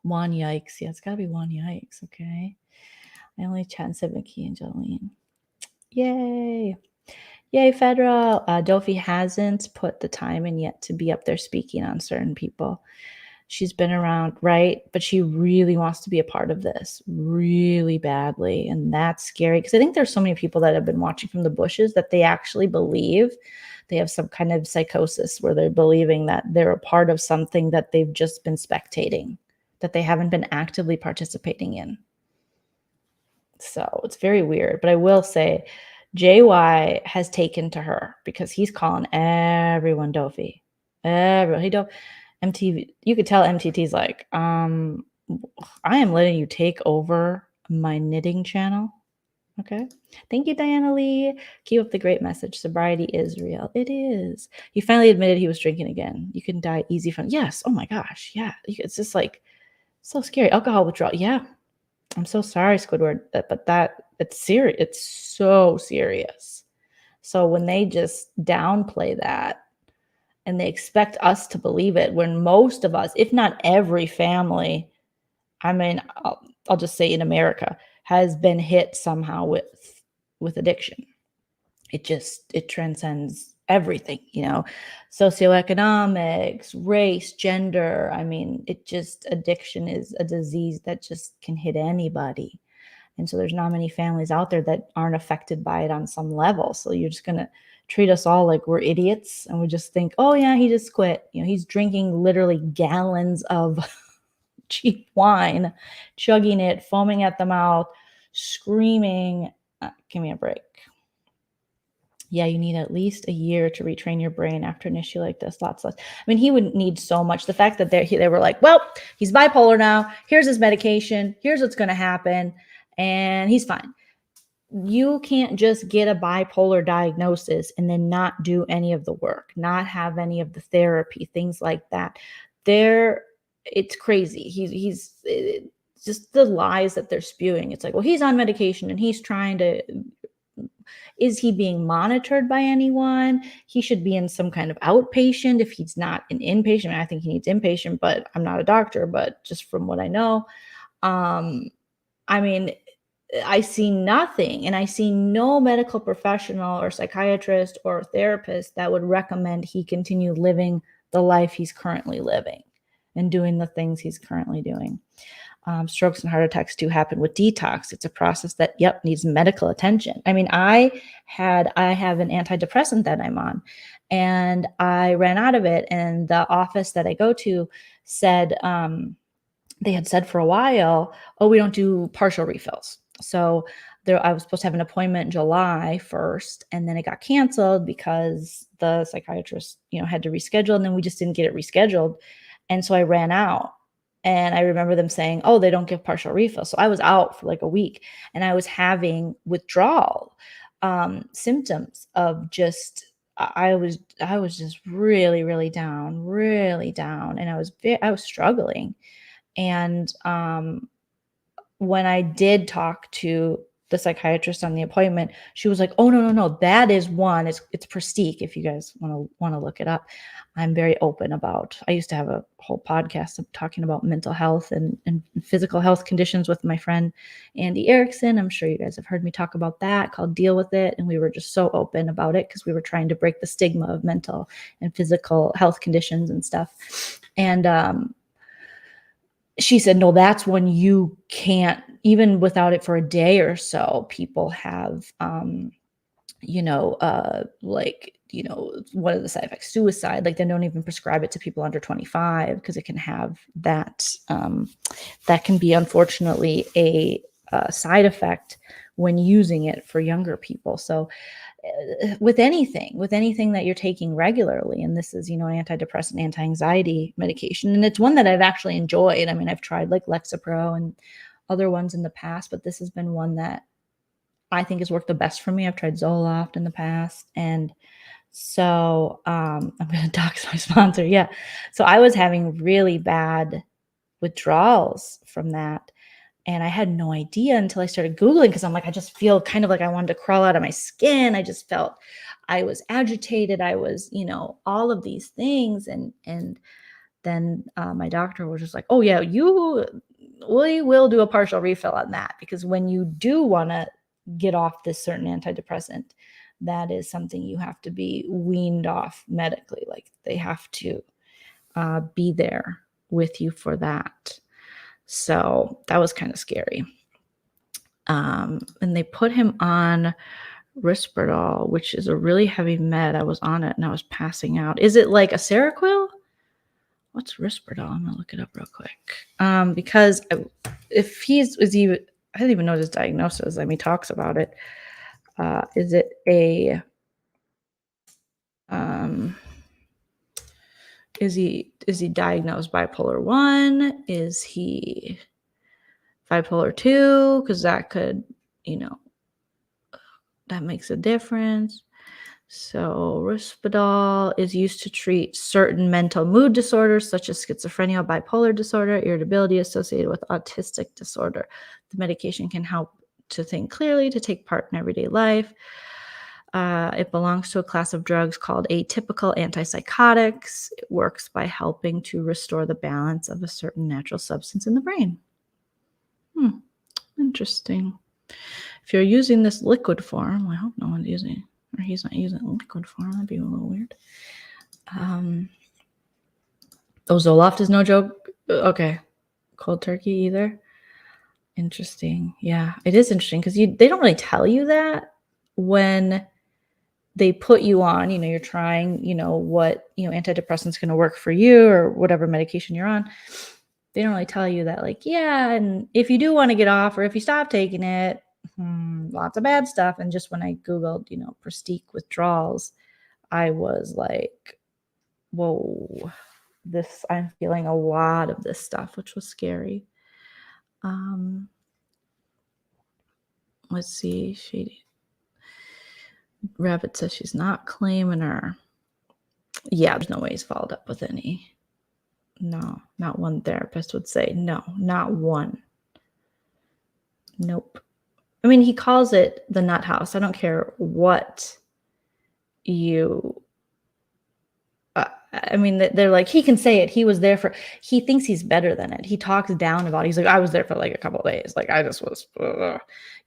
A: One yikes. Yeah, it's gotta be one yikes. Okay. I only chat and sit Mickey and Joleen. Yay. Yay, Federal. Dofi hasn't put the time in yet to be up there speaking on certain people. She's been around, right? But she really wants to be a part of this really badly. And that's scary because I think there's so many people that have been watching from the bushes that they actually believe they have some kind of psychosis where they're believing that they're a part of something that they've just been spectating, that they haven't been actively participating in. So it's very weird. But I will say, JY has taken to her because he's calling everyone Dofi. Everyone. He don't MTV. You could tell MTT's like, I am letting you take over my knitting channel. Okay. Thank you, Diana Lee. Keep up the great message. Sobriety is real. It is. He finally admitted he was drinking again. You can die easy from. Yes. Oh my gosh. Yeah. It's just like so scary. Alcohol withdrawal. Yeah. I'm so sorry, Squidward, but it's serious. It's so serious. So when they just downplay that and they expect us to believe it, when most of us, if not every family, I mean, I'll just say in America, has been hit somehow with addiction. It transcends everything, socioeconomics, race, gender. I mean, addiction is a disease that just can hit anybody. And so there's not many families out there that aren't affected by it on some level. So you're just going to treat us all like we're idiots. And we just think, oh yeah, he just quit. He's drinking literally gallons of cheap wine, chugging it, foaming at the mouth, screaming. Give me a break. Yeah, you need at least a year to retrain your brain after an issue like this. Lots less. I mean, he would need so much. The fact that they were like, well, he's bipolar now. Here's his medication. Here's what's going to happen. And he's fine. You can't just get a bipolar diagnosis and then not do any of the work, not have any of the therapy, things like that. It's crazy. He's just the lies that they're spewing. It's like, well, he's on medication and he's trying to. Is he being monitored by anyone? He should be in some kind of outpatient if he's not an inpatient. I mean, I think he needs inpatient, but I'm not a doctor, but just from what I know, I mean, I see nothing, and I see no medical professional or psychiatrist or therapist that would recommend he continue living the life he's currently living and doing the things he's currently doing. Strokes and heart attacks do happen with detox. It's a process that, needs medical attention. I mean, I have an antidepressant that I'm on, and I ran out of it. And the office that I go to said, they had said for a while, oh, we don't do partial refills. So I was supposed to have an appointment July 1st, and then it got canceled because the psychiatrist, had to reschedule, and then we just didn't get it rescheduled. And so I ran out, and I remember them saying, oh, they don't give partial refill. So I was out for like a week, and I was having withdrawal symptoms of just, I was just really, really down, and I was struggling. And when I did talk to the psychiatrist on the appointment, she was like, oh, no, that is one. It's Prestique. If you guys want to look it up. I'm very open about, I used to have a whole podcast of talking about mental health and physical health conditions with my friend, Andy Erickson. I'm sure you guys have heard me talk about that, called Deal With It. And we were just so open about it because we were trying to break the stigma of mental and physical health conditions and stuff. And, she said, no, that's when you can't, even without it for a day or so, people have, what are the side effects? Suicide. Like, they don't even prescribe it to people under 25 because it can have that, that can be unfortunately a side effect when using it for younger people. So with anything that you're taking regularly, and this is, an antidepressant, anti-anxiety medication, and it's one that I've actually enjoyed. I mean, I've tried like Lexapro and other ones in the past, but this has been one that I think has worked the best for me. I've tried Zoloft in the past. And so I'm going to dox my sponsor. Yeah. So I was having really bad withdrawals from that. And I had no idea until I started Googling, because I'm like, I just feel kind of like I wanted to crawl out of my skin. I just felt I was agitated. I was, all of these things. And then my doctor was just like, oh yeah, we will do a partial refill on that, because when you do want to get off this certain antidepressant, that is something you have to be weaned off medically. Like, they have to be there with you for that. So that was kind of scary. And they put him on Risperdal, which is a really heavy med. I was on it and I was passing out. Is it like a Seroquel? What's Risperdal? I'm gonna look it up real quick. Because if I didn't even know his diagnosis. I mean, he talks about it. Is it a is he diagnosed bipolar 1? Is he bipolar 2? Because that could, that makes a difference. So Risperdal is used to treat certain mental mood disorders such as schizophrenia, bipolar disorder, irritability associated with autistic disorder. The medication can help to think clearly, to take part in everyday life. It belongs to a class of drugs called atypical antipsychotics. It works by helping to restore the balance of a certain natural substance in the brain. Interesting. If you're using this liquid form, I hope no one's using, or he's not using liquid form. That'd be a little weird. Zoloft is no joke. Okay. Cold turkey either. Interesting. Yeah, it is interesting because they don't really tell you that when they put you on, you're trying, what, antidepressant's going to work for you or whatever medication you're on. They don't really tell you that, like, yeah, and if you do want to get off or if you stop taking it, lots of bad stuff. And just when I Googled, Prestique withdrawals, I was like, whoa, I'm feeling a lot of this stuff, which was scary. Let's see. Rabbit says she's not claiming her. Yeah, there's no way he's followed up with any. No, not one therapist would say no, not one. Nope. I mean, he calls it the nut house. I don't care what you. I mean, they're like, he can say it. He was there he thinks he's better than it. He talks down about it. He's like, I was there for like a couple of days. Like, I just was,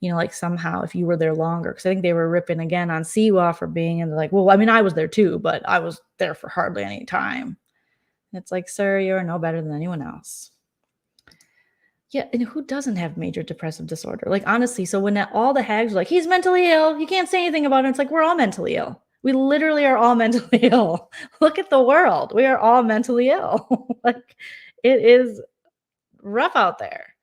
A: like somehow if you were there longer, because I think they were ripping again on Siwa for being, and they're like, well, I mean, I was there too, but I was there for hardly any time. And it's like, sir, you're no better than anyone else. Yeah, and who doesn't have major depressive disorder? Like, honestly, so when all the hags are like, he's mentally ill, you can't say anything about it. It's like, we're all mentally ill. We literally are all mentally ill. Look at the world. We are all mentally ill. Like, it is rough out there.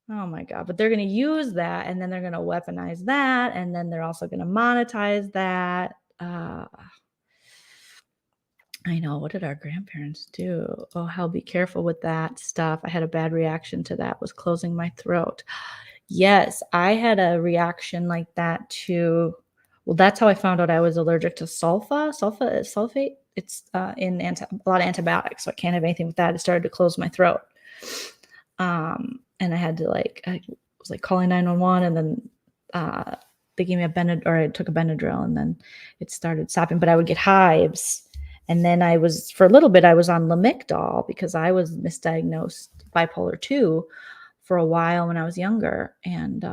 A: Oh my God. But they're going to use that, and then they're going to weaponize that, and then they're also going to monetize that. I know. What did our grandparents do? Oh, how be careful with that stuff. I had a bad reaction to that, was closing my throat. Yes, I had a reaction like that too. Well, that's how I found out I was allergic to sulfate. It's in a lot of antibiotics, so I can't have anything with that. It started to close my throat. And I had to I was like calling 911, and then they gave me I took a Benadryl, and then it started stopping. But I would get hives. And then for a little bit, I was on Lamictal because I was misdiagnosed bipolar 2 for a while when I was younger. And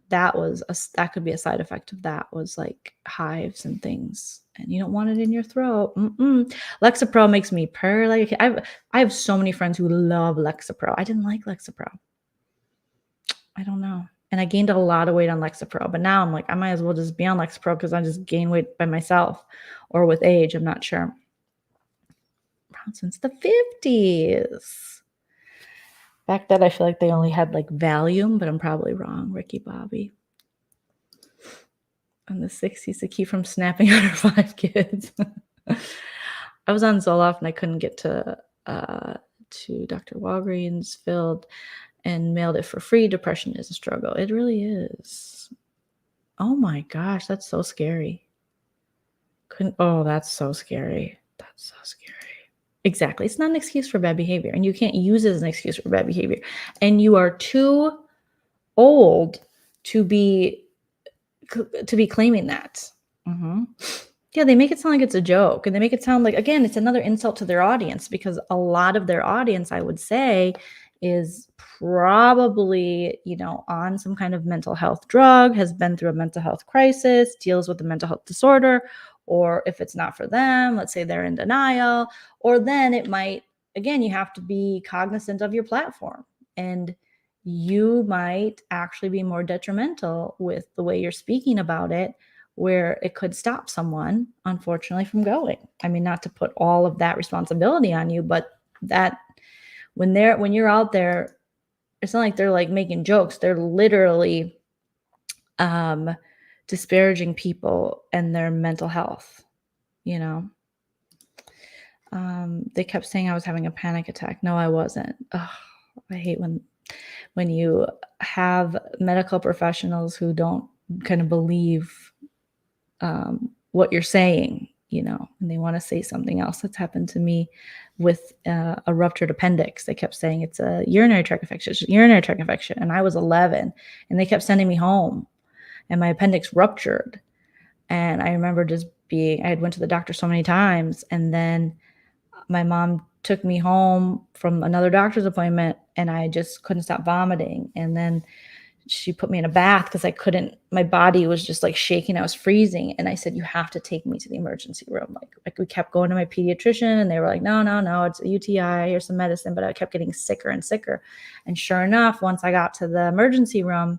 A: that could be a side effect of that, was like hives and things. And you don't want it in your throat. Lexapro makes me purr like a kid. I have so many friends who love Lexapro. I didn't like Lexapro. I don't know. And I gained a lot of weight on Lexapro, but now I'm like, I might as well just be on Lexapro because I just gain weight by myself or with age. I'm not sure. Since the 50s. Back then, I feel like they only had like Valium, but I'm probably wrong. Ricky Bobby. In the 60s, to keep from snapping on her 5 kids. I was on Zoloft and I couldn't get to Dr. Walgreens filled and mailed it for free. Depression is a struggle. It really is. Oh my gosh, that's so scary. That's so scary. That's so scary. Exactly. It's not an excuse for bad behavior, and you can't use it as an excuse for bad behavior. And you are too old to be claiming that. Yeah, they make it sound like it's a joke, and they make it sound like, again, it's another insult to their audience, because a lot of their audience, I would say, is probably, on some kind of mental health drug, has been through a mental health crisis, deals with a mental health disorder, or if it's not for them, let's say they're in denial, or then it might, again, you have to be cognizant of your platform, and you might actually be more detrimental with the way you're speaking about it, where it could stop someone, unfortunately, from going. I mean, not to put all of that responsibility on you, but that when you're out there, it's not like they're like making jokes. They're literally disparaging people and their mental health, They kept saying I was having a panic attack. No, I wasn't. I hate when you have medical professionals who don't kind of believe what you're saying, and they want to say something else. That's happened to me with a ruptured appendix. They kept saying it's a urinary tract infection. And I was 11, and they kept sending me home, and my appendix ruptured. And I remember I had went to the doctor so many times, and then my mom took me home from another doctor's appointment, and I just couldn't stop vomiting. And then she put me in a bath because my body was just like shaking. I was freezing. And I said, you have to take me to the emergency room. Like we kept going to my pediatrician, and they were like, no, it's a UTI, here's some medicine. But I kept getting sicker and sicker. And sure enough, once I got to the emergency room,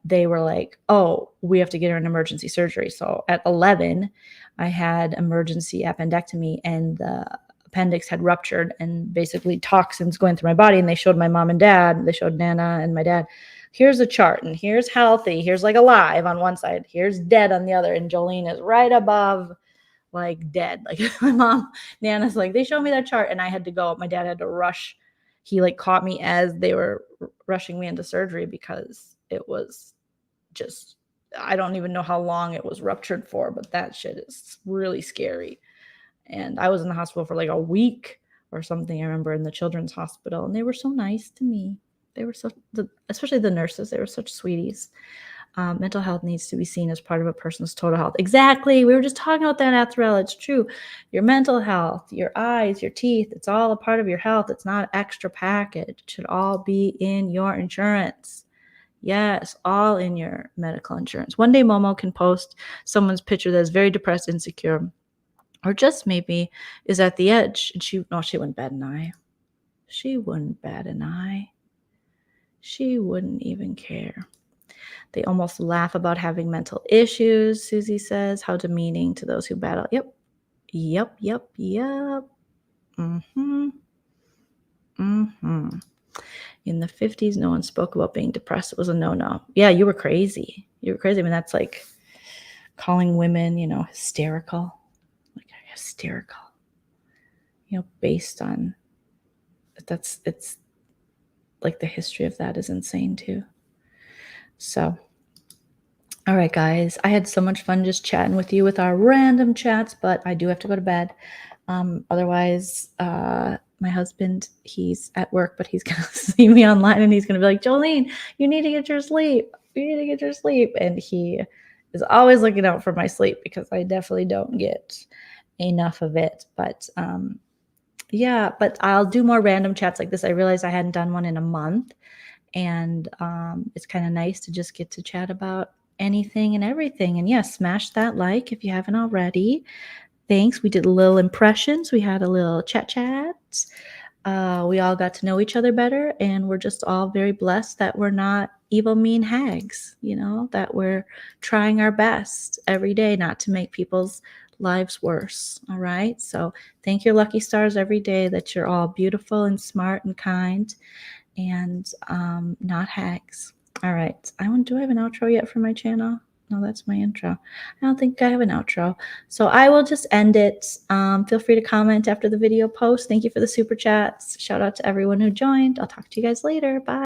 A: they were like, oh, we have to get her an emergency surgery. So at 11, I had emergency appendectomy, and the appendix had ruptured, and basically toxins going through my body. And they showed my mom and dad, they showed Nana and my dad, here's a chart, and here's healthy, here's like alive on one side, here's dead on the other. And Joleen is right above, like dead. Like my mom, Nana's like, they showed me that chart, and I had to go. My dad had to rush. He like caught me as they were rushing me into surgery, because it was just, I don't even know how long it was ruptured for, but that shit is really scary. And I was in the hospital for like a week or something. I remember, in the children's hospital, and they were so nice to me. They were especially the nurses, they were such sweeties. Mental health needs to be seen as part of a person's total health. Exactly. We were just talking about that, Athrel. It's true. Your mental health, your eyes, your teeth, it's all a part of your health. It's not an extra package. It should all be in your insurance. Yes, all in your medical insurance. One day Momo can post someone's picture that's very depressed, insecure, or just maybe is at the edge. And she wouldn't bat an eye. She wouldn't bat an eye. She wouldn't even care. They almost laugh about having mental issues, Susie says. How demeaning to those who battle. Yep. In the 50s, no one spoke about being depressed. It was a no-no. Yeah, you were crazy. You were crazy. I mean, that's like calling women, you know, hysterical. Like hysterical. You know, based on it's like the history of that is insane too. So, all right, guys. I had so much fun just chatting with you with our random chats, but I do have to go to bed. Otherwise, my husband, he's at work, but he's going to see me online and he's going to be like, Joleen, you need to get your sleep. You need to get your sleep. And he is always looking out for my sleep because I definitely don't get enough of it. But yeah, but I'll do more random chats like this. I realized I hadn't done one in a month. And it's kind of nice to just get to chat about anything and everything. And yeah, smash that like if you haven't already. Thanks. We did a little impressions. We had a little chat. We all got to know each other better. And we're just all very blessed that we're not evil, mean hags, you know, that we're trying our best every day not to make people's lives worse. All right. So thank your lucky stars every day that you're all beautiful and smart and kind and not hags. All right. Do I have an outro yet for my channel? No, that's my intro. I don't think I have an outro. So I will just end it. Feel free to comment after the video post. Thank you for the super chats. Shout out to everyone who joined. I'll talk to you guys later. Bye.